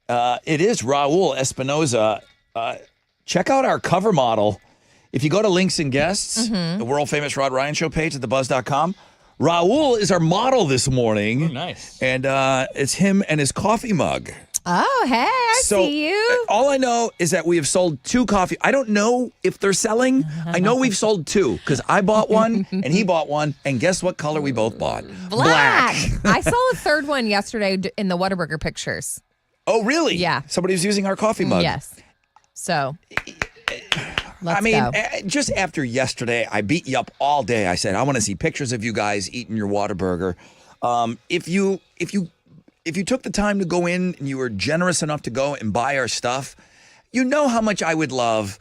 [SPEAKER 1] It is Raul Espinoza. Check out our cover model. If you go to Links and Guests, the world-famous Rod Ryan Show page at thebuzz.com, Raul is our model this morning.
[SPEAKER 3] Oh, nice.
[SPEAKER 1] And it's him and his coffee mug.
[SPEAKER 2] Oh, hey, I see you.
[SPEAKER 1] All I know is that we have sold 2 coffee. I don't know if they're selling. I know we've sold 2 because I bought one and he bought one. And guess what color we both bought?
[SPEAKER 2] Black. I saw a third one yesterday in the Whataburger pictures.
[SPEAKER 1] Oh, really?
[SPEAKER 2] Yeah.
[SPEAKER 1] Somebody was using our coffee mug.
[SPEAKER 2] Yes. So, let's go.
[SPEAKER 1] Just after yesterday, I beat you up all day. I said, I want to see pictures of you guys eating your Whataburger. If you took the time to go in and you were generous enough to go and buy our stuff, you know how much I love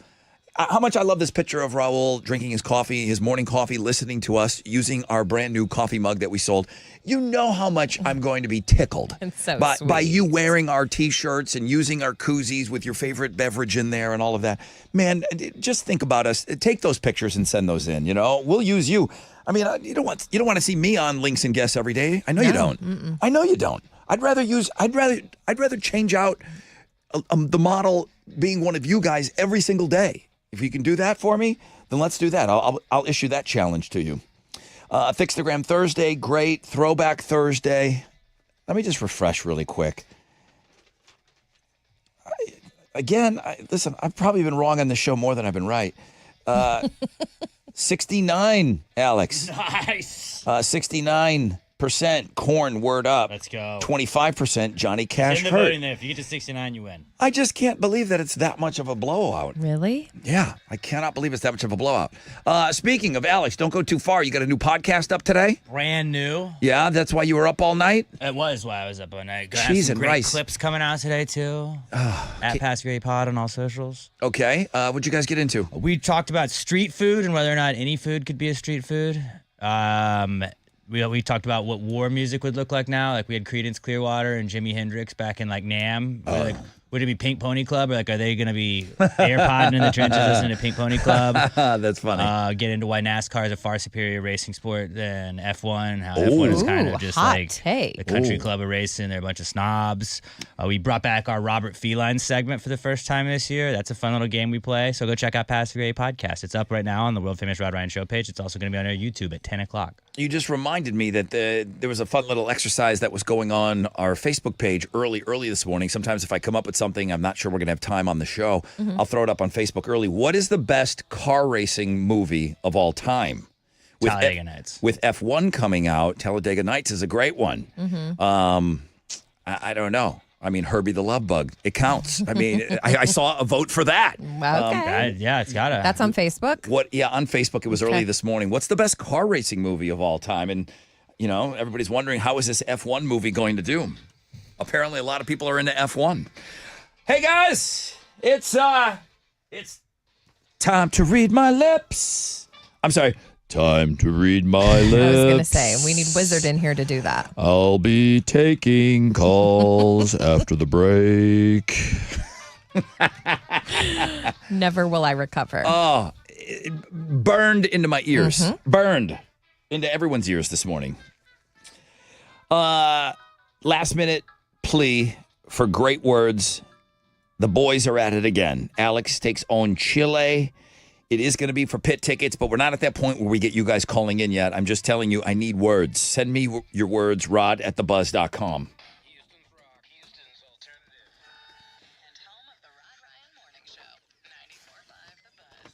[SPEAKER 1] this picture of Raul drinking his coffee, his morning coffee, listening to us, using our brand new coffee mug that we sold. You know how much I'm going to be tickled by you wearing our T-shirts and using our koozies with your favorite beverage in there and all of that. Man, just think about us. Take those pictures and send those in. You know, we'll use you. I mean, you don't want to see me on Links and Guests every day. I know you don't.
[SPEAKER 2] Mm-mm.
[SPEAKER 1] I know you don't. I'd rather change out the model being one of you guys every single day. If you can do that for me, then let's do that. I'll issue that challenge to you. Fixtagram Thursday, great. Throwback Thursday. Let me just refresh really quick. Listen, I've probably been wrong on this show more than I've been right. 69, Alex.
[SPEAKER 3] Nice.
[SPEAKER 1] 69% Korn, Word Up.
[SPEAKER 3] Let's go.
[SPEAKER 1] 25% Johnny Cash
[SPEAKER 3] In the
[SPEAKER 1] Hurt.
[SPEAKER 3] voting there. If you get to 69, you win.
[SPEAKER 1] I just can't believe that it's that much of a blowout.
[SPEAKER 2] Really?
[SPEAKER 1] Yeah, I cannot believe it's that much of a blowout. Speaking of Alex, don't go too far. You got a new podcast up today?
[SPEAKER 3] Brand new.
[SPEAKER 1] Yeah, that's why you were up all night?
[SPEAKER 3] It was why I was up all night.
[SPEAKER 1] Cheese and
[SPEAKER 3] great
[SPEAKER 1] rice.
[SPEAKER 3] clips coming out today, too. At Pass Gray Pod on all socials.
[SPEAKER 1] Okay. What'd you guys get into?
[SPEAKER 3] We talked about street food and whether or not any food could be a street food. We talked about what war music would look like now. Like we had Creedence Clearwater and Jimi Hendrix back in like NAMM. Like, would it be Pink Pony Club or like are they going to be AirPodding in the trenches listening to Pink Pony Club?
[SPEAKER 1] That's funny.
[SPEAKER 3] Get into why NASCAR is a far superior racing sport than F1. How F1 is kind of just like the country club of racing. They're a bunch of snobs. We brought back our Robert Feline segment for the first time this year. That's a fun little game we play. So go check out Pass the Gray Podcast. It's up right now on the world famous Rod Ryan Show page. It's also going to be on our YouTube at 10 o'clock.
[SPEAKER 1] You just reminded me that there was a fun little exercise that was going on our Facebook page early this morning. Sometimes if I come up with something, I'm not sure we're going to have time on the show, I'll throw it up on Facebook early. What is the best car racing movie of all time?
[SPEAKER 3] Talladega Nights.
[SPEAKER 1] With F1 coming out, Talladega Nights is a great one. I don't know. I mean, Herbie the Love Bug. It counts. I mean, I saw a vote for that.
[SPEAKER 2] Okay.
[SPEAKER 3] Yeah, it's got to.
[SPEAKER 2] That's on Facebook?
[SPEAKER 1] On Facebook. It was early this morning. What's the best car racing movie of all time? And, everybody's wondering, how is this F1 movie going to do? Apparently, a lot of people are into F1. Hey, guys. It's time to read my lips. I'm sorry. Time to read my lips.
[SPEAKER 2] I was going to say, we need Wizard in here to do that.
[SPEAKER 1] I'll be taking calls after the break.
[SPEAKER 2] Never will I recover.
[SPEAKER 1] Oh, it burned into my ears. Burned into everyone's ears this morning. Last minute plea for great words. The boys are at it again. Alex takes on Chile. It is going to be for pit tickets, but we're not at that point where we get you guys calling in yet. I'm just telling you, I need words. Send me your words, rod@thebuzz.com.
[SPEAKER 5] Houston's Rock, Houston's alternative.
[SPEAKER 8] And home of the Rod Ryan Morning Show, 94.5 The Buzz.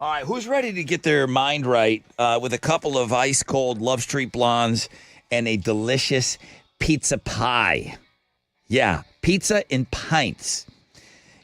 [SPEAKER 1] All right, who's ready to get their mind right with a couple of ice cold Love Street Blondes and a delicious pizza pie? Yeah, pizza in pints.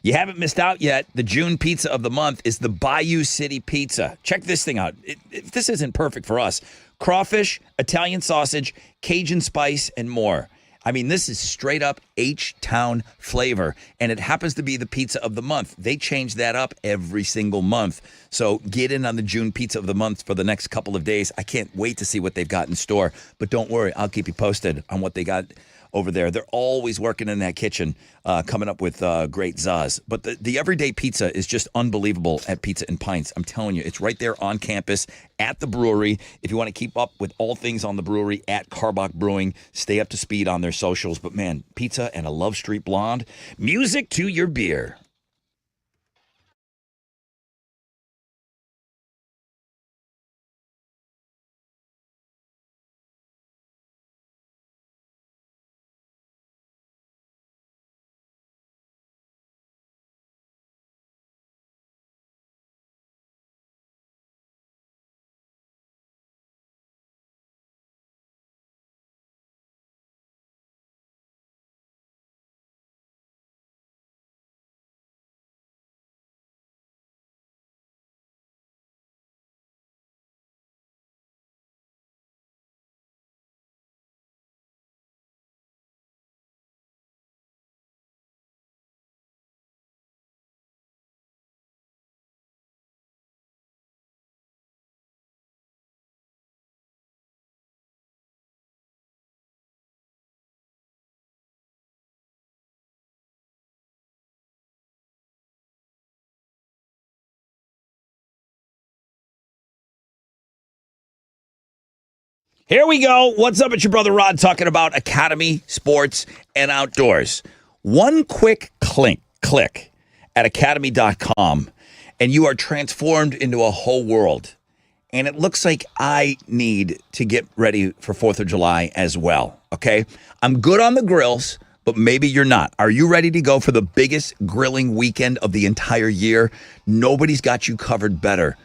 [SPEAKER 1] You haven't missed out yet. The June pizza of the month is the Bayou City Pizza. Check this thing out. If this isn't perfect for us, crawfish, Italian sausage, Cajun spice, and more. I mean, this is straight up H-Town flavor, and it happens to be the pizza of the month. They change that up every single month. So get in on the June pizza of the month for the next couple of days. I can't wait to see what they've got in store. But don't worry, I'll keep you posted on what they got over there. They're always working in that kitchen, coming up with great zaz. But the everyday pizza is just unbelievable at Pizza and Pints. I'm telling you, it's right there on campus at the brewery. If you want to keep up with all things on the brewery, at Carbach Brewing, stay up to speed on their socials. But man, pizza and a Love Street Blonde, music to your beer. Here we go. What's up? It's your brother Rod talking about Academy Sports and Outdoors. One quick click at academy.com, and you are transformed into a whole world. And it looks like I need to get ready for 4th of July as well, okay? I'm good on the grills, but maybe you're not. Are you ready to go for the biggest grilling weekend of the entire year? Nobody's got you covered better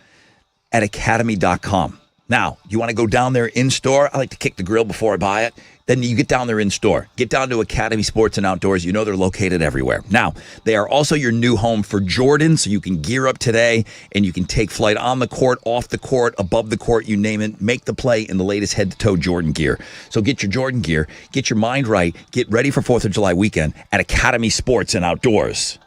[SPEAKER 1] at academy.com. Now, you want to go down there in store? I like to kick the grill before I buy it. Then you get down there in store. Get down to Academy Sports and Outdoors. You know they're located everywhere. Now, they are also your new home for Jordan, so you can gear up today and you can take flight on the court, off the court, above the court, you name it. Make the play in the latest head-to-toe Jordan gear. So get your Jordan gear, get your mind right, get ready for 4th of July weekend at Academy Sports and Outdoors.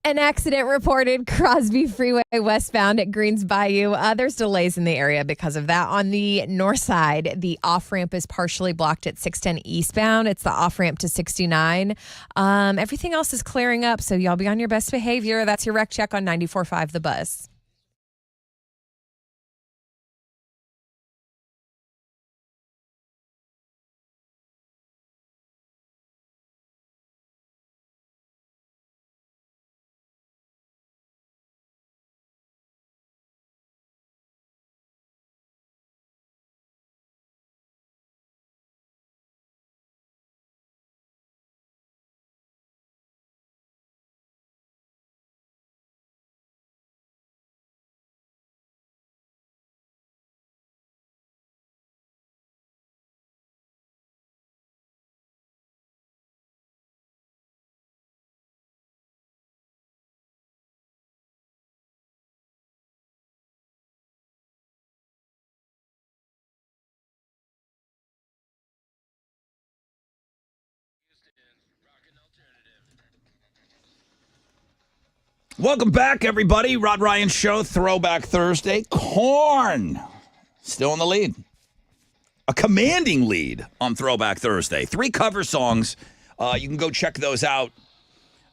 [SPEAKER 2] An accident reported Crosby Freeway westbound at Greens Bayou. There's delays in the area because of that. On the north side, the off-ramp is partially blocked at 610 eastbound. It's the off-ramp to 69. Everything else is clearing up, so y'all be on your best behavior. That's your wreck check on 94.5 The Buzz.
[SPEAKER 1] Welcome back, everybody. Rod Ryan Show, Throwback Thursday. Corn still in the lead. A commanding lead on Throwback Thursday. 3 cover songs. You can go check those out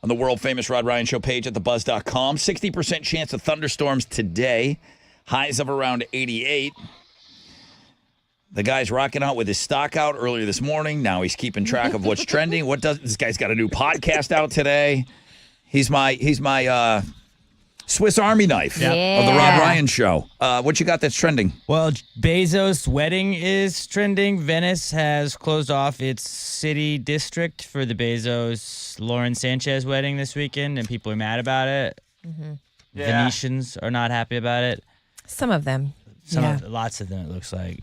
[SPEAKER 1] on the world-famous Rod Ryan Show page at thebuzz.com. 60% chance of thunderstorms today. Highs of around 88. The guy's rocking out with his stock out earlier this morning. Now he's keeping track of what's trending. This guy's got a new podcast out today. He's my Swiss Army knife of the Rod Ryan Show. What you got that's trending?
[SPEAKER 3] Well, Bezos' wedding is trending. Venice has closed off its city district for the Bezos-Lauren Sanchez wedding this weekend, and people are mad about it.
[SPEAKER 2] Mm-hmm.
[SPEAKER 3] Yeah. Venetians are not happy about it.
[SPEAKER 2] Some of them.
[SPEAKER 3] Lots of them, it looks like.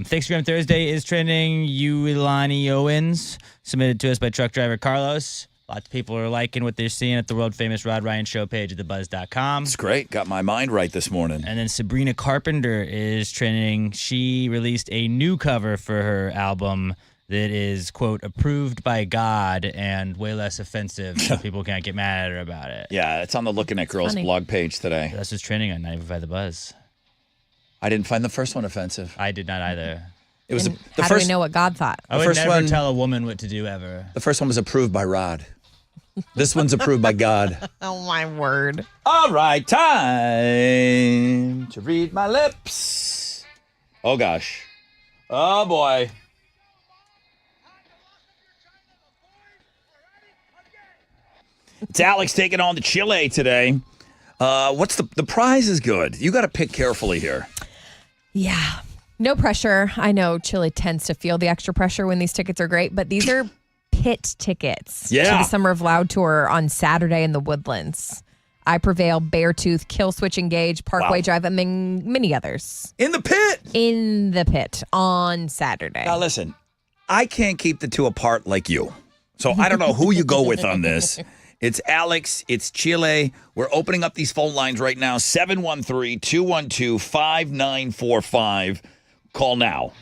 [SPEAKER 3] Thanksgiving Thursday is trending. Ulani Owens, submitted to us by truck driver Carlos. Lots of people are liking what they're seeing at the world-famous Rod Ryan Show page at thebuzz.com.
[SPEAKER 1] It's great. Got my mind right this morning.
[SPEAKER 3] And then Sabrina Carpenter is trending. She released a new cover for her album that is, quote, approved by God and way less offensive, so people can't get mad at her about it.
[SPEAKER 1] Yeah, it's on the Looking at Girls blog page today.
[SPEAKER 3] That's what's trending on 95 The Buzz.
[SPEAKER 1] I didn't find the first one offensive.
[SPEAKER 3] I did not either.
[SPEAKER 1] It was
[SPEAKER 2] how do we know what God thought?
[SPEAKER 3] I would never tell a woman what to do ever.
[SPEAKER 1] The first one was approved by Rod. This one's approved by God.
[SPEAKER 2] Oh, my word.
[SPEAKER 1] All right, time to read my lips. Oh, gosh. Oh, boy. It's Alex taking on the Chile today. What's the prize is good. You got to pick carefully here.
[SPEAKER 2] Yeah. No pressure. I know Chile tends to feel the extra pressure when these tickets are great, but these are pit tickets to the Summer of Loud tour on Saturday in the Woodlands. I Prevail, Beartooth, Killswitch Engage, Parkway Drive, and many others.
[SPEAKER 1] In the pit?
[SPEAKER 2] In the pit on Saturday.
[SPEAKER 1] Now, listen, I can't keep the two apart like you. So I don't know who you go with on this. It's Alex. It's Chile. We're opening up these phone lines right now. 713-212-5945. Call now.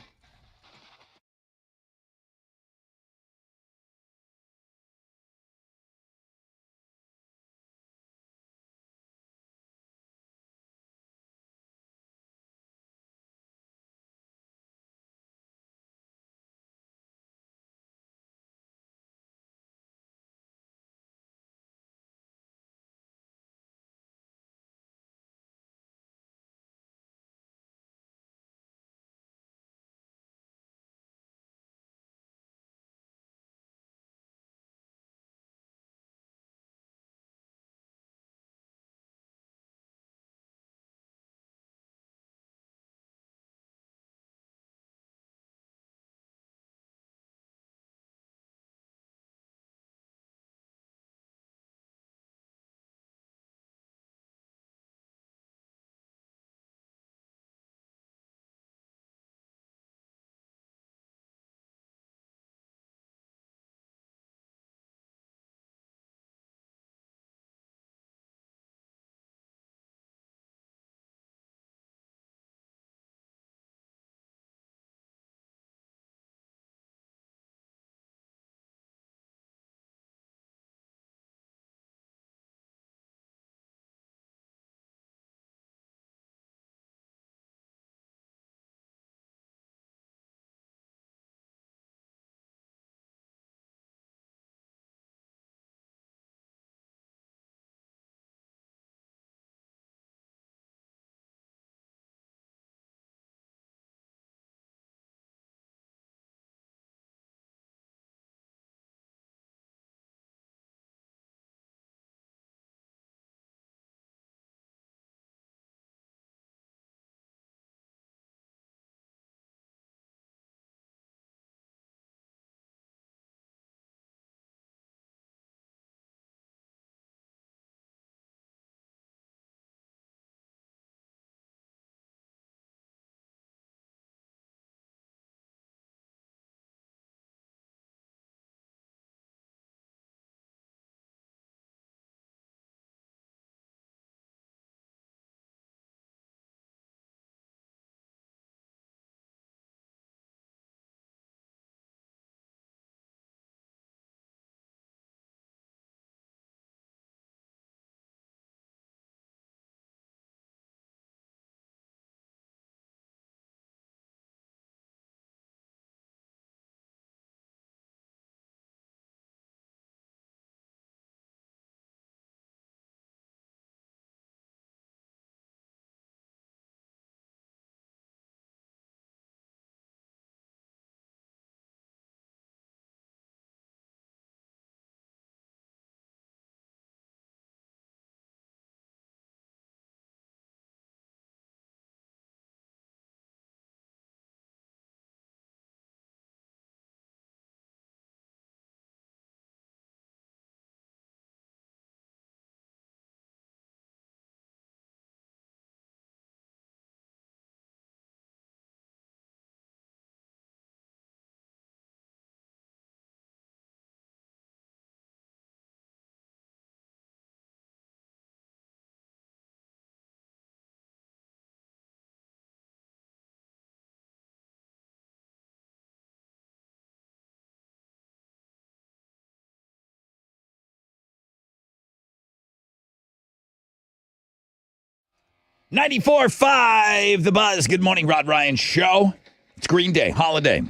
[SPEAKER 1] 94.5 The Buzz. Good morning, Rod Ryan Show. It's Green Day, holiday.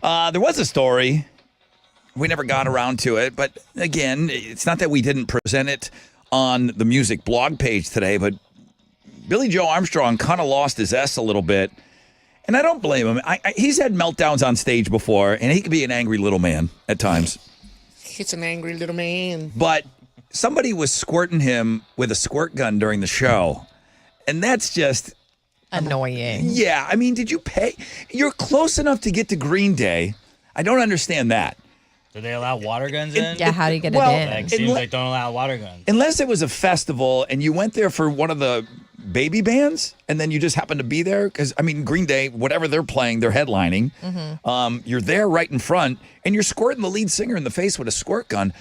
[SPEAKER 1] There was a story. We never got around to it. But again, it's not that we didn't present it on the music blog page today, but Billy Joe Armstrong kind of lost his S a little bit. And I don't blame him. He's had meltdowns on stage before, and he can be an angry little man at times.
[SPEAKER 11] He's an angry little man.
[SPEAKER 1] But somebody was squirting him with a squirt gun during the show. And that's just
[SPEAKER 2] annoying.
[SPEAKER 1] Yeah. I mean, did you pay? You're close enough to get to Green Day. I don't understand that.
[SPEAKER 3] Do they allow water guns in?
[SPEAKER 2] Yeah, how do you get it in?
[SPEAKER 3] Like, seems like don't allow water guns.
[SPEAKER 1] Unless it was a festival and you went there for one of the baby bands and then you just happened to be there. Because, I mean, Green Day, whatever they're playing, they're headlining.
[SPEAKER 2] Mm-hmm.
[SPEAKER 1] You're there right in front and you're squirting the lead singer in the face with a squirt gun.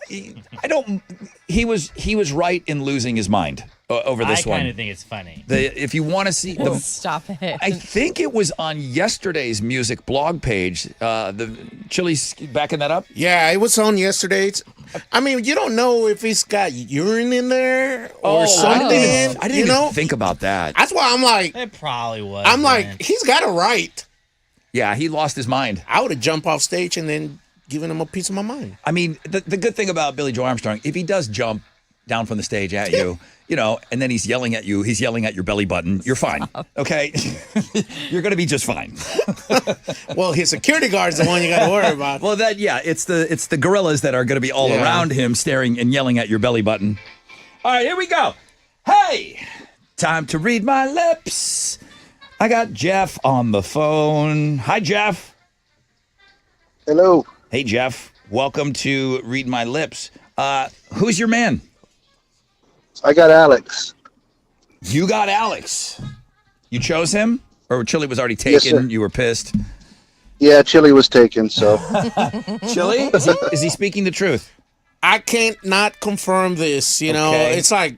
[SPEAKER 1] He was right in losing his mind over this one.
[SPEAKER 3] I kind of think it's funny.
[SPEAKER 1] If you want to see
[SPEAKER 2] Stop it.
[SPEAKER 1] I think it was on yesterday's music blog page. The Chili's backing that up.
[SPEAKER 11] Yeah, it was on yesterday's. I mean, you don't know if he's got urine in there or something.
[SPEAKER 1] I didn't even think about that.
[SPEAKER 11] That's why I'm like,
[SPEAKER 3] It probably was.
[SPEAKER 11] I'm like, he's got a right.
[SPEAKER 1] Yeah, he lost his mind.
[SPEAKER 11] I would have jumped off stage and then given him a piece of my mind.
[SPEAKER 1] I mean, the good thing about Billy Joe Armstrong, if he does jump down from the stage at you, and then he's yelling at you, he's yelling at your belly button, you're fine. Okay? You're going to be just fine.
[SPEAKER 11] Well, his security guard's the one you got to worry about.
[SPEAKER 1] Well, it's the gorillas that are going to be all around him staring and yelling at your belly button. All right, here we go. Hey, time to read my lips. I got Jeff on the phone. Hi, Jeff.
[SPEAKER 12] Hello.
[SPEAKER 1] Hey, Jeff. Welcome to Read My Lips. Who's your man?
[SPEAKER 12] I got Alex.
[SPEAKER 1] You got Alex. You chose him? Or Chili was already taken?
[SPEAKER 12] Yes, sir.
[SPEAKER 1] You were pissed?
[SPEAKER 12] Yeah, Chili was taken, so.
[SPEAKER 1] Chili? Is he speaking the truth?
[SPEAKER 11] I can't not confirm this.
[SPEAKER 1] Okay.
[SPEAKER 11] It's like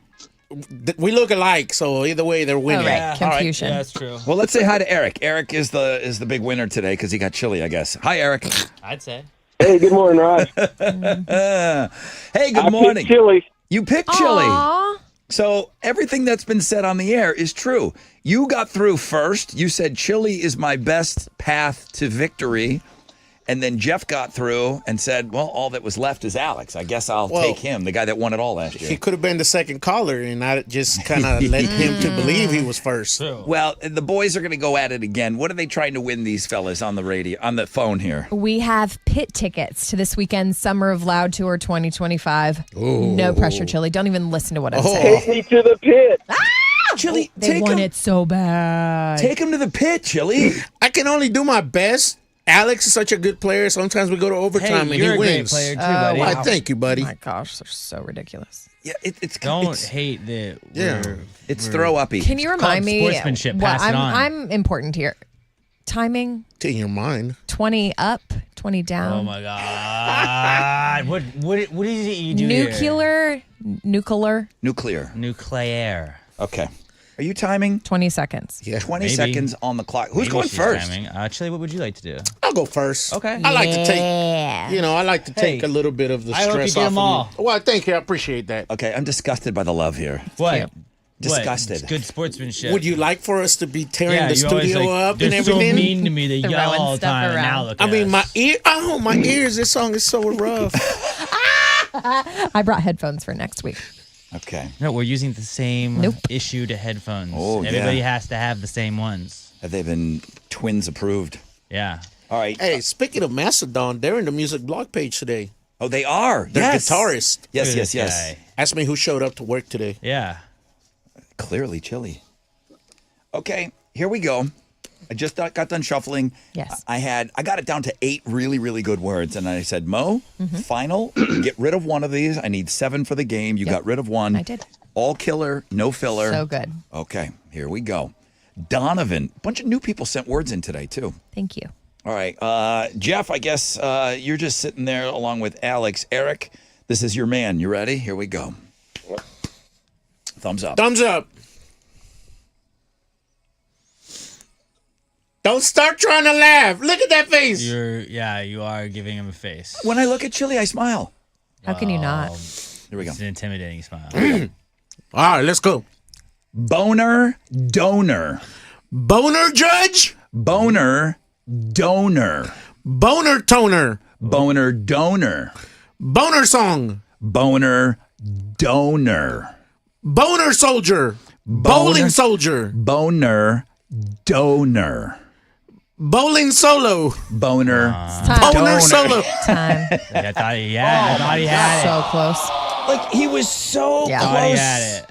[SPEAKER 11] we look alike, so either way they're winning.
[SPEAKER 2] All right, confusion.
[SPEAKER 3] Yeah, that's true.
[SPEAKER 1] Well, let's say hi to Eric. Eric is the big winner today because he got Chili, I guess. Hi, Eric.
[SPEAKER 3] I'd say.
[SPEAKER 7] Hey, good morning, Rod.
[SPEAKER 1] Hey, good morning.
[SPEAKER 7] I picked Chili.
[SPEAKER 1] You picked Chili.
[SPEAKER 2] Aw.
[SPEAKER 1] So everything that's been said on the air is true. You got through first. You said Chili is my best path to victory. And then Jeff got through and said, well, all that was left is Alex. I guess I'll take him, the guy that won it all last year.
[SPEAKER 11] He could have been the second caller, and I just kind of led him to believe he was first.
[SPEAKER 1] Well, the boys are going to go at it again. What are they trying to win these fellas on the radio, on the phone here?
[SPEAKER 2] We have pit tickets to this weekend's Summer of Loud Tour 2025. No pressure, Chili. Don't even listen to what I'm saying.
[SPEAKER 7] Take me to the pit.
[SPEAKER 1] Chili,
[SPEAKER 2] They want it so bad.
[SPEAKER 1] Take him to the pit, Chili.
[SPEAKER 11] I can only do my best. Alex is such a good player. Sometimes we go to overtime and
[SPEAKER 3] you're
[SPEAKER 11] he
[SPEAKER 3] a great
[SPEAKER 11] wins.
[SPEAKER 3] player too, buddy.
[SPEAKER 11] Why, thank you, buddy.
[SPEAKER 2] Oh my gosh, they're so ridiculous.
[SPEAKER 1] Yeah,
[SPEAKER 3] Don't hate that.
[SPEAKER 1] It's throw uppy.
[SPEAKER 2] Can you remind me?
[SPEAKER 3] sportsmanship.
[SPEAKER 2] What,
[SPEAKER 3] Pass it on.
[SPEAKER 2] I'm important here. Timing,
[SPEAKER 11] To your mind.
[SPEAKER 2] 20 up, 20 down.
[SPEAKER 3] Oh my God! what is it you do here? Nuclear.
[SPEAKER 1] Okay. Are you timing?
[SPEAKER 2] 20 seconds.
[SPEAKER 11] Yeah.
[SPEAKER 1] 20
[SPEAKER 3] Maybe.
[SPEAKER 1] seconds on the clock. Who's
[SPEAKER 3] Maybe
[SPEAKER 1] going
[SPEAKER 3] she's
[SPEAKER 1] first?
[SPEAKER 3] timing. Chili, what would you like to do?
[SPEAKER 11] I'll go first.
[SPEAKER 3] Okay.
[SPEAKER 11] I like to take,
[SPEAKER 2] Yeah.
[SPEAKER 11] I like to take
[SPEAKER 3] Hey,
[SPEAKER 11] a little bit of the
[SPEAKER 3] I hope you
[SPEAKER 11] stress
[SPEAKER 3] get
[SPEAKER 11] off
[SPEAKER 3] them
[SPEAKER 11] of
[SPEAKER 3] all.
[SPEAKER 11] me. Well, thank you. I appreciate that.
[SPEAKER 1] Okay, I'm disgusted by the love here.
[SPEAKER 3] What?
[SPEAKER 1] Disgusted.
[SPEAKER 3] It's good sportsmanship.
[SPEAKER 11] Would you like for us to be tearing
[SPEAKER 3] Yeah,
[SPEAKER 11] the
[SPEAKER 3] you always
[SPEAKER 11] studio
[SPEAKER 3] like,
[SPEAKER 11] up and
[SPEAKER 3] they're so
[SPEAKER 11] everything?
[SPEAKER 3] mean to me. They yell
[SPEAKER 2] Throwing
[SPEAKER 3] all the
[SPEAKER 2] stuff
[SPEAKER 3] time. And now
[SPEAKER 2] around.
[SPEAKER 3] look
[SPEAKER 11] I
[SPEAKER 3] at
[SPEAKER 11] mean,
[SPEAKER 3] us.
[SPEAKER 11] my ears. This song is so rough.
[SPEAKER 2] I brought headphones for next week.
[SPEAKER 1] Okay.
[SPEAKER 3] No, we're using the same
[SPEAKER 2] Nope.
[SPEAKER 3] issue to headphones.
[SPEAKER 1] Oh, yeah.
[SPEAKER 3] Everybody has to have the same ones.
[SPEAKER 1] Have they been twins approved?
[SPEAKER 3] Yeah.
[SPEAKER 1] All right.
[SPEAKER 11] Hey, speaking of Macedon, they're in the music blog page today.
[SPEAKER 1] Oh, they are.
[SPEAKER 11] They're
[SPEAKER 1] Yes.
[SPEAKER 11] guitarist.
[SPEAKER 1] Yes,
[SPEAKER 3] Look at
[SPEAKER 1] yes,
[SPEAKER 3] this
[SPEAKER 1] yes.
[SPEAKER 3] guy.
[SPEAKER 11] Ask me who showed up to work today.
[SPEAKER 3] Yeah.
[SPEAKER 1] Clearly Chili. Okay, here we go. I just got done shuffling.
[SPEAKER 2] Yes.
[SPEAKER 1] I got it down to 8 really, really good words. And I said, Mo, final, get rid of one of these. I need 7 for the game. You got rid of one.
[SPEAKER 2] I did.
[SPEAKER 1] All killer, no filler.
[SPEAKER 2] So good.
[SPEAKER 1] Okay, here we go. Donovan. A bunch of new people sent words in today, too.
[SPEAKER 2] Thank you.
[SPEAKER 1] All right. Jeff, I guess you're just sitting there along with Alex. Eric, this is your man. You ready? Here we go. Thumbs up.
[SPEAKER 11] Thumbs up. Don't start trying to laugh. Look at that face.
[SPEAKER 3] You are giving him a face.
[SPEAKER 1] When I look at Chili, I smile.
[SPEAKER 2] How can you not?
[SPEAKER 1] Here we go.
[SPEAKER 3] It's an intimidating smile.
[SPEAKER 11] All right, let's go.
[SPEAKER 1] Boner donor.
[SPEAKER 11] Boner judge?
[SPEAKER 1] Boner donor.
[SPEAKER 11] Boner toner.
[SPEAKER 1] Boner donor.
[SPEAKER 11] Boner song.
[SPEAKER 1] Boner donor.
[SPEAKER 11] Boner soldier. Bowling soldier.
[SPEAKER 1] Boner donor.
[SPEAKER 11] Bowling solo.
[SPEAKER 1] Boner
[SPEAKER 2] Time.
[SPEAKER 11] Boner solo.
[SPEAKER 2] Time.
[SPEAKER 3] I thought he had it.
[SPEAKER 2] So close.
[SPEAKER 1] Like he was so
[SPEAKER 2] Yeah.
[SPEAKER 1] close.
[SPEAKER 3] Thought he had it.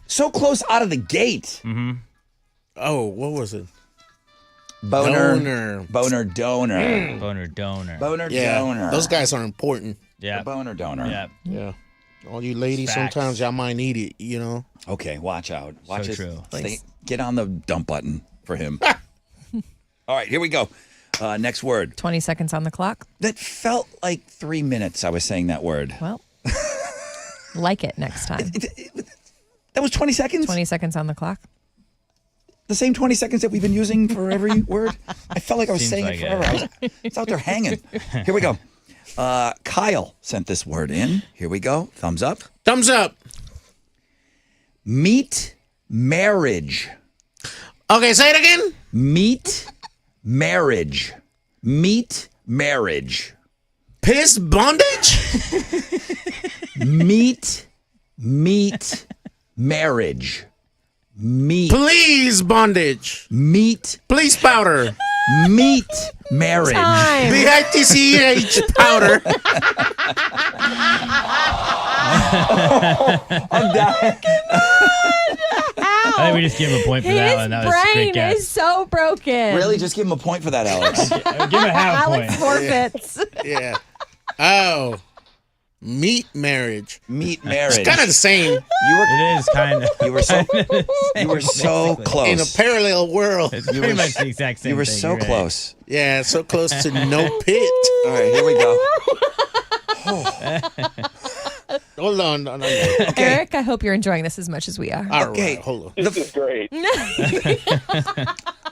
[SPEAKER 1] So close out of the gate.
[SPEAKER 11] Oh, what was it?
[SPEAKER 1] Boner.
[SPEAKER 11] Donor.
[SPEAKER 1] Boner donor.
[SPEAKER 3] Boner donor.
[SPEAKER 1] Boner
[SPEAKER 11] Yeah,
[SPEAKER 1] donor.
[SPEAKER 11] those guys are important.
[SPEAKER 3] Yeah.
[SPEAKER 1] The boner donor.
[SPEAKER 3] Yeah.
[SPEAKER 11] Yeah. All you ladies,
[SPEAKER 3] Facts.
[SPEAKER 11] sometimes y'all might need it, you know?
[SPEAKER 1] Okay, watch out. Watch
[SPEAKER 3] So
[SPEAKER 1] it.
[SPEAKER 3] true.
[SPEAKER 1] Get on the dump button for him. All right, here we go. Next word.
[SPEAKER 2] 20 seconds on the clock.
[SPEAKER 1] That felt like 3 minutes I was saying that word.
[SPEAKER 2] Well, like it next time.
[SPEAKER 1] That was 20 seconds?
[SPEAKER 2] 20 seconds on the clock.
[SPEAKER 1] The same 20 seconds that we've been using for every word? I felt like I was
[SPEAKER 3] Seems
[SPEAKER 1] saying
[SPEAKER 3] like
[SPEAKER 1] it forever. It's out there hanging. Here we go. Kyle sent this word in. Here we go. Thumbs up.
[SPEAKER 11] Thumbs up.
[SPEAKER 1] Meet marriage.
[SPEAKER 11] Okay, say it again.
[SPEAKER 1] Meet marriage. Meet marriage.
[SPEAKER 11] Piss bondage?
[SPEAKER 1] Meet marriage. Meet
[SPEAKER 11] Please bondage.
[SPEAKER 1] meet
[SPEAKER 11] Please powder.
[SPEAKER 1] meet marriage.
[SPEAKER 2] Time.
[SPEAKER 11] B-I-T-C-H powder.
[SPEAKER 1] I'm dying.
[SPEAKER 3] I think we just give him a point for that one. That was a great
[SPEAKER 2] His brain
[SPEAKER 3] guess.
[SPEAKER 2] is so broken.
[SPEAKER 1] Really, just give him a point for that, Alex.
[SPEAKER 3] Give him a half
[SPEAKER 2] Alex
[SPEAKER 3] point.
[SPEAKER 2] forfeits.
[SPEAKER 11] Yeah. Oh. Meat marriage.
[SPEAKER 1] Meet marriage.
[SPEAKER 11] It's kind of the same.
[SPEAKER 3] It is kind of.
[SPEAKER 1] You were so close.
[SPEAKER 11] In a parallel world.
[SPEAKER 3] It's pretty much the exact same
[SPEAKER 1] You were
[SPEAKER 3] thing.
[SPEAKER 1] so
[SPEAKER 3] You're right.
[SPEAKER 1] close.
[SPEAKER 11] Yeah, so close to no pit.
[SPEAKER 1] All right, here we go.
[SPEAKER 11] Hold on. No.
[SPEAKER 2] Eric, I hope you're enjoying this as much as we are.
[SPEAKER 11] All
[SPEAKER 1] Okay.
[SPEAKER 11] right, hold on.
[SPEAKER 7] This is great.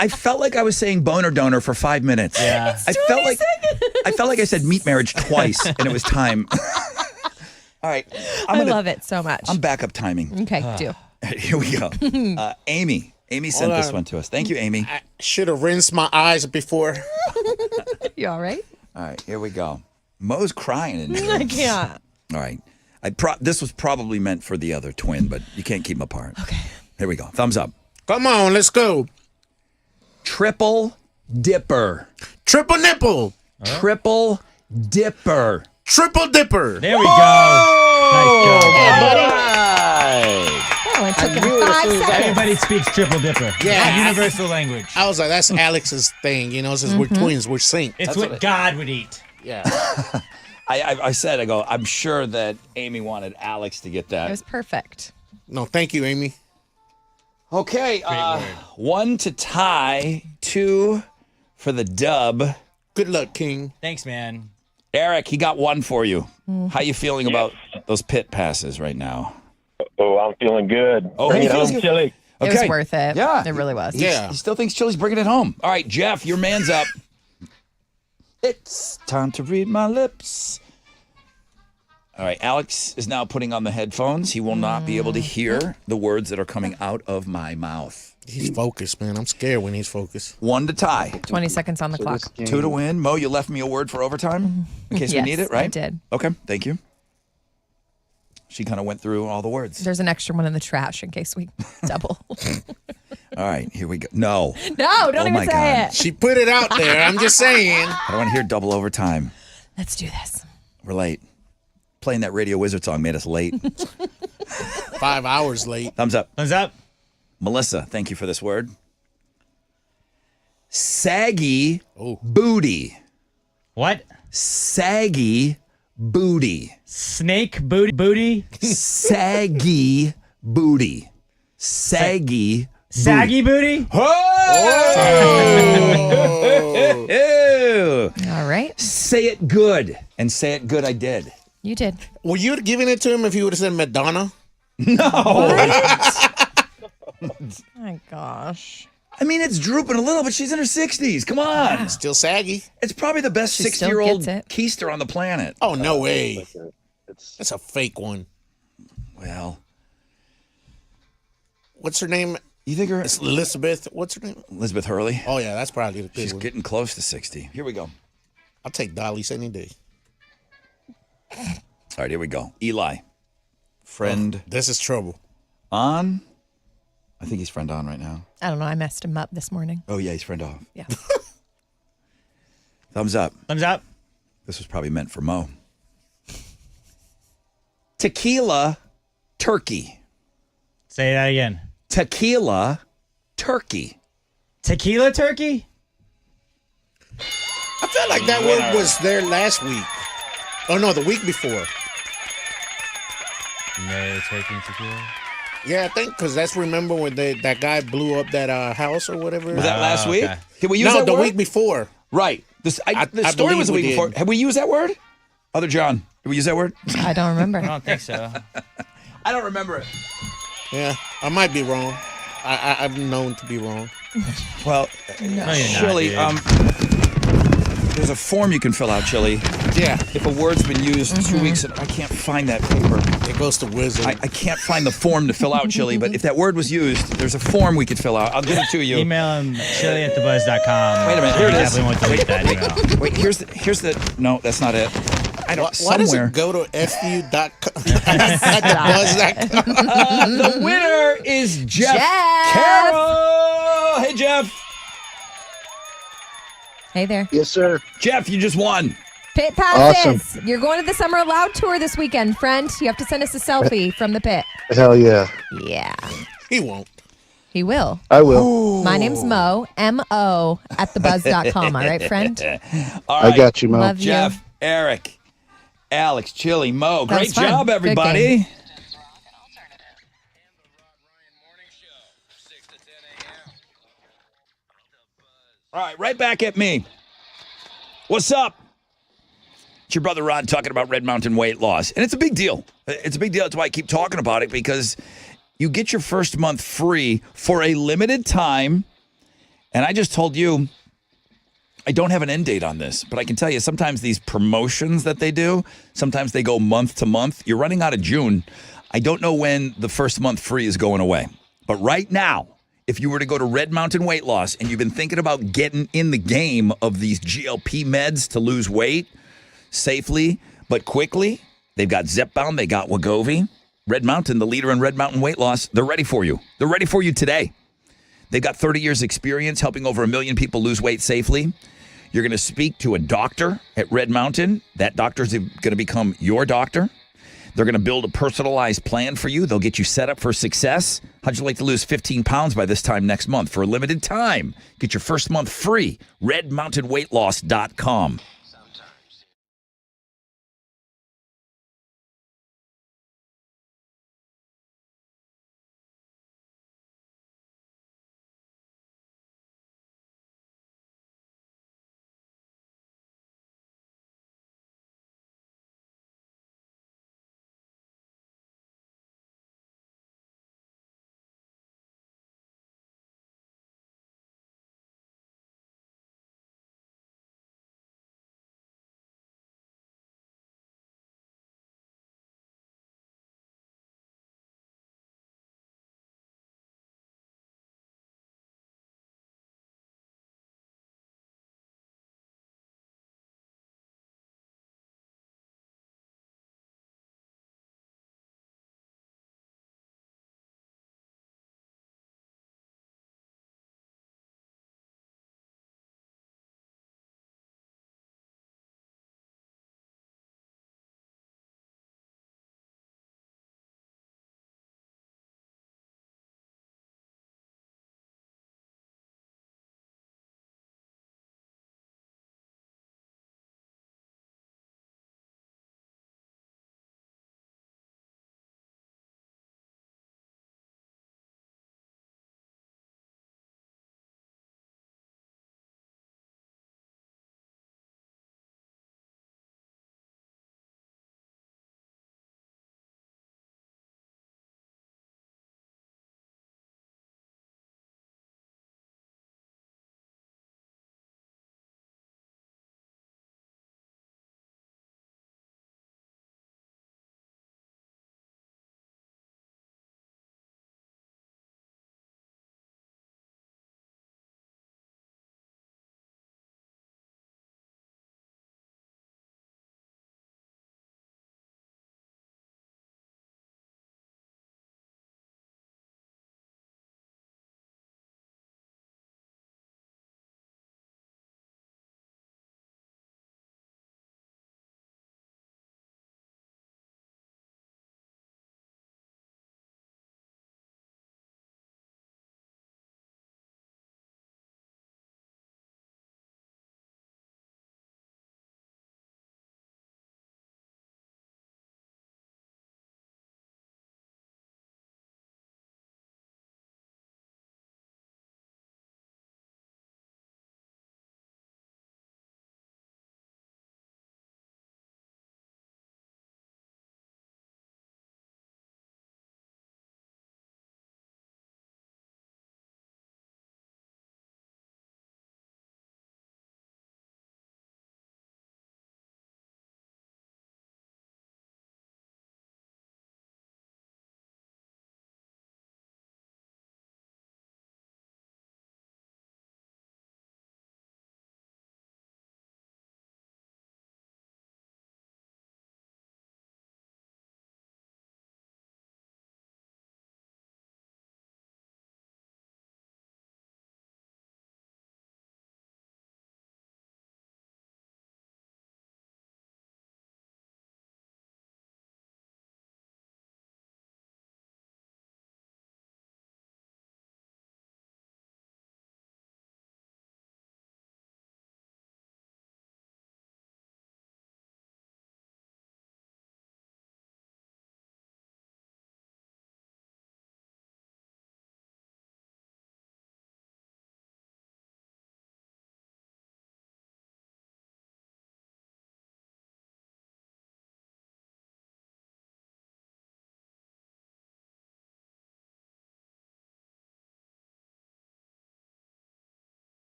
[SPEAKER 1] I felt like I was saying boner donor for 5 minutes.
[SPEAKER 3] Yeah.
[SPEAKER 1] I felt like I said meat marriage twice, and it was time. All right,
[SPEAKER 2] I love it so much.
[SPEAKER 1] I'm backup timing.
[SPEAKER 2] Okay, do.
[SPEAKER 1] Here we go. Amy sent
[SPEAKER 11] Hold
[SPEAKER 1] this
[SPEAKER 11] on.
[SPEAKER 1] one to us. Thank you, Amy.
[SPEAKER 11] I should have rinsed my eyes before.
[SPEAKER 2] You all right?
[SPEAKER 1] All right, here we go. Mo's crying in here.
[SPEAKER 2] I can't.
[SPEAKER 1] All right. This was probably meant for the other twin, but you can't keep them apart.
[SPEAKER 2] Okay.
[SPEAKER 1] Here we go. Thumbs up.
[SPEAKER 11] Come on, let's go.
[SPEAKER 1] Triple dipper.
[SPEAKER 11] Triple nipple.
[SPEAKER 1] Triple dipper.
[SPEAKER 11] Triple dipper.
[SPEAKER 3] There we go. Nice job, buddy.
[SPEAKER 2] Oh, it took him 5 seconds.
[SPEAKER 3] Everybody speaks triple dipper.
[SPEAKER 11] Yeah.
[SPEAKER 3] Universal language.
[SPEAKER 11] I was like, that's Alex's thing. You know, since we're twins, we're synced.
[SPEAKER 3] It's what God would eat.
[SPEAKER 11] Yeah.
[SPEAKER 1] I said, I'm sure that Amy wanted Alex to get
[SPEAKER 2] It
[SPEAKER 1] that.
[SPEAKER 2] was perfect.
[SPEAKER 11] No, thank you, Amy.
[SPEAKER 1] Okay, 1 to tie, 2 for the dub.
[SPEAKER 11] Good luck, King.
[SPEAKER 3] Thanks, man.
[SPEAKER 1] Eric, he got 1 for you. How you feeling about those pit passes right now?
[SPEAKER 7] Oh, I'm feeling good.
[SPEAKER 1] Oh,
[SPEAKER 7] Bring
[SPEAKER 1] he
[SPEAKER 7] it
[SPEAKER 1] feels
[SPEAKER 7] home,
[SPEAKER 1] good.
[SPEAKER 7] Chili.
[SPEAKER 2] It was worth it.
[SPEAKER 1] Yeah.
[SPEAKER 2] It really was.
[SPEAKER 11] Yeah.
[SPEAKER 1] He still thinks Chili's bringing it home. All right, Jeff, your man's up. It's time to read my lips. All right, Alex is now putting on the headphones. He will not be able to hear the words that are coming out of my mouth.
[SPEAKER 11] He's focused, man. I'm scared when he's focused.
[SPEAKER 1] 1 to tie,
[SPEAKER 2] 20 seconds on the clock.
[SPEAKER 1] 2 to win. Mo, you left me a word for overtime in case we
[SPEAKER 2] Yes,
[SPEAKER 1] need it, right?
[SPEAKER 2] I did.
[SPEAKER 1] Okay, thank you. She kind of went through all the words.
[SPEAKER 2] There's an extra one in the trash in case we double.
[SPEAKER 1] All right, here we go. No,
[SPEAKER 2] No, don't
[SPEAKER 1] Oh
[SPEAKER 2] even
[SPEAKER 1] my
[SPEAKER 2] say
[SPEAKER 1] God.
[SPEAKER 2] it.
[SPEAKER 11] She put it out there. I'm just saying.
[SPEAKER 1] I don't want to hear double overtime.
[SPEAKER 2] Let's do this.
[SPEAKER 1] We're late. Playing that Radio Wizard song made us late.
[SPEAKER 11] 5 hours late.
[SPEAKER 1] Thumbs up.
[SPEAKER 3] Thumbs up.
[SPEAKER 1] Melissa, thank you for this word. Saggy booty.
[SPEAKER 3] What?
[SPEAKER 1] Saggy booty.
[SPEAKER 3] Snake booty?
[SPEAKER 1] Saggy booty. Saggy
[SPEAKER 3] Saggy booty?
[SPEAKER 1] Ew.
[SPEAKER 2] All right.
[SPEAKER 1] Say it good. And say it good I did.
[SPEAKER 2] You did.
[SPEAKER 11] Were you giving it to him if you would have said Madonna?
[SPEAKER 2] My gosh.
[SPEAKER 1] I mean, it's drooping a little, but she's in her 60s. Come on.
[SPEAKER 11] Still saggy.
[SPEAKER 1] It's probably the best
[SPEAKER 2] She still
[SPEAKER 1] 60-year-old
[SPEAKER 2] gets it.
[SPEAKER 1] keister on the planet.
[SPEAKER 11] Oh, no way. That's a fake one.
[SPEAKER 1] Well,
[SPEAKER 11] What's her name?
[SPEAKER 1] You think
[SPEAKER 11] It's Elizabeth. What's her name?
[SPEAKER 1] Elizabeth Hurley?
[SPEAKER 11] Oh, yeah, that's probably the good
[SPEAKER 1] She's
[SPEAKER 11] one.
[SPEAKER 1] getting close to 60. Here we go.
[SPEAKER 11] I'll take Dolly's any day.
[SPEAKER 1] All right, here we go. Eli. Friend.
[SPEAKER 11] This is trouble.
[SPEAKER 1] On. I think he's friend on right now.
[SPEAKER 2] I don't know. I messed him up this morning.
[SPEAKER 1] Oh, yeah, he's friend off.
[SPEAKER 2] Yeah.
[SPEAKER 1] Thumbs up.
[SPEAKER 3] Thumbs up.
[SPEAKER 1] This was probably meant for Mo. Tequila turkey.
[SPEAKER 3] Say that again.
[SPEAKER 1] Tequila turkey.
[SPEAKER 3] Tequila turkey?
[SPEAKER 11] I felt like that word was there last week. Oh, no, the week before.
[SPEAKER 3] No turkey and tequila?
[SPEAKER 11] Yeah, I think because that's remember when that guy blew up that house or whatever.
[SPEAKER 1] Was that last week?
[SPEAKER 3] Okay.
[SPEAKER 1] Did we use
[SPEAKER 11] No,
[SPEAKER 1] that
[SPEAKER 11] the
[SPEAKER 1] word?
[SPEAKER 11] week before.
[SPEAKER 1] Right. The story
[SPEAKER 11] believe
[SPEAKER 1] was the
[SPEAKER 11] we
[SPEAKER 1] week before.
[SPEAKER 11] did.
[SPEAKER 1] Have we used that word? Other John, did we use that word?
[SPEAKER 2] I don't remember.
[SPEAKER 3] I don't think so.
[SPEAKER 1] I don't remember it.
[SPEAKER 11] Yeah, I might be wrong. I'm known to be wrong.
[SPEAKER 1] Well,
[SPEAKER 3] No, you're not,
[SPEAKER 1] Chili,
[SPEAKER 3] dude.
[SPEAKER 1] there's a form you can fill out, Chili.
[SPEAKER 11] Yeah,
[SPEAKER 1] If a word's been used 2 weeks, I can't find that paper.
[SPEAKER 11] it goes to Wizard.
[SPEAKER 1] I can't find the form to fill out, Chili, but if that word was used, there's a form we could fill out. I'll give it to you.
[SPEAKER 3] Email him chili@thebuzz.com.
[SPEAKER 1] Wait a minute, here it is.
[SPEAKER 3] Definitely won't delete that email.
[SPEAKER 1] Wait, here's the. No, that's not it. I don't.
[SPEAKER 11] Why does
[SPEAKER 1] somewhere.
[SPEAKER 11] it go to fu.com at thebuzz.com?
[SPEAKER 1] The winner is Jeff,
[SPEAKER 2] Jeff.
[SPEAKER 1] Carroll. Hey, Jeff.
[SPEAKER 2] Hey there.
[SPEAKER 12] Yes, sir.
[SPEAKER 1] Jeff, you just won.
[SPEAKER 2] Pit passes. You're going to the Summer Loud Tour this weekend, friend. You have to send us a selfie from the pit.
[SPEAKER 12] Hell yeah.
[SPEAKER 2] Yeah.
[SPEAKER 11] He won't.
[SPEAKER 2] He will.
[SPEAKER 12] I will.
[SPEAKER 2] My name's Mo, M-O, @thebuzz.com. All right, friend?
[SPEAKER 1] All right,
[SPEAKER 12] I got you, Mo.
[SPEAKER 2] Love you.
[SPEAKER 1] Jeff, Eric, Alex, Chili, Mo.
[SPEAKER 2] That was
[SPEAKER 1] Great
[SPEAKER 2] fun.
[SPEAKER 1] job,
[SPEAKER 2] Good
[SPEAKER 1] everybody.
[SPEAKER 2] game.
[SPEAKER 5] Rock and alternative. And the Rod Ryan Morning Show, 6 to 10 a.m.
[SPEAKER 1] All right, right back at me. What's up? It's your brother Rod talking about Red Mountain weight loss. And it's a big deal. It's a big deal. That's why I keep talking about it, because you get your first month free for a limited time. And I just told you, I don't have an end date on this, but I can tell you sometimes these promotions that they do, sometimes they go month to month. You're running out of June. I don't know when the first month free is going away. But right now, if you were to go to Red Mountain Weight Loss and you've been thinking about getting in the game of these GLP meds to lose weight safely but quickly, they've got Zepbound, they got Wegovy. Red Mountain, the leader in Red Mountain weight loss, they're ready for you. They're ready for you today. They've got 30 years experience helping over 1 million people lose weight safely. You're going to speak to a doctor at Red Mountain. That doctor's going to become your doctor. They're going to build a personalized plan for you. They'll get you set up for success. How'd you like to lose 15 pounds by this time next month? For a limited time, get your first month free. RedMountainWeightLoss.com.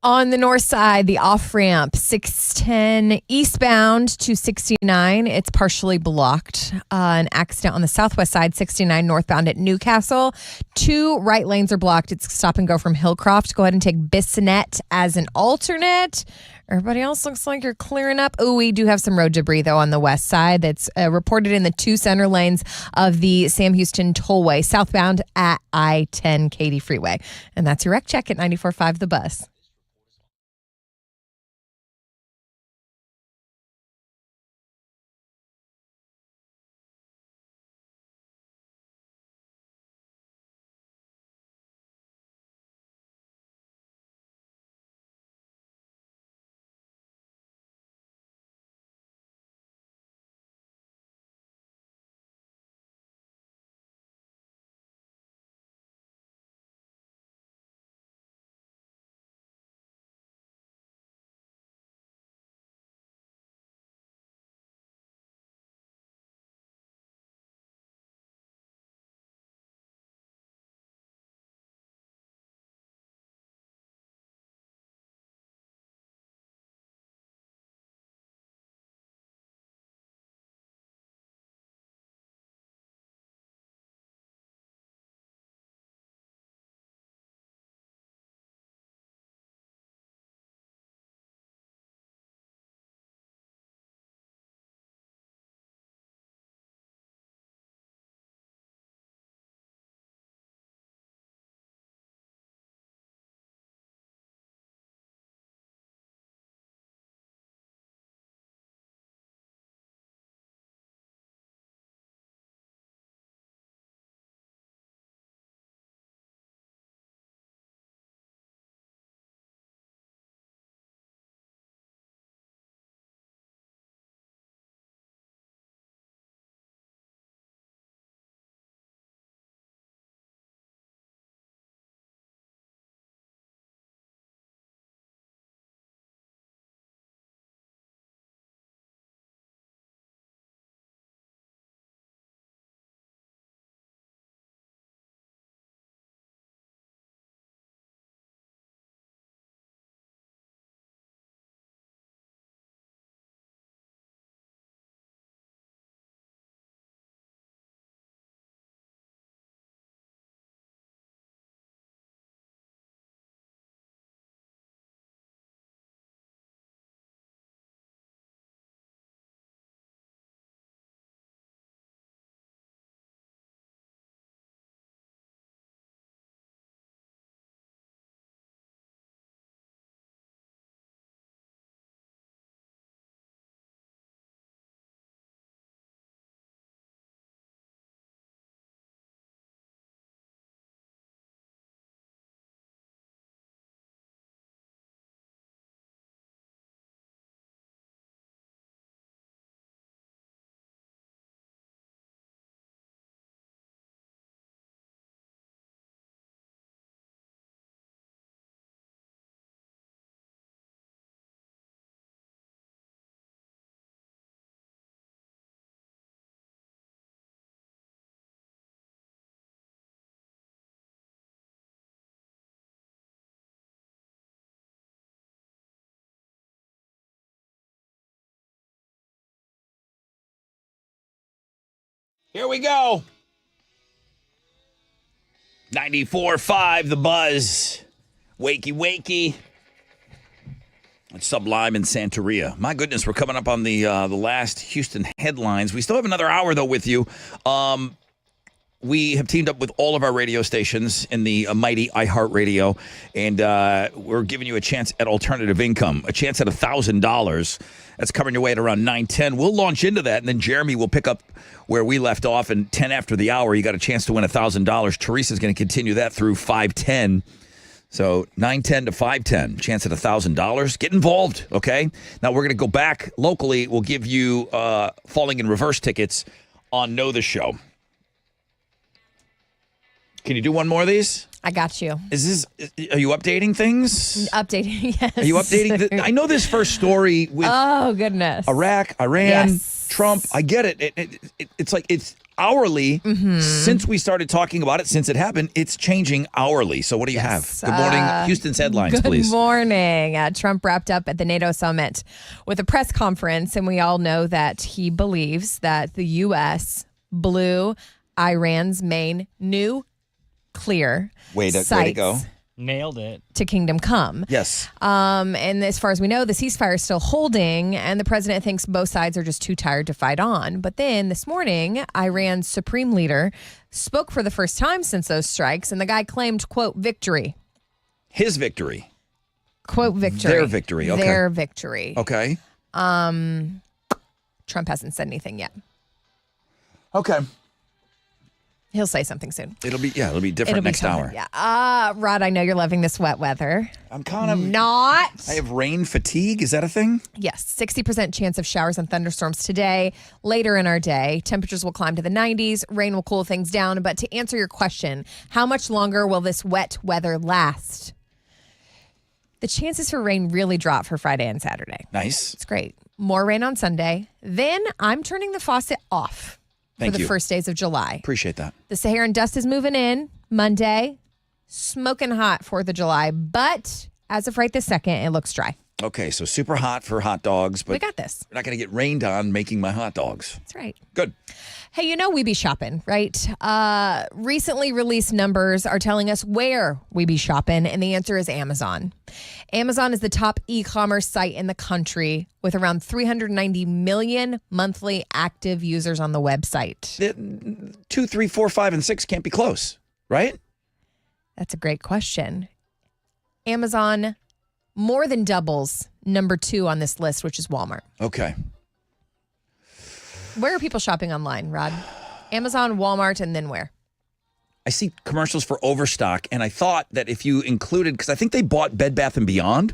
[SPEAKER 2] On the north side, the off-ramp, 610 eastbound to 69. It's partially blocked. An accident on the southwest side, 69 northbound at Newcastle. 2 right lanes are blocked. It's stop and go from Hillcroft. Go ahead and take Bissonnet as an alternate. Everybody else looks like you're clearing up. Oh, we do have some road debris, though, on the west side that's reported in the 2 center lanes of the Sam Houston Tollway, southbound at I-10 Katy Freeway. And that's your wreck check at 94.5 The Buzz.
[SPEAKER 1] Here we go. 94.5 The Buzz. Wakey, wakey. It's Sublime in Santeria. My goodness, we're coming up on the last Houston headlines. We still have another hour, though, with you. We have teamed up with all of our radio stations in the mighty iHeartRadio, and we're giving you a chance at alternative income, a chance at $1,000. That's coming your way at around 9:10. We'll launch into that, and then Jeremy will pick up where we left off. And 10 after the hour, you got a chance to win $1,000. Teresa's going to continue that through 5:10. So 9:10 to 5:10, chance at $1,000. Get involved, okay? Now we're going to go back locally. We'll give you Falling in Reverse tickets on Know the Show. Can you do one more of these?
[SPEAKER 2] I got you.
[SPEAKER 1] Are you updating things?
[SPEAKER 2] Updating, yes.
[SPEAKER 1] Are you updating? I know this first story with
[SPEAKER 2] oh, goodness.
[SPEAKER 1] Iraq, Iran, Trump. I get it. It's like it's hourly. Since we started talking about it, since it happened, it's changing hourly. So what do you have? Good morning. Houston's headlines, please.
[SPEAKER 2] Good morning. Trump wrapped up at the NATO summit with a press conference, and we all know that he believes that the U.S. blew Iran's main nuclear
[SPEAKER 1] way to go.
[SPEAKER 3] Nailed it.
[SPEAKER 2] To Kingdom Come.
[SPEAKER 1] Yes.
[SPEAKER 2] And as far as we know, the ceasefire is still holding, and the president thinks both sides are just too tired to fight on. But then this morning, Iran's supreme leader spoke for the first time since those strikes, and the guy claimed, quote, victory.
[SPEAKER 1] His victory.
[SPEAKER 2] Quote, victory.
[SPEAKER 1] Their victory. Okay.
[SPEAKER 2] Their victory.
[SPEAKER 1] Okay.
[SPEAKER 2] Trump hasn't said anything yet.
[SPEAKER 1] Okay.
[SPEAKER 2] He'll say something soon.
[SPEAKER 1] It'll be different next hour.
[SPEAKER 2] Yeah. Rod, I know you're loving this wet weather.
[SPEAKER 1] I'm kind of
[SPEAKER 2] not.
[SPEAKER 1] I have rain fatigue. Is that a thing?
[SPEAKER 2] Yes. 60% chance of showers and thunderstorms today. Later in our day, temperatures will climb to the 90s. Rain will cool things down. But to answer your question, how much longer will this wet weather last? The chances for rain really drop for Friday and Saturday.
[SPEAKER 1] Nice.
[SPEAKER 2] It's great. More rain on Sunday. Then I'm turning the faucet off. For the first days of July.
[SPEAKER 1] Appreciate that.
[SPEAKER 2] The Saharan dust is moving in Monday. Smoking hot 4th of July. But as of right this second, it looks dry.
[SPEAKER 1] Okay, so super hot for hot dogs. But
[SPEAKER 2] we got this.
[SPEAKER 1] We're not going to get rained on making my hot dogs.
[SPEAKER 2] That's right.
[SPEAKER 1] Good.
[SPEAKER 2] Hey, you know we be shopping, right? Recently released numbers are telling us where we be shopping, and the answer is Amazon. Amazon is the top e-commerce site in the country with around 390 million monthly active users on the website.
[SPEAKER 1] 2, 3, 4, 5, and 6 can't be close, right?
[SPEAKER 2] That's a great question. Amazon more than doubles number 2 on this list, which is Walmart.
[SPEAKER 1] Okay.
[SPEAKER 2] Where are people shopping online, Rod? Amazon, Walmart, and then where?
[SPEAKER 1] I see commercials for Overstock, and I thought that if you included, because I think they bought Bed Bath & Beyond,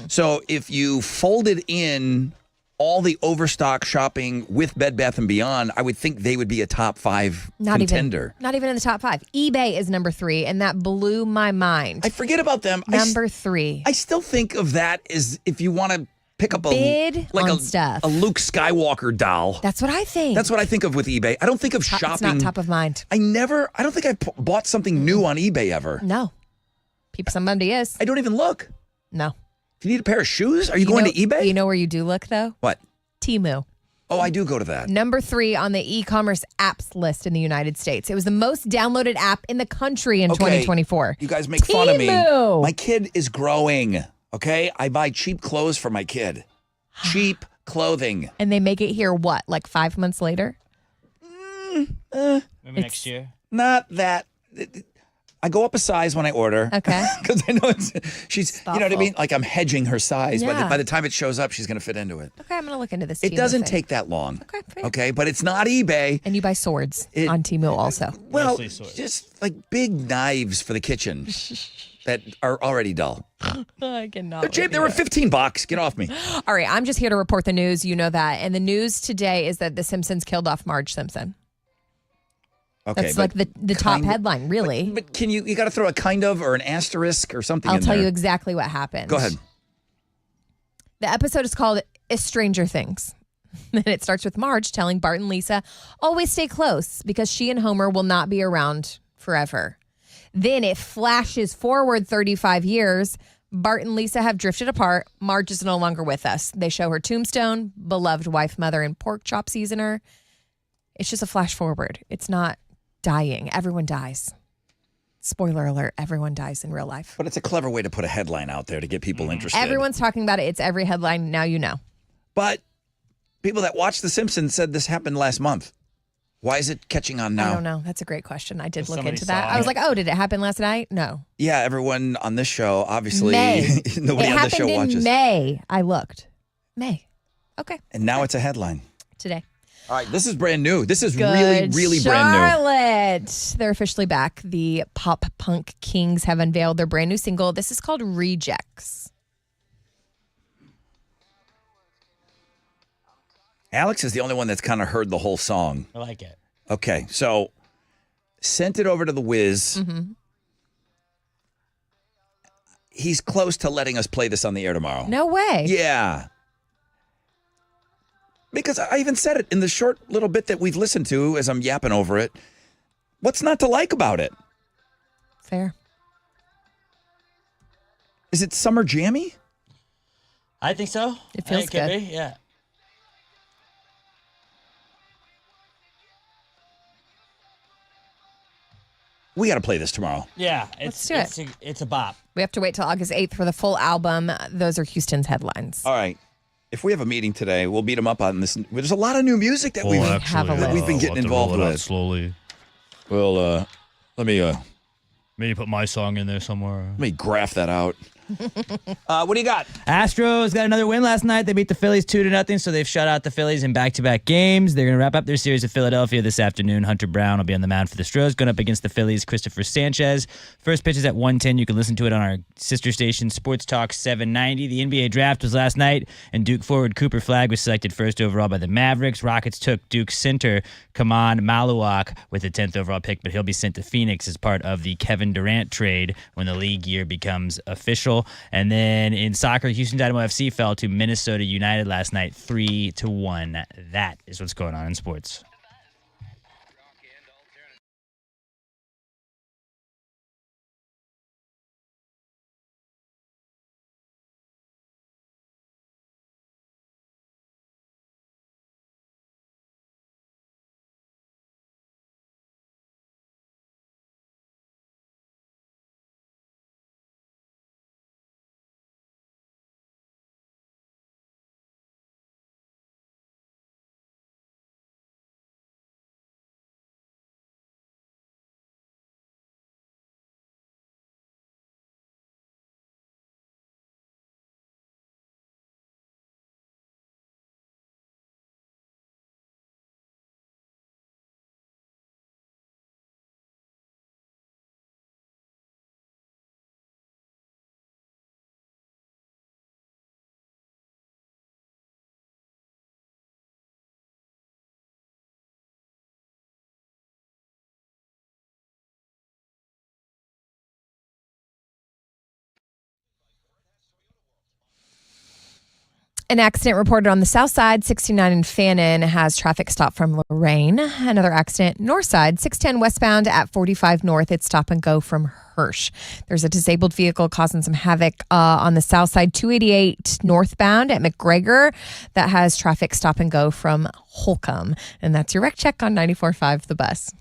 [SPEAKER 1] so if you folded in all the Overstock shopping with Bed Bath & Beyond, I would think they would be a top 5 contender.
[SPEAKER 2] Not even in the top 5. eBay is number 3, and that blew my mind.
[SPEAKER 1] I forget about them.
[SPEAKER 2] Number 3.
[SPEAKER 1] I still think of that as if you want to pick up
[SPEAKER 2] bid
[SPEAKER 1] like
[SPEAKER 2] on stuff.
[SPEAKER 1] A Luke Skywalker doll.
[SPEAKER 2] That's what I think.
[SPEAKER 1] That's what I think of with eBay. I don't think of shopping.
[SPEAKER 2] It's not top of mind.
[SPEAKER 1] I don't think I bought something new on eBay ever.
[SPEAKER 2] No. Somebody is.
[SPEAKER 1] I don't even look.
[SPEAKER 2] No.
[SPEAKER 1] If you need a pair of shoes, are you going to eBay?
[SPEAKER 2] You know where you do look, though?
[SPEAKER 1] What?
[SPEAKER 2] Temu.
[SPEAKER 1] Oh, I do go to that.
[SPEAKER 2] Number 3 on the e-commerce apps list in the United States. It was the most downloaded app in the country in 2024.
[SPEAKER 1] You guys make fun of me. My kid is growing. Okay, I buy cheap clothes for my kid. Cheap clothing.
[SPEAKER 2] And they make it here, what, like 5 months later?
[SPEAKER 3] Maybe next year.
[SPEAKER 1] Not that. I go up a size when I order.
[SPEAKER 2] Okay.
[SPEAKER 1] Because I know she's, you know what I mean? Like I'm hedging her size.
[SPEAKER 2] Yeah.
[SPEAKER 1] But by the time it shows up, she's going to fit into it.
[SPEAKER 2] Okay, I'm going to look into this.
[SPEAKER 1] It
[SPEAKER 2] Temu
[SPEAKER 1] doesn't
[SPEAKER 2] thing.
[SPEAKER 1] take that long.
[SPEAKER 2] Okay, fair.
[SPEAKER 1] Okay, but it's not eBay.
[SPEAKER 2] And you buy swords on Temu also.
[SPEAKER 1] Well, just like big knives for the kitchen that are already dull.
[SPEAKER 2] I cannot.
[SPEAKER 1] They're cheap. They were $15. Get off me.
[SPEAKER 2] All right, I'm just here to report the news. You know that. And the news today is that The Simpsons killed off Marge Simpson.
[SPEAKER 1] Okay,
[SPEAKER 2] that's like the top headline, really.
[SPEAKER 1] But can you got to throw a kind of or an asterisk or something
[SPEAKER 2] I'll
[SPEAKER 1] in
[SPEAKER 2] tell
[SPEAKER 1] there.
[SPEAKER 2] you exactly what happened.
[SPEAKER 1] Go ahead.
[SPEAKER 2] The episode is called Stranger Things. And it starts with Marge telling Bart and Lisa, always stay close because she and Homer will not be around forever. Then it flashes forward 35 years. Bart and Lisa have drifted apart. Marge is no longer with us. They show her tombstone, beloved wife, mother, and pork chop seasoner. It's just a flash forward. It's not dying. Everyone dies. Spoiler alert, everyone dies in real life.
[SPEAKER 1] But it's a clever way to put a headline out there to get people interested.
[SPEAKER 2] Everyone's talking about it. It's every headline. Now you know.
[SPEAKER 1] But people that watch The Simpsons said this happened last month. Why is it catching on now?
[SPEAKER 2] I don't know. That's a great question. I did look
[SPEAKER 3] somebody
[SPEAKER 2] into that.
[SPEAKER 3] saw
[SPEAKER 2] I was
[SPEAKER 3] it.
[SPEAKER 2] like, oh, did it happen last night? No.
[SPEAKER 1] Yeah, everyone on this show, obviously,
[SPEAKER 2] May.
[SPEAKER 1] nobody on the show
[SPEAKER 2] in
[SPEAKER 1] watches.
[SPEAKER 2] May. I looked. May. Okay.
[SPEAKER 1] And now it's a headline.
[SPEAKER 2] Today.
[SPEAKER 1] All right, this is brand new. This is
[SPEAKER 2] Good
[SPEAKER 1] really, really brand new.
[SPEAKER 2] Charlotte. They're officially back. The pop punk kings have unveiled their brand new single. This is called Rejects.
[SPEAKER 1] Alex is the only one that's kind of heard the whole song.
[SPEAKER 3] I like it.
[SPEAKER 1] Okay, so sent it over to the Wiz. he's close to letting us play this on the air tomorrow.
[SPEAKER 2] No way.
[SPEAKER 1] Yeah. Because I even said it in the short little bit that we've listened to as I'm yapping over it. What's not to like about it?
[SPEAKER 2] Fair.
[SPEAKER 1] Is it summer jammy?
[SPEAKER 3] I think so.
[SPEAKER 2] It feels good.
[SPEAKER 3] Could be, yeah.
[SPEAKER 1] We got to play this tomorrow.
[SPEAKER 3] Yeah,
[SPEAKER 2] Let's do it.
[SPEAKER 3] It's a bop.
[SPEAKER 2] We have to wait till August 8th for the full album. Those are Houston's headlines.
[SPEAKER 1] All right. If we have a meeting today, we'll beat them up on this. There's a lot of new music that we've been getting involved with.
[SPEAKER 3] Slowly.
[SPEAKER 1] Well, let me
[SPEAKER 3] Maybe put my song in there somewhere.
[SPEAKER 1] let me graph that out. What do you got?
[SPEAKER 3] Astros got another win last night. They beat the Phillies 2-0, so they've shut out the Phillies in back-to-back games. They're going to wrap up their series with Philadelphia this afternoon. Hunter Brown will be on the mound for the Stros, going up against the Phillies' Christopher Sanchez. First pitch is at 1:10. You can listen to it on our sister station, Sports Talk 790. The NBA draft was last night, and Duke forward Cooper Flagg was selected first overall by the Mavericks. Rockets took Duke center Kaman Maluak with the 10th overall pick, but he'll be sent to Phoenix as part of the Kevin Durant trade when the league year becomes official. And then in soccer, Houston Dynamo FC fell to Minnesota United last night 3-1. That is what's going on in sports.
[SPEAKER 2] An accident reported on the south side, 69 in Fannin, has traffic stop from Lorraine. Another accident, north side, 610 westbound at 45 north. It's stop and go from Hirsch. There's a disabled vehicle causing some havoc on the south side, 288 northbound at McGregor. That has traffic stop and go from Holcomb. And that's your wreck check on 94.5 The Bus.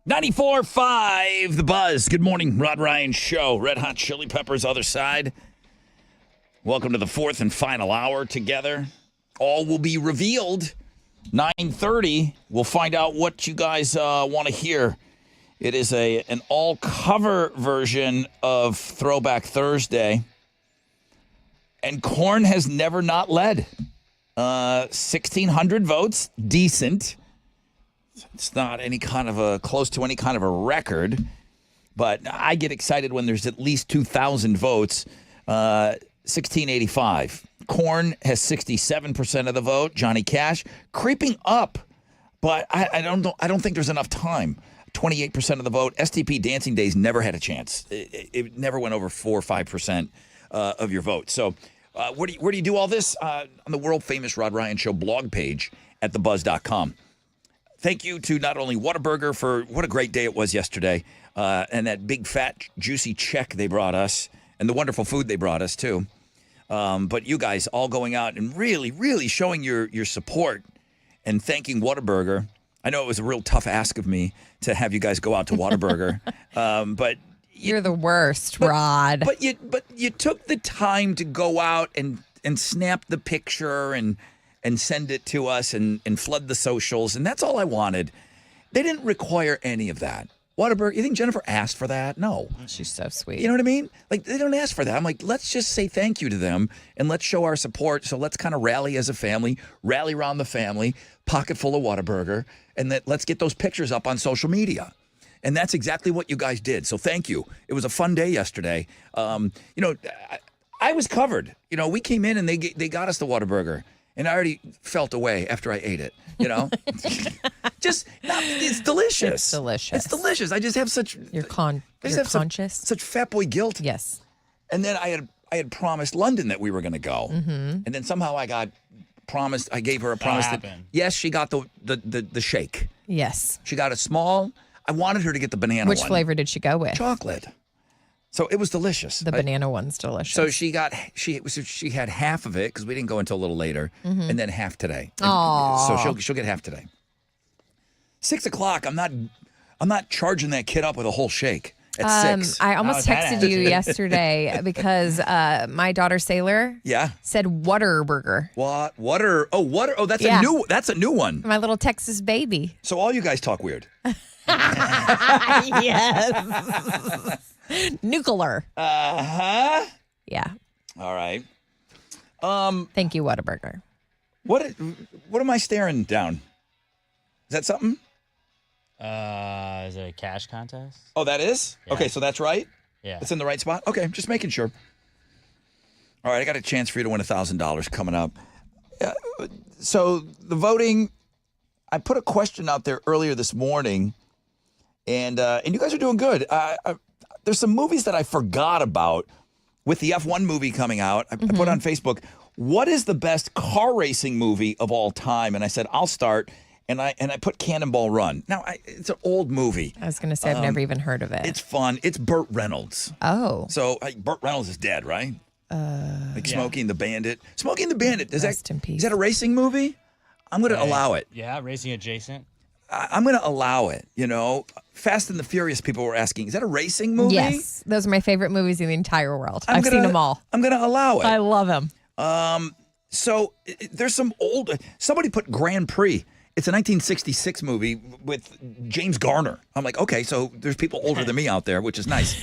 [SPEAKER 1] 94.5 The Buzz. Good morning, Rod Ryan Show. Red Hot Chili Peppers, other side. Welcome to the fourth and final hour together. All will be revealed. 9:30. We'll find out what you guys want to hear. It is an all-cover version of Throwback Thursday. And Korn has never not led. 1,600 votes. Decent. It's not any kind of close to any kind of a record, but I get excited when there's at least 2,000 votes. 1685. Korn has 67% of the vote. Johnny Cash creeping up, but I don't think there's enough time. 28% of the vote. STP Dancing Days never had a chance. It never went over 4 or 5% of your vote. So where do you do all this? On the world famous Rod Ryan Show blog page at thebuzz.com. Thank you to not only Whataburger for what a great day it was yesterday, and that big, fat, juicy check they brought us, and the wonderful food they brought us, too. But you guys all going out and really, really showing your support and thanking Whataburger. I know it was a real tough ask of me to have you guys go out to Whataburger, but
[SPEAKER 2] you're the worst, Rod.
[SPEAKER 1] But you took the time to go out and snap the picture and send it to us and flood the socials, and that's all I wanted. They didn't require any of that. Whataburger, you think Jennifer asked for that? No.
[SPEAKER 2] She's so sweet.
[SPEAKER 1] You know what I mean? Like, they don't ask for that. I'm like, let's just say thank you to them, and let's show our support. So let's kind of rally as a family, rally around the family, pocket full of Whataburger, and let's get those pictures up on social media. And that's exactly what you guys did. So thank you. It was a fun day yesterday. I was covered. We came in, and they got us the Whataburger. And I already felt away after I ate it, it's delicious.
[SPEAKER 2] It's delicious.
[SPEAKER 1] It's delicious. I just have such...
[SPEAKER 2] You're conscious?
[SPEAKER 1] Such fat boy guilt.
[SPEAKER 2] Yes.
[SPEAKER 1] And then I had promised London that we were going to go. Mm-hmm. And then somehow I gave her a promise that, yes, she got the shake.
[SPEAKER 2] Yes.
[SPEAKER 1] She got a small... I wanted her to get the banana one.
[SPEAKER 2] Which flavor did she go with?
[SPEAKER 1] Chocolate. So it was delicious.
[SPEAKER 2] The banana one's delicious.
[SPEAKER 1] So she had half of it because we didn't go until a little later, and then half today.
[SPEAKER 2] Aww.
[SPEAKER 1] So she'll get half today. 6 o'clock. I'm not charging that kid up with a whole shake at 6.
[SPEAKER 2] I almost texted you yesterday because my daughter Sailor said Whataburger.
[SPEAKER 1] What? Water? Oh, water. Oh, that's a new one.
[SPEAKER 2] My little Texas baby.
[SPEAKER 1] So all you guys talk weird.
[SPEAKER 2] Yes. Nuclear.
[SPEAKER 1] Uh-huh.
[SPEAKER 2] Yeah.
[SPEAKER 1] All right.
[SPEAKER 2] Thank you, Whataburger.
[SPEAKER 1] What am I staring down? Is that something?
[SPEAKER 3] Is it a cash contest?
[SPEAKER 1] Oh, that is?
[SPEAKER 3] Yeah.
[SPEAKER 1] Okay, so that's right?
[SPEAKER 3] Yeah.
[SPEAKER 1] It's in the right spot? Okay, just making sure. All right, I got a chance for you to win $1,000 coming up. So the voting, I put a question out there earlier this morning, and you guys are doing good. There's some movies that I forgot about with the F1 movie coming out. I put on Facebook, what is the best car racing movie of all time? And I said, I'll start. And I put Cannonball Run. Now, it's an old movie.
[SPEAKER 2] I was going to say, I've never even heard of it.
[SPEAKER 1] It's fun. It's Burt Reynolds.
[SPEAKER 2] Oh.
[SPEAKER 1] So Burt Reynolds is dead, right? Smokey and the Bandit. Smokey and the Bandit. Is that a racing movie? I'm going to allow it.
[SPEAKER 3] Yeah, racing adjacent.
[SPEAKER 1] I'm going to allow it, Fast and the Furious people were asking, is that a racing movie?
[SPEAKER 2] Yes. Those are my favorite movies in the entire world. I've seen them all.
[SPEAKER 1] I'm going to allow it.
[SPEAKER 2] I love them.
[SPEAKER 1] So there's some somebody put Grand Prix. It's a 1966 movie with James Garner. I'm like, okay, so there's people older than me out there, which is nice.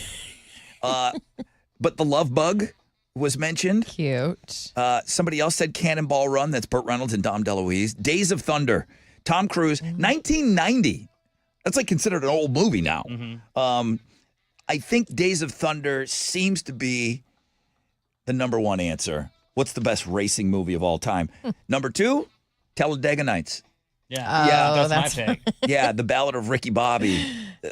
[SPEAKER 1] But The Love Bug was mentioned.
[SPEAKER 2] Cute.
[SPEAKER 1] Somebody else said Cannonball Run. That's Burt Reynolds and Dom DeLuise. Days of Thunder. Tom Cruise. 1990. That's like considered an old movie now. Mm-hmm. I think Days of Thunder seems to be the number one answer. What's the best racing movie of all time? Number 2, Talladega Nights.
[SPEAKER 3] Yeah, that's my pick.
[SPEAKER 1] Yeah, The Ballad of Ricky Bobby.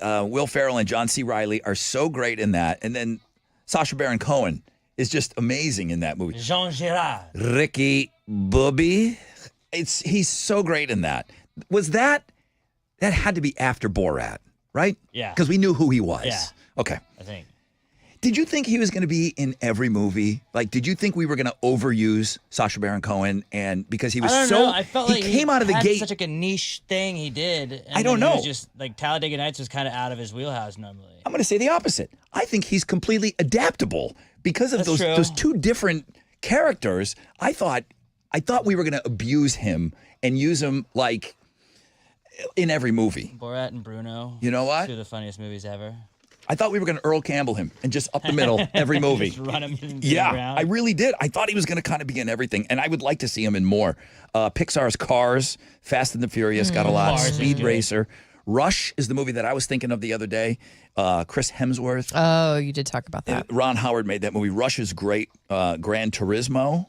[SPEAKER 1] Will Ferrell and John C. Reilly are so great in that. And then Sacha Baron Cohen is just amazing in that movie.
[SPEAKER 3] Jean Girard.
[SPEAKER 1] Ricky Bobby. He's so great in that. Was that had to be after Borat, right?
[SPEAKER 3] Yeah.
[SPEAKER 1] Because we knew who he was.
[SPEAKER 3] Yeah.
[SPEAKER 1] Okay.
[SPEAKER 3] I think.
[SPEAKER 1] Did you think he was going to be in every movie? Like, did you think we were going to overuse Sacha Baron Cohen? And because he was
[SPEAKER 3] I don't
[SPEAKER 1] so,
[SPEAKER 3] know. I felt
[SPEAKER 1] he
[SPEAKER 3] like
[SPEAKER 1] came out of the
[SPEAKER 3] had
[SPEAKER 1] gate.
[SPEAKER 3] such like a niche thing he did. And
[SPEAKER 1] I don't
[SPEAKER 3] then he
[SPEAKER 1] know.
[SPEAKER 3] was just like Talladega Nights was kind of out of his wheelhouse normally.
[SPEAKER 1] I'm going to say the opposite. I think he's completely adaptable because of
[SPEAKER 3] That's true.
[SPEAKER 1] those two different characters. I thought we were going to abuse him and use him like in every movie.
[SPEAKER 3] Borat and Bruno.
[SPEAKER 1] You know what?
[SPEAKER 3] Two of the funniest movies ever.
[SPEAKER 1] I thought we were going to Earl Campbell him and just up the middle every movie.
[SPEAKER 3] Just run him into the
[SPEAKER 1] Yeah,
[SPEAKER 3] ground.
[SPEAKER 1] I really did. I thought he was going to kind of be in everything, and I would like to see him in more. Pixar's Cars, Fast and the Furious got a lot.
[SPEAKER 3] Cars is
[SPEAKER 1] Speed
[SPEAKER 3] good.
[SPEAKER 1] Racer. Rush is the movie that I was thinking of the other day. Chris Hemsworth.
[SPEAKER 2] Oh, you did talk about that.
[SPEAKER 1] Ron Howard made that movie. Rush is great. Gran Turismo.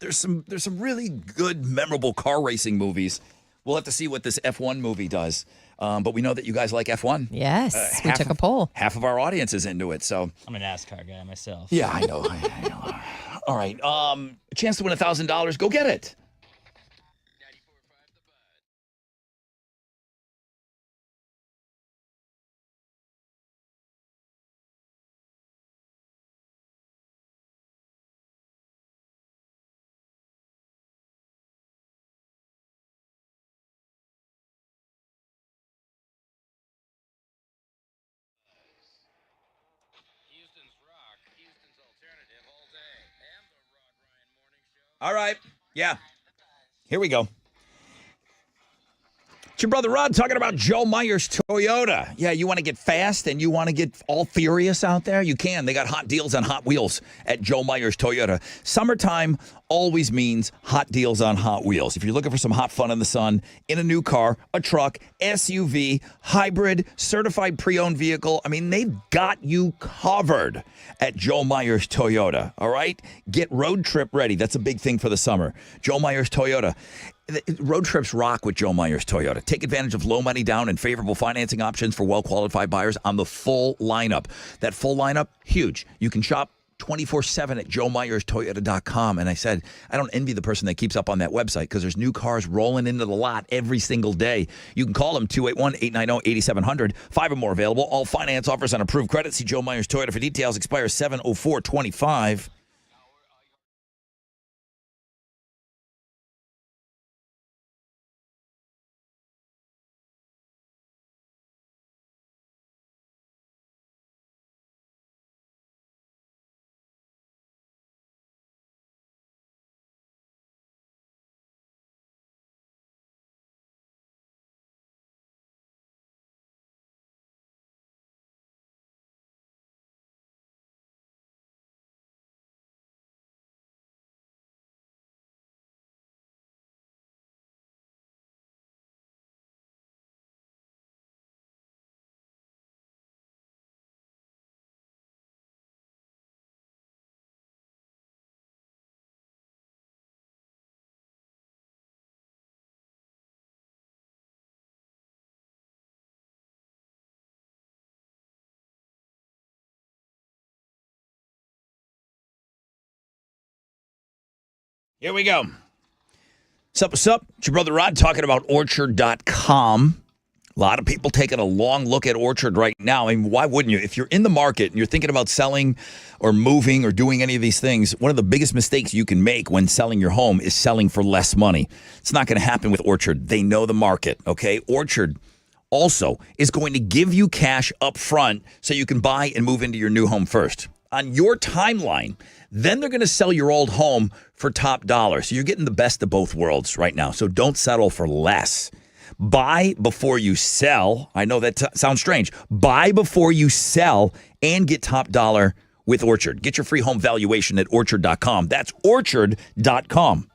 [SPEAKER 1] There's some really good, memorable car racing movies. We'll have to see what this F1 movie does. But we know that you guys like F1.
[SPEAKER 2] Yes, we took a poll.
[SPEAKER 1] Half of our audience is into it. So
[SPEAKER 3] I'm an NASCAR guy myself.
[SPEAKER 1] yeah, I know. I know. All right. A chance to win $1,000. Go get it.
[SPEAKER 5] Houston's rock, Houston's alternative all day, and the Rod Ryan Morning Show.
[SPEAKER 1] All right. Yeah. Here we go. It's your brother Rod talking about Joe Myers Toyota. Yeah, you want to get fast and you want to get all furious out there? You can. They got hot deals on Hot Wheels at Joe Myers Toyota. Summertime always means hot deals on Hot Wheels. If you're looking for some hot fun in the sun, in a new car, a truck, SUV, hybrid, certified pre-owned vehicle, I mean, they've got you covered at Joe Myers Toyota, all right? Get road trip ready. That's a big thing for the summer. Joe Myers Toyota. Road trips rock with Joe Myers Toyota. Take advantage of low money down and favorable financing options for well-qualified buyers on the full lineup. That full lineup, huge. You can shop 24/7 at joemyerstoyota.com. And I said, I don't envy the person that keeps up on that website because there's new cars rolling into the lot every single day. You can call them 281-890-8700. 5 or more available. All finance offers on approved credit. See Joe Myers Toyota for details. Expires 7/04/25. Here we go. What's up? It's your brother Rod talking about Orchard.com. A lot of people taking a long look at Orchard right now. I mean, why wouldn't you? If you're in the market and you're thinking about selling or moving or doing any of these things, one of the biggest mistakes you can make when selling your home is selling for less money. It's not going to happen with Orchard. They know the market, okay? Orchard also is going to give you cash up front so you can buy and move into your new home first. On your timeline, then they're going to sell your old home for top dollar. So you're getting the best of both worlds right now. So don't settle for less. Buy before you sell. I know that sounds strange. Buy before you sell and get top dollar with Orchard. Get your free home valuation at Orchard.com. That's Orchard.com.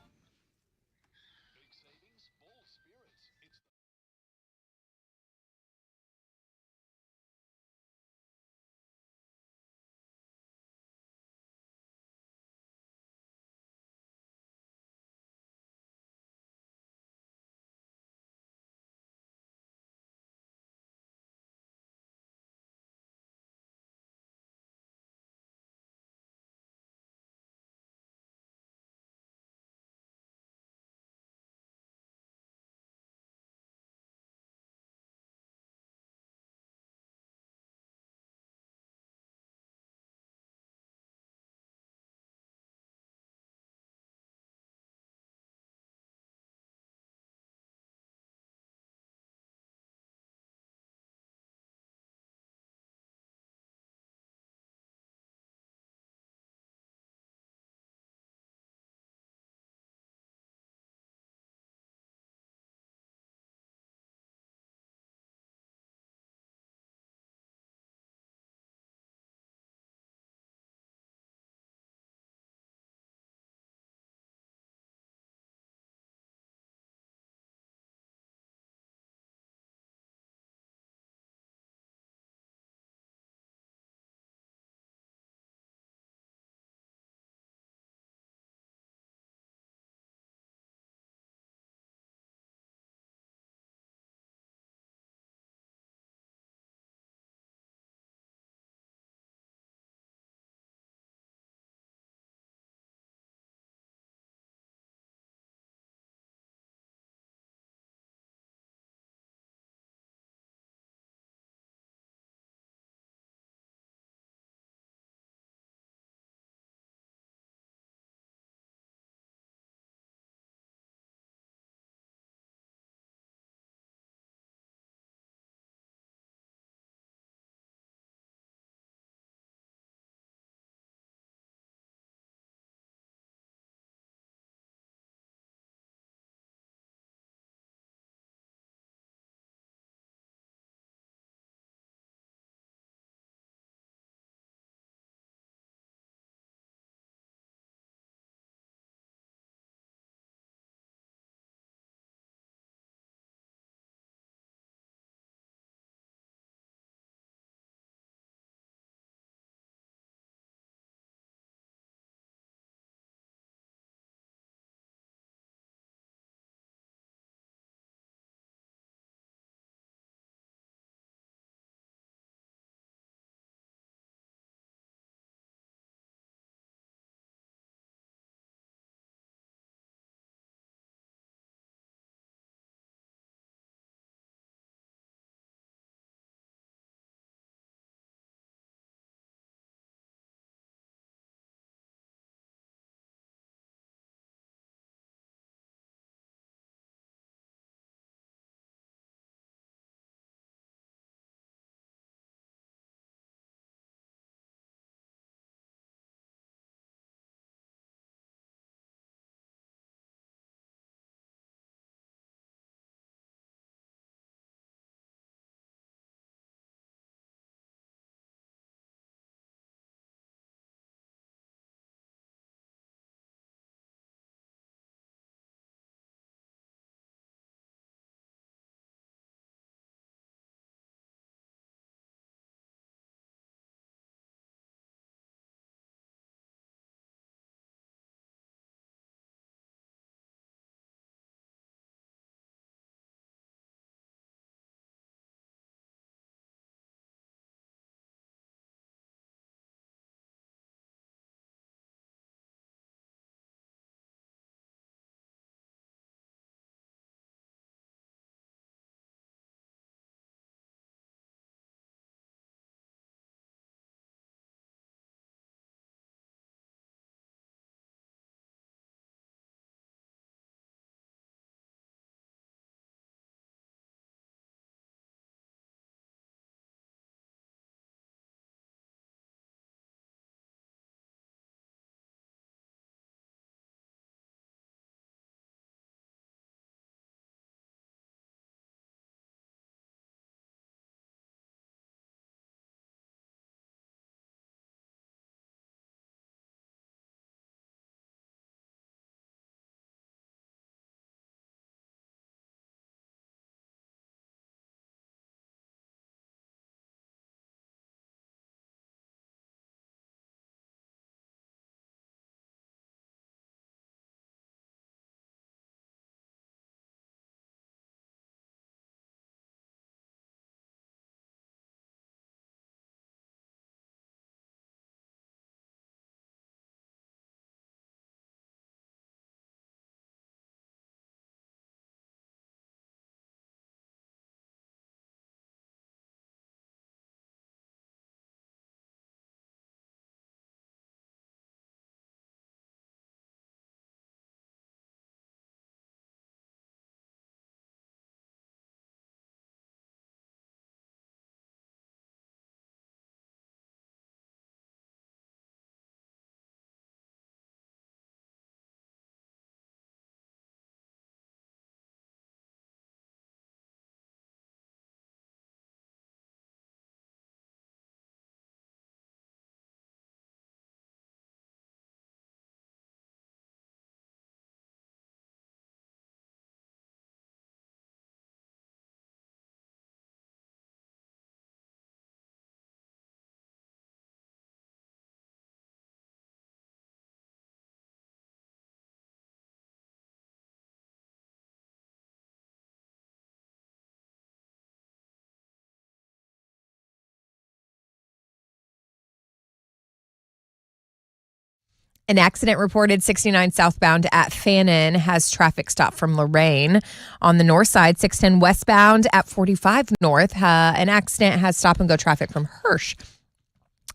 [SPEAKER 2] An accident reported 69 southbound at Fannin has traffic stop from Lorraine. On the north side, 610 westbound at 45 north, an accident has stop and go traffic from Hirsch.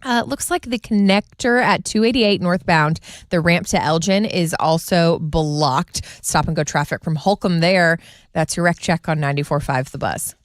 [SPEAKER 2] Looks like the connector at 288 northbound, the ramp to Elgin is also blocked. Stop and go traffic from Holcomb there. That's your wreck check on 94.5 The Buzz.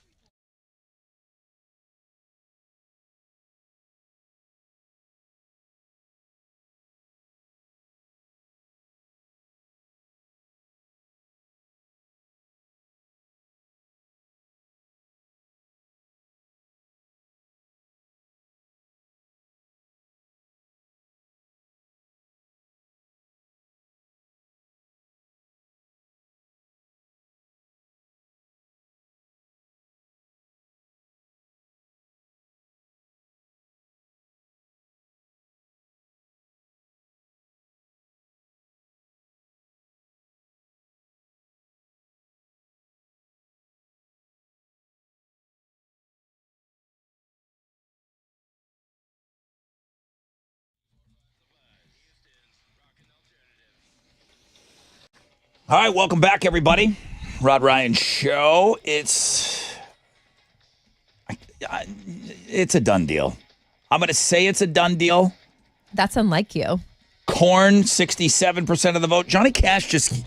[SPEAKER 1] All right, welcome back, everybody. Rod Ryan Show. It's a done deal. I'm going to say it's a done deal.
[SPEAKER 2] That's unlike you.
[SPEAKER 1] Korn, 67% of the vote. Johnny Cash just,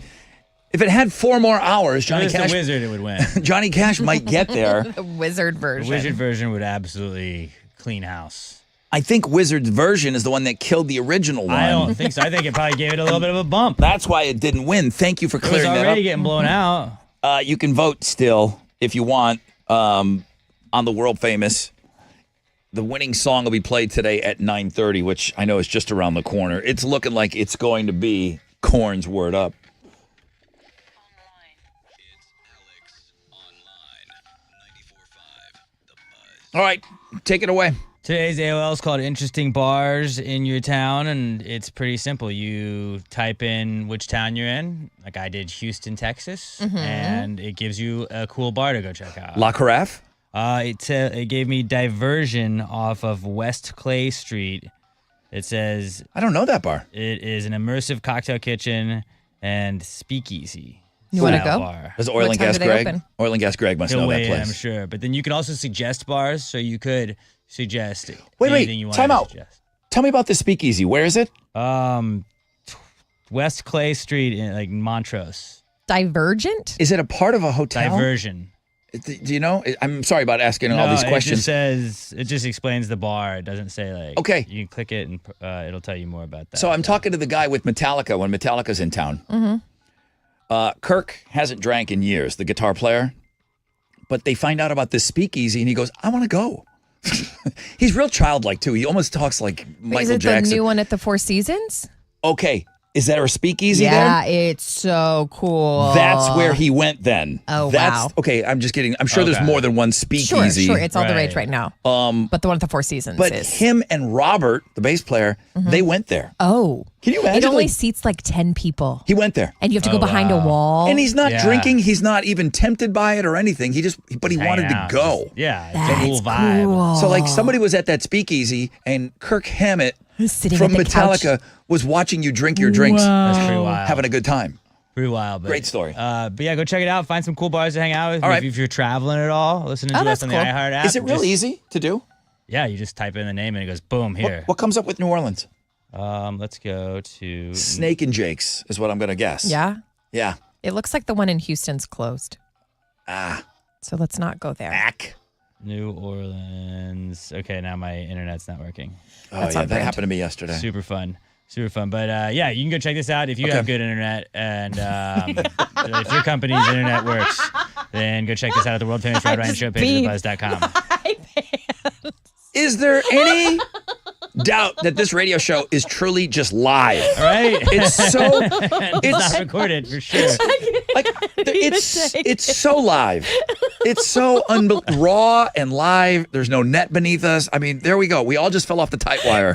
[SPEAKER 1] if it had 4 more hours, Johnny Cash.
[SPEAKER 3] The Wizard, it would win.
[SPEAKER 1] Johnny Cash might get there.
[SPEAKER 2] The Wizard version.
[SPEAKER 3] The Wizard version would absolutely clean house.
[SPEAKER 1] I think Wizard's version is the one that killed the original one.
[SPEAKER 3] I don't think so. I think it probably gave it a little bit of a bump.
[SPEAKER 1] That's why it didn't win. Thank you for clearing that up.
[SPEAKER 3] It was already getting blown out.
[SPEAKER 1] You can vote still if you want on the world famous. The winning song will be played today at 9:30, which I know is just around the corner. It's looking like it's going to be Korn's Word Up. All right, take it away.
[SPEAKER 3] Today's AOL is called Interesting Bars in Your Town, and it's pretty simple. You type in which town you're in, like I did Houston, Texas, and it gives you a cool bar to go check out.
[SPEAKER 1] La Carafe?
[SPEAKER 3] It gave me Diversion off of West Clay Street. It says...
[SPEAKER 1] I don't know that bar.
[SPEAKER 3] It is an immersive cocktail kitchen and speakeasy.
[SPEAKER 2] You want to go?
[SPEAKER 3] Bar.
[SPEAKER 1] Does Oil and Gas Greg? Oil and Gas Greg must know that place.
[SPEAKER 3] I'm sure. But then you can also suggest bars, so you could suggest
[SPEAKER 1] Wait,
[SPEAKER 3] anything you want
[SPEAKER 1] time
[SPEAKER 3] to
[SPEAKER 1] out.
[SPEAKER 3] suggest.
[SPEAKER 1] Tell me about the speakeasy. Where is it?
[SPEAKER 3] West Clay Street in like Montrose.
[SPEAKER 2] Divergent?
[SPEAKER 1] Is it a part of a hotel?
[SPEAKER 3] Diversion.
[SPEAKER 1] Do you know? I'm sorry about asking all these questions.
[SPEAKER 3] It just explains the bar. It doesn't say like.
[SPEAKER 1] Okay.
[SPEAKER 3] You can click it and it'll tell you more about that.
[SPEAKER 1] So I'm talking to the guy with Metallica when Metallica's in town. Kirk hasn't drank in years, the guitar player. But they find out about this speakeasy and he goes, I want to go. He's real childlike too. He almost talks like Michael Jackson.
[SPEAKER 2] Is it the new one at the Four Seasons?
[SPEAKER 1] Okay. Is that a speakeasy there?
[SPEAKER 2] Yeah, it's so cool.
[SPEAKER 1] That's where he went then.
[SPEAKER 2] Oh,
[SPEAKER 1] wow. Okay, I'm just kidding. I'm sure there's more than one speakeasy.
[SPEAKER 2] Sure. It's all the rage right now. But the one at the Four Seasons
[SPEAKER 1] But
[SPEAKER 2] is.
[SPEAKER 1] him and Robert, the bass player, they went there.
[SPEAKER 2] Oh.
[SPEAKER 1] Can you imagine?
[SPEAKER 2] It only seats like 10 people.
[SPEAKER 1] He went there.
[SPEAKER 2] And you have to go behind a wall.
[SPEAKER 1] And he's not drinking. He's not even tempted by it or anything. He wanted to go.
[SPEAKER 3] It's a cool vibe.
[SPEAKER 2] Cool.
[SPEAKER 1] So like somebody was at that speakeasy and Kirk Hammett
[SPEAKER 2] sitting
[SPEAKER 1] from
[SPEAKER 2] at the
[SPEAKER 1] Metallica was watching you drink your drinks.
[SPEAKER 3] That's pretty wild.
[SPEAKER 1] Having a good time.
[SPEAKER 3] Pretty wild. But,
[SPEAKER 1] Great story.
[SPEAKER 3] But yeah, go check it out. Find some cool bars to hang out with.
[SPEAKER 1] All right.
[SPEAKER 3] If you're traveling at all, listening to us
[SPEAKER 2] that's
[SPEAKER 3] on
[SPEAKER 2] cool.
[SPEAKER 3] the iHeart app.
[SPEAKER 1] Is it real easy to do?
[SPEAKER 3] Yeah, you just type in the name and it goes boom here.
[SPEAKER 1] What comes up with New Orleans?
[SPEAKER 3] Let's go to
[SPEAKER 1] Snake and Jake's is what I'm going to guess.
[SPEAKER 2] Yeah?
[SPEAKER 1] Yeah.
[SPEAKER 2] It looks like the one in Houston's closed.
[SPEAKER 1] Ah.
[SPEAKER 2] So let's not go there.
[SPEAKER 1] Back.
[SPEAKER 3] New Orleans. Okay, now my internet's not working.
[SPEAKER 1] Oh, yeah, that happened to me yesterday.
[SPEAKER 3] Super fun. But yeah, you can go check this out if you have good internet. And if your company's internet works, then go check this out at the world famous Rod Ryan Show page at thebuzz.com.
[SPEAKER 1] Is there any doubt that this radio show is truly just live?
[SPEAKER 3] All right.
[SPEAKER 1] It's so
[SPEAKER 3] it's not recorded for sure.
[SPEAKER 1] It's so live. It's so raw and live. There's no net beneath us. I mean, there we go. We all just fell off the tight wire.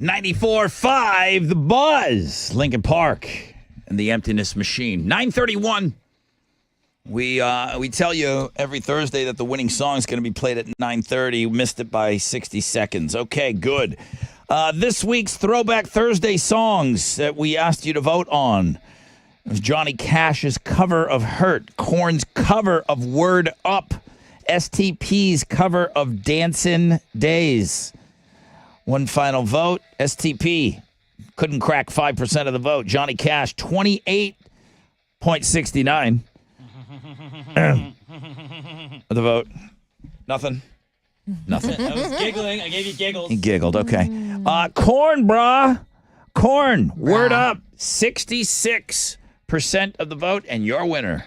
[SPEAKER 1] 94.5 The Buzz, Lincoln Park, and the Emptiness Machine. 9:31. We tell you every Thursday that the winning song is going to be played at 9:30. Missed it by 60 seconds. Okay, good. This week's Throwback Thursday songs that we asked you to vote on. It was Johnny Cash's cover of Hurt, Korn's cover of Word Up, STP's cover of Dancin' Days. One final vote. STP couldn't crack 5% of the vote. Johnny Cash, 28.69. The vote. Nothing. Nothing.
[SPEAKER 3] I was giggling. I gave you giggles.
[SPEAKER 1] He giggled. Okay. Korn, brah. Korn. Word Up. 66% of the vote, and your winner.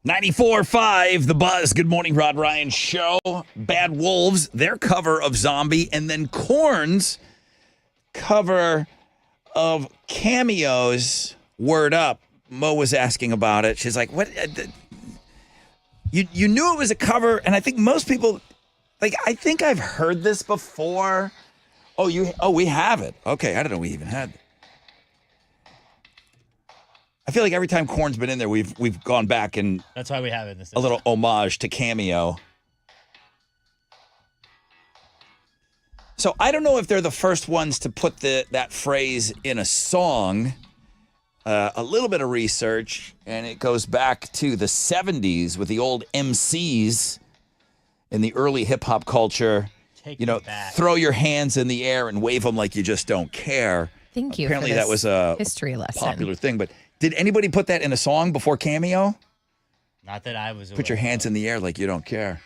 [SPEAKER 1] 94.5, The Buzz. Good morning, Rod Ryan Show. Bad Wolves, their cover of Zombie, and then Korn's cover of Cameo's Word Up. Mo was asking about it. She's like, what? You knew it was a cover, and I think most people, I think I've heard this before. Oh, we have it. Okay, I don't know we even had it. I feel like every time Korn's been in there, we've gone back and
[SPEAKER 3] that's why we have it in this.
[SPEAKER 1] A little homage to Cameo. So I don't know if they're the first ones to put that phrase in a song. A little bit of research, and it goes back to the 70s with the old MCs in the early hip hop culture. Throw your hands in the air and wave them like you just don't care.
[SPEAKER 2] Thank you.
[SPEAKER 1] Apparently
[SPEAKER 2] for this
[SPEAKER 1] that was a
[SPEAKER 2] history lesson.
[SPEAKER 1] popular thing, but did anybody put that in a song before Cameo?
[SPEAKER 3] Not that I was aware.
[SPEAKER 1] Put your hands in the air like you don't care.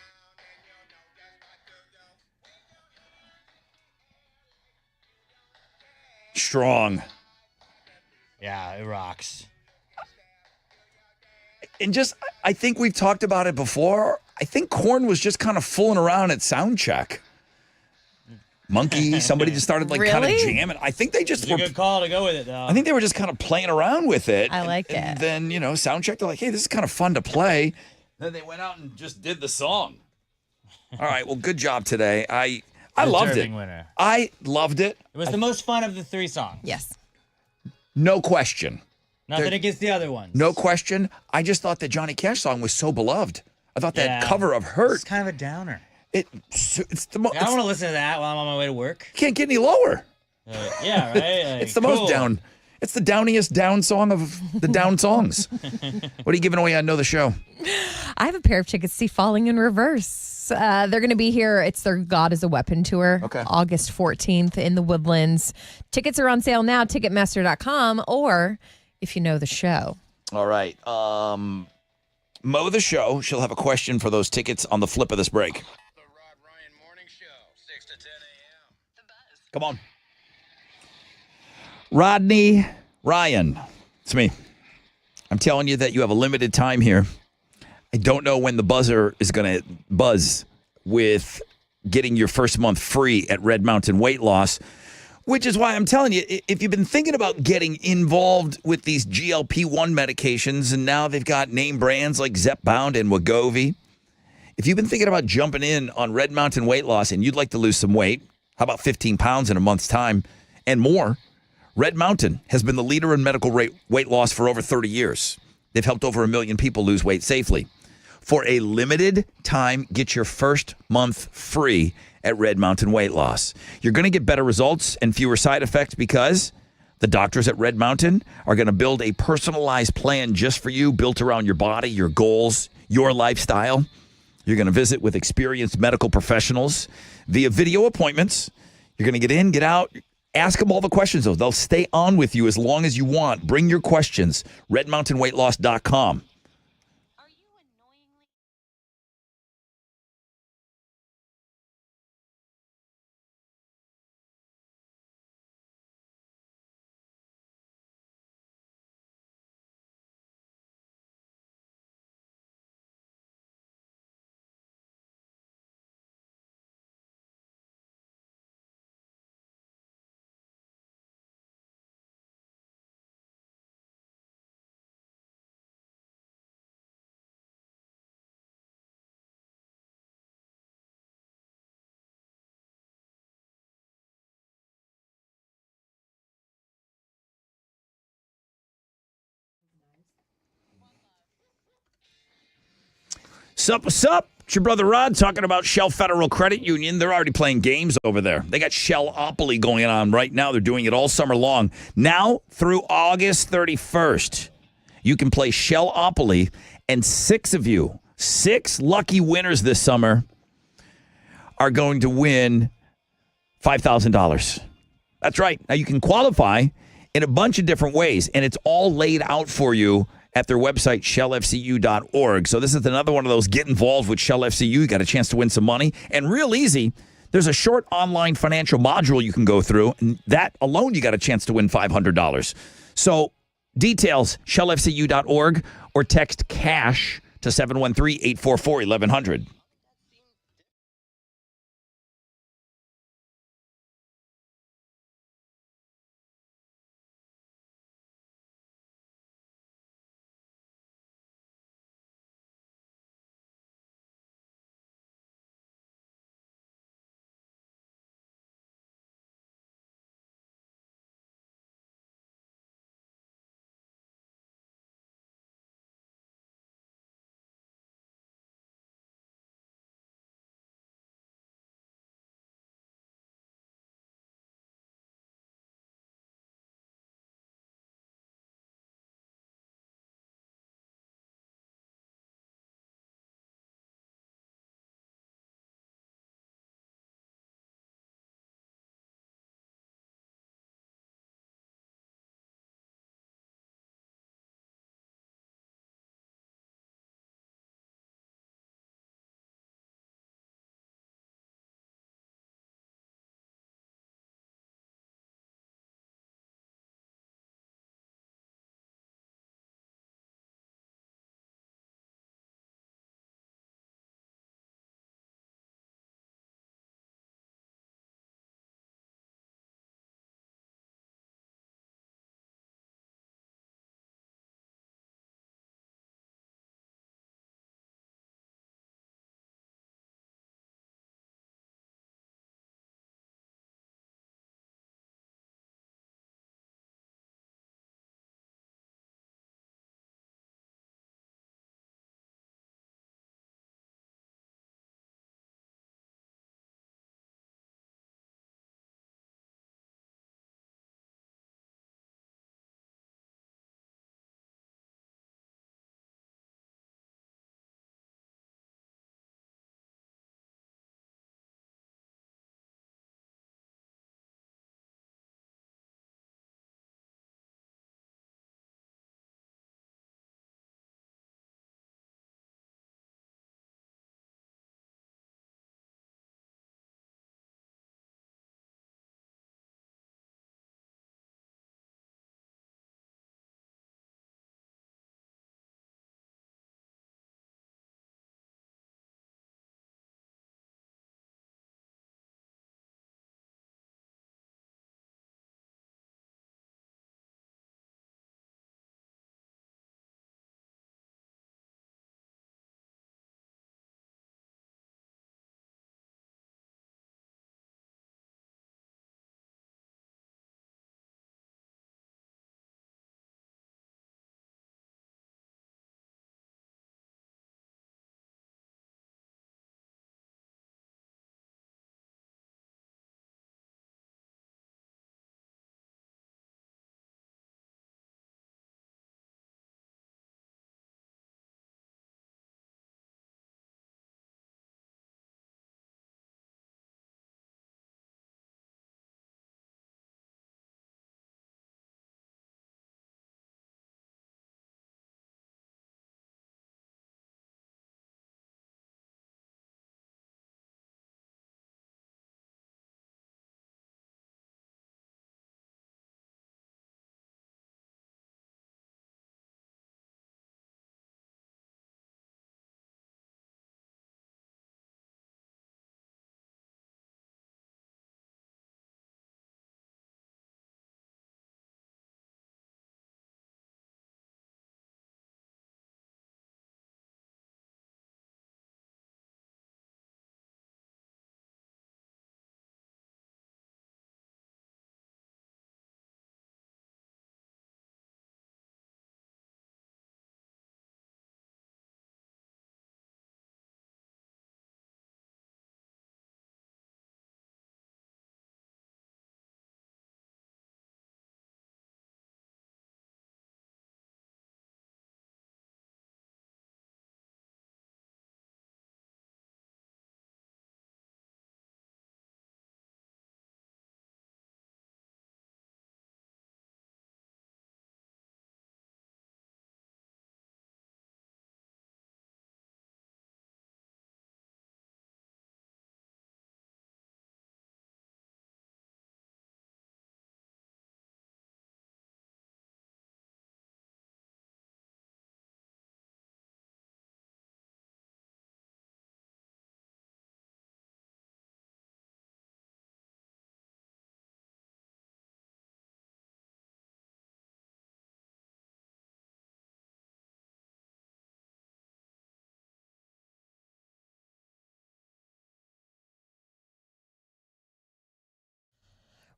[SPEAKER 1] Strong.
[SPEAKER 3] Yeah, it rocks.
[SPEAKER 1] And I think we've talked about it before. I think Korn was just kind of fooling around at sound check. Monkey, somebody just started kind of jamming. I think they just
[SPEAKER 3] It's a good call to go with it, though.
[SPEAKER 1] I think they were just kind of playing around with it.
[SPEAKER 2] I like it.
[SPEAKER 1] And then, sound check, they're like, hey, this is kind of fun to play. Then they went out and just did the song. All right, well, good job today. I loved it.
[SPEAKER 3] Winner.
[SPEAKER 1] I loved it.
[SPEAKER 3] It was the most fun of the three songs.
[SPEAKER 2] Yes.
[SPEAKER 1] No question.
[SPEAKER 3] Nothing against the other ones.
[SPEAKER 1] No question. I just thought the Johnny Cash song was so beloved. I thought that cover of Hurt.
[SPEAKER 3] It's kind of a downer.
[SPEAKER 1] It's the most.
[SPEAKER 3] I don't want to listen to that while I'm on my way to work.
[SPEAKER 1] Can't get any lower.
[SPEAKER 3] Yeah, right?
[SPEAKER 1] It's the most down. It's the downiest down song of the down songs. What are you giving away on Know the Show?
[SPEAKER 2] I have a pair of tickets to see Falling in Reverse. They're going to be here. It's their God is a Weapon tour, August 14th in the Woodlands. Tickets are on sale now, Ticketmaster.com, or if you know the show.
[SPEAKER 1] All right. Mo the Show. She'll have a question for those tickets on the flip of this break.
[SPEAKER 5] The Rod Ryan Morning Show, 6 to 10 a.m.
[SPEAKER 8] The Buzz.
[SPEAKER 1] Come on. Rodney Ryan. It's me. I'm telling you that you have a limited time here. I don't know when the buzzer is going to buzz with getting your first month free at Red Mountain Weight Loss, which is why I'm telling you, if you've been thinking about getting involved with these GLP-1 medications, and now they've got name brands like Zepbound and Wegovy, if you've been thinking about jumping in on Red Mountain Weight Loss and you'd like to lose some weight, how about 15 pounds in a month's time and more? Red Mountain has been the leader in medical weight loss for over 30 years. They've helped over 1 million people lose weight safely. For a limited time, get your first month free at Red Mountain Weight Loss. You're going to get better results and fewer side effects because the doctors at Red Mountain are going to build a personalized plan just for you, built around your body, your goals, your lifestyle. You're going to visit with experienced medical professionals via video appointments. You're going to get in, get out. Ask them all the questions, though. They'll stay on with you as long as you want. Bring your questions. RedMountainWeightLoss.com. Sup, what's up? It's your brother Rod talking about Shell Federal Credit Union. They're already playing games over there. They got Shellopoly going on right now. They're doing it all summer long. Now through August 31st, you can play Shellopoly, and 6 of you, 6 lucky winners this summer, are going to win $5,000. That's right. Now you can qualify in a bunch of different ways, and it's all laid out for you at their website, shellfcu.org. So this is another one of those get involved with Shell FCU. You got a chance to win some money. And real easy, there's a short online financial module you can go through. And that alone, you got a chance to win $500. So details, shellfcu.org, or text CASH to 713-844-1100.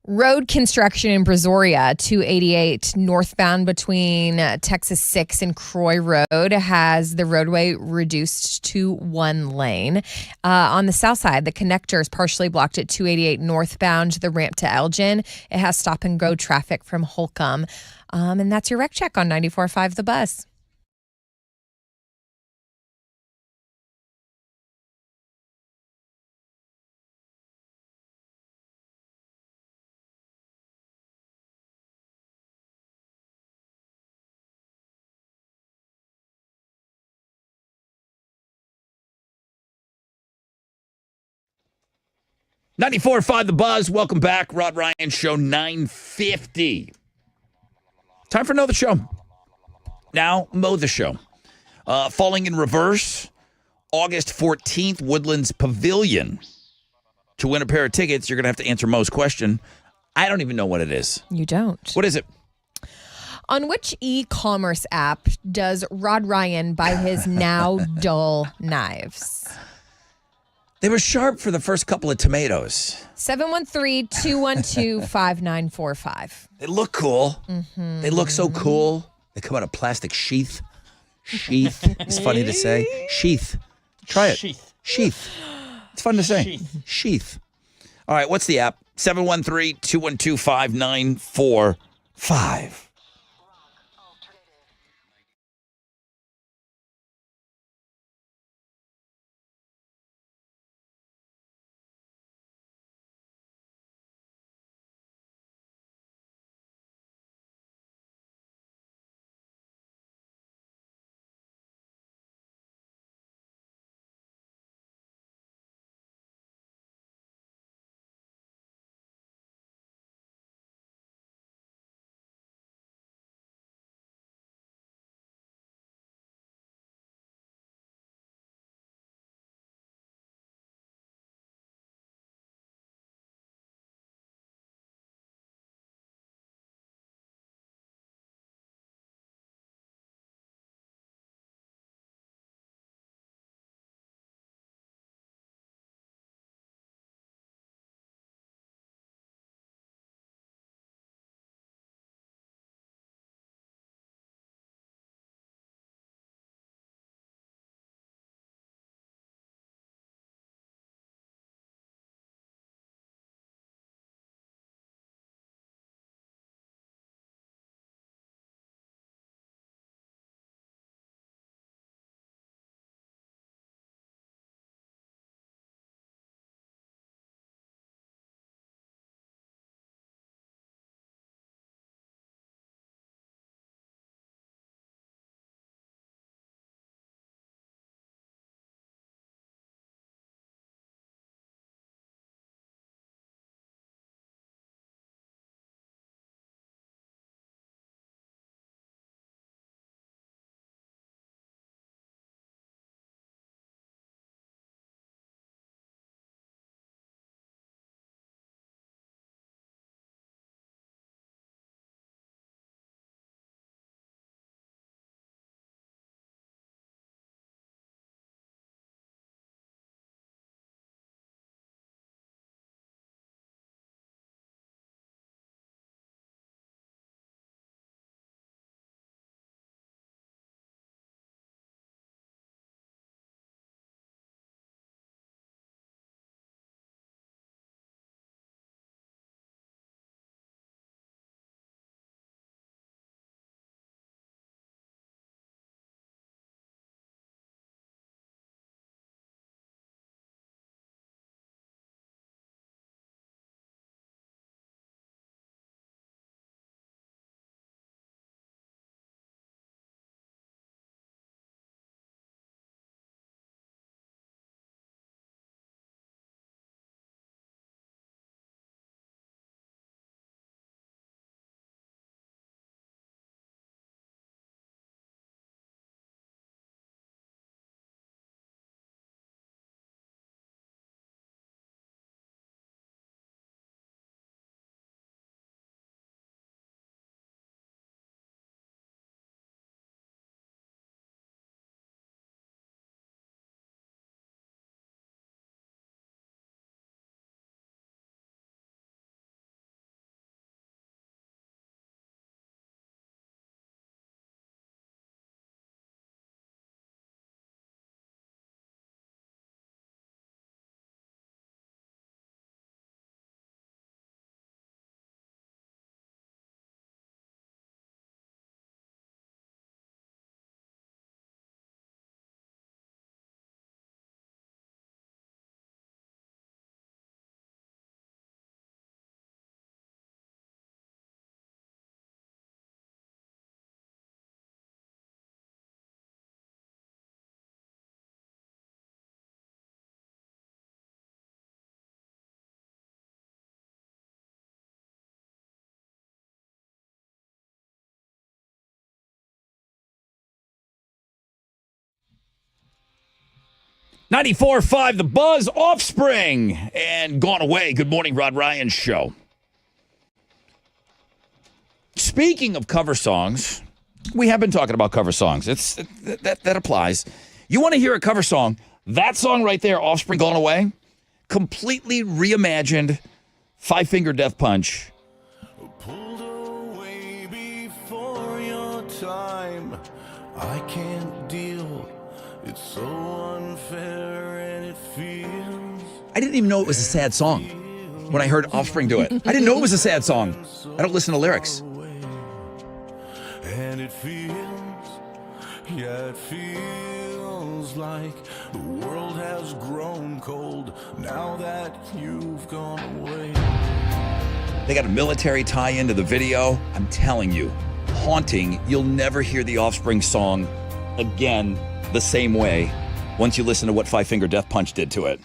[SPEAKER 2] Road construction in Brazoria, 288 northbound between Texas 6 and Croy Road has the roadway reduced to one lane. On the south side, the connector is partially blocked at 288 northbound, the ramp to Elgin. It has stop and go traffic from Holcomb. And that's your wreck check on 94.5 The Buzz.
[SPEAKER 1] .5 The Buzz. Welcome back. Rod Ryan Show 950. Time for another show. Now, Mo the Show. Falling in reverse, August 14th, Woodlands Pavilion. To win a pair of tickets, you're going to have to answer Mo's question. I don't even know what it is.
[SPEAKER 2] You don't.
[SPEAKER 1] What is it?
[SPEAKER 2] On which e-commerce app does Rod Ryan buy his now dull knives?
[SPEAKER 1] They were sharp for the first couple of tomatoes.
[SPEAKER 2] 713-212-5945.
[SPEAKER 1] They look cool. Mm-hmm. They look so cool. They come out of plastic sheath. Sheath. It's funny to say. Sheath. Try it. Sheath. It's fun to say. Sheath. All right, what's the app? 713-212-5945. 94.5 The Buzz, Offspring, and Gone Away. Good morning, Rod Ryan Show. Speaking of cover songs, we have been talking about cover songs. That applies. You want to hear a cover song? That song right there, Offspring, Gone Away, completely reimagined Five Finger Death Punch.
[SPEAKER 13] Pulled away before your time. I can't deal. It's so unfair and it feels.
[SPEAKER 1] I didn't even know it was a sad song when I heard Offspring do it. I didn't know it was a sad song. I don't listen to lyrics.
[SPEAKER 13] And it feels, yeah, it feels like the world has grown cold now that you've gone away.
[SPEAKER 1] They got a military tie-in to the video. I'm telling you, haunting. You'll never hear the Offspring song again the same way once you listen to what Five Finger Death Punch did to it.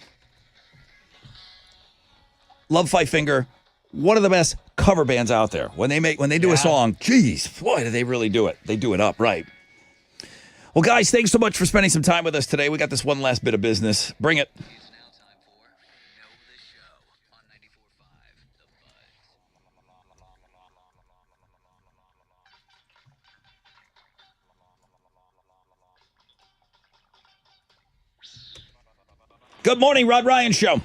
[SPEAKER 1] Love Five Finger, one of the best cover bands out there. When they do a song, geez, boy, do they really do it. They do it up right. Well, guys, thanks so much for spending some time with us today. We got this one last bit of business. Bring it. Good morning, Rod Ryan Show.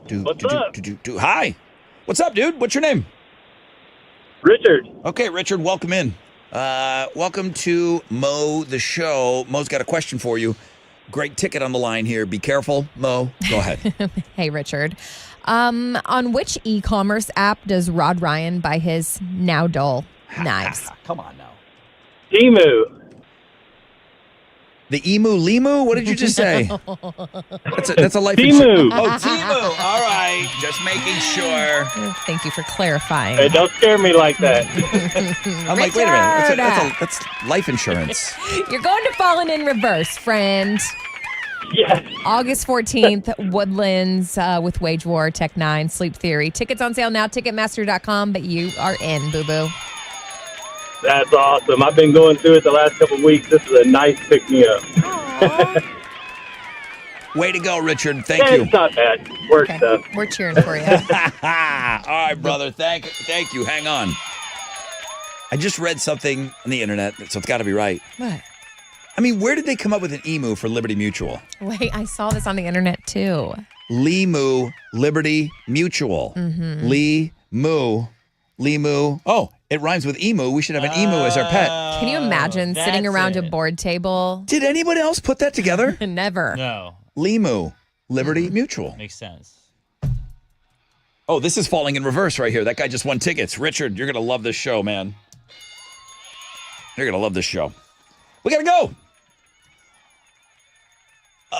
[SPEAKER 10] What's up?
[SPEAKER 1] Hi. What's up, dude? What's your name?
[SPEAKER 10] Richard.
[SPEAKER 1] Okay, Richard, welcome in. Welcome to Mo, the show. Mo's got a question for you. Great ticket on the line here. Be careful. Mo, go ahead.
[SPEAKER 2] Hey, Richard. On which e-commerce app does Rod Ryan buy his now dull knives?
[SPEAKER 1] Come on now.
[SPEAKER 10] Emu.
[SPEAKER 1] The emu limu? What did you just say? That's a life
[SPEAKER 10] Timu.
[SPEAKER 1] insurance. Oh, Timu. All right. Just making sure.
[SPEAKER 2] Thank you for clarifying.
[SPEAKER 10] Hey, don't scare me like that.
[SPEAKER 1] I'm like, wait a minute. That's life insurance.
[SPEAKER 2] You're going to Fallen in Reverse, friend.
[SPEAKER 10] Yes.
[SPEAKER 2] August 14th, Woodlands with Wage War, Tech 9, Sleep Theory. Tickets on sale now, Ticketmaster.com, but you are in, boo-boo.
[SPEAKER 10] That's awesome. I've been going through it the last couple of weeks. This is a nice pick-me-up.
[SPEAKER 1] Way to go, Richard. Thank you.
[SPEAKER 10] It's not bad. Work stuff.
[SPEAKER 2] We're cheering for you.
[SPEAKER 1] All right, brother. Thank you. Hang on. I just read something on the internet, so it's got to be right.
[SPEAKER 2] What?
[SPEAKER 1] I mean, where did they come up with an emu for Liberty Mutual?
[SPEAKER 2] Wait, I saw this on the internet, too.
[SPEAKER 1] Limu, Liberty Mutual.
[SPEAKER 2] Mm-hmm.
[SPEAKER 1] Limu. Oh, it rhymes with emu. We should have an emu as our pet.
[SPEAKER 2] Can you imagine sitting around a board table?
[SPEAKER 1] Did anybody else put that together?
[SPEAKER 2] Never.
[SPEAKER 3] No.
[SPEAKER 1] Limu, Liberty Mutual.
[SPEAKER 3] Makes sense.
[SPEAKER 1] Oh, this is falling in reverse right here. That guy just won tickets. Richard, you're going to love this show, man. You're going to love this show. We got to go.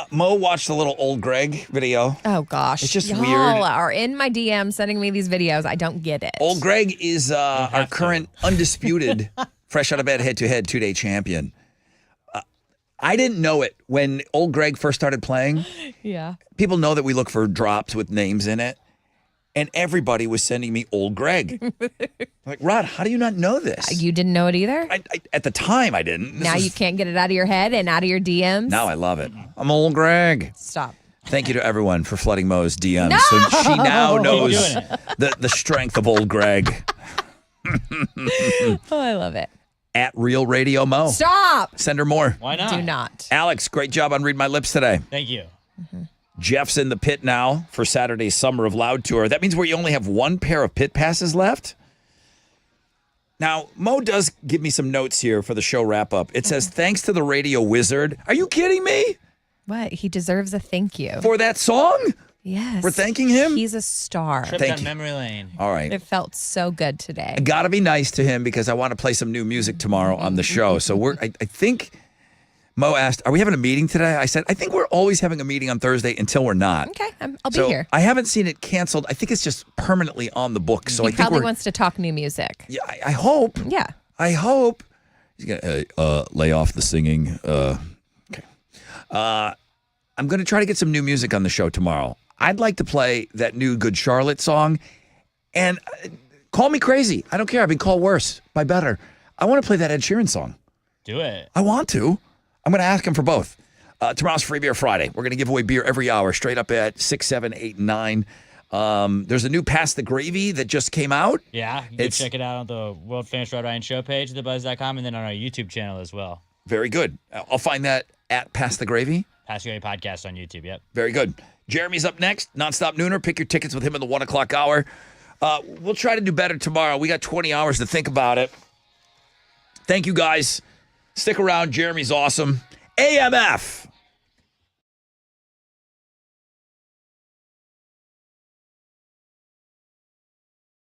[SPEAKER 1] Mo watched the little old Greg video.
[SPEAKER 2] Oh, gosh.
[SPEAKER 1] It's just
[SPEAKER 2] Y'all
[SPEAKER 1] weird.
[SPEAKER 2] are in my DM sending me these videos. I don't get it.
[SPEAKER 1] Old Greg is our current undisputed, fresh out of bed, head-to-head 2-day champion. I didn't know it when old Greg first started playing.
[SPEAKER 2] Yeah.
[SPEAKER 1] People know that we look for drops with names in it. And everybody was sending me old Greg. Like, Rod, how do you not know this?
[SPEAKER 2] You didn't know it either?
[SPEAKER 1] At the time, I didn't.
[SPEAKER 2] Now you can't get it out of your head and out of your DMs?
[SPEAKER 1] Now I love it. I'm old Greg.
[SPEAKER 2] Stop.
[SPEAKER 1] Thank you to everyone for flooding Mo's DMs. No! So she now knows the strength of old Greg.
[SPEAKER 2] Oh, I love it.
[SPEAKER 1] At Real Radio Mo.
[SPEAKER 2] Stop.
[SPEAKER 1] Send her more.
[SPEAKER 3] Why not?
[SPEAKER 2] Do not.
[SPEAKER 1] Alex, great job on Read My Lips today.
[SPEAKER 3] Thank you.
[SPEAKER 2] Mm-hmm.
[SPEAKER 1] Jeff's in the pit now for Saturday's Summer of Loud tour. That means we only have one pair of pit passes left. Now, Mo does give me some notes here for the show wrap-up. It says, thanks to the radio wizard. Are you kidding me?
[SPEAKER 2] What? He deserves a thank you.
[SPEAKER 1] For that song?
[SPEAKER 2] Yes.
[SPEAKER 1] We're thanking him?
[SPEAKER 2] He's a star.
[SPEAKER 3] Trip
[SPEAKER 1] Thank
[SPEAKER 3] down
[SPEAKER 1] you.
[SPEAKER 3] memory lane.
[SPEAKER 1] All right.
[SPEAKER 2] It felt so good today.
[SPEAKER 1] I got to be nice to him because I want to play some new music tomorrow on the show. So I think Mo asked, are we having a meeting today? I said, I think we're always having a meeting on Thursday until we're not.
[SPEAKER 2] Okay, I'll be here.
[SPEAKER 1] I haven't seen it canceled. I think it's just permanently on the book. So
[SPEAKER 2] He
[SPEAKER 1] I think
[SPEAKER 2] probably wants to talk new music.
[SPEAKER 1] Yeah, I hope.
[SPEAKER 2] Yeah.
[SPEAKER 1] I hope. He's going to lay off the singing. Okay. I'm going to try to get some new music on the show tomorrow. I'd like to play that new Good Charlotte song. And call me crazy. I don't care. I've been called worse by better. I want to play that Ed Sheeran song.
[SPEAKER 3] Do it.
[SPEAKER 1] I want to. I'm going to ask him for both. Tomorrow's Free Beer Friday. We're going to give away beer every hour, straight up at 6, 7, 8, and 9. There's a new Pass the Gravy that just came out.
[SPEAKER 3] Yeah, you can check it out on the World Famous Rod Ryan Show page, thebuzz.com, and then on our YouTube channel as well.
[SPEAKER 1] Very good. I'll find that at Pass the Gravy.
[SPEAKER 3] Pass the Gravy podcast on YouTube, yep.
[SPEAKER 1] Very good. Jeremy's up next. Nonstop Nooner. Pick your tickets with him in the 1 o'clock hour. We'll try to do better tomorrow. We got 20 hours to think about it. Thank you, guys. Stick around. Jeremy's awesome. AMF.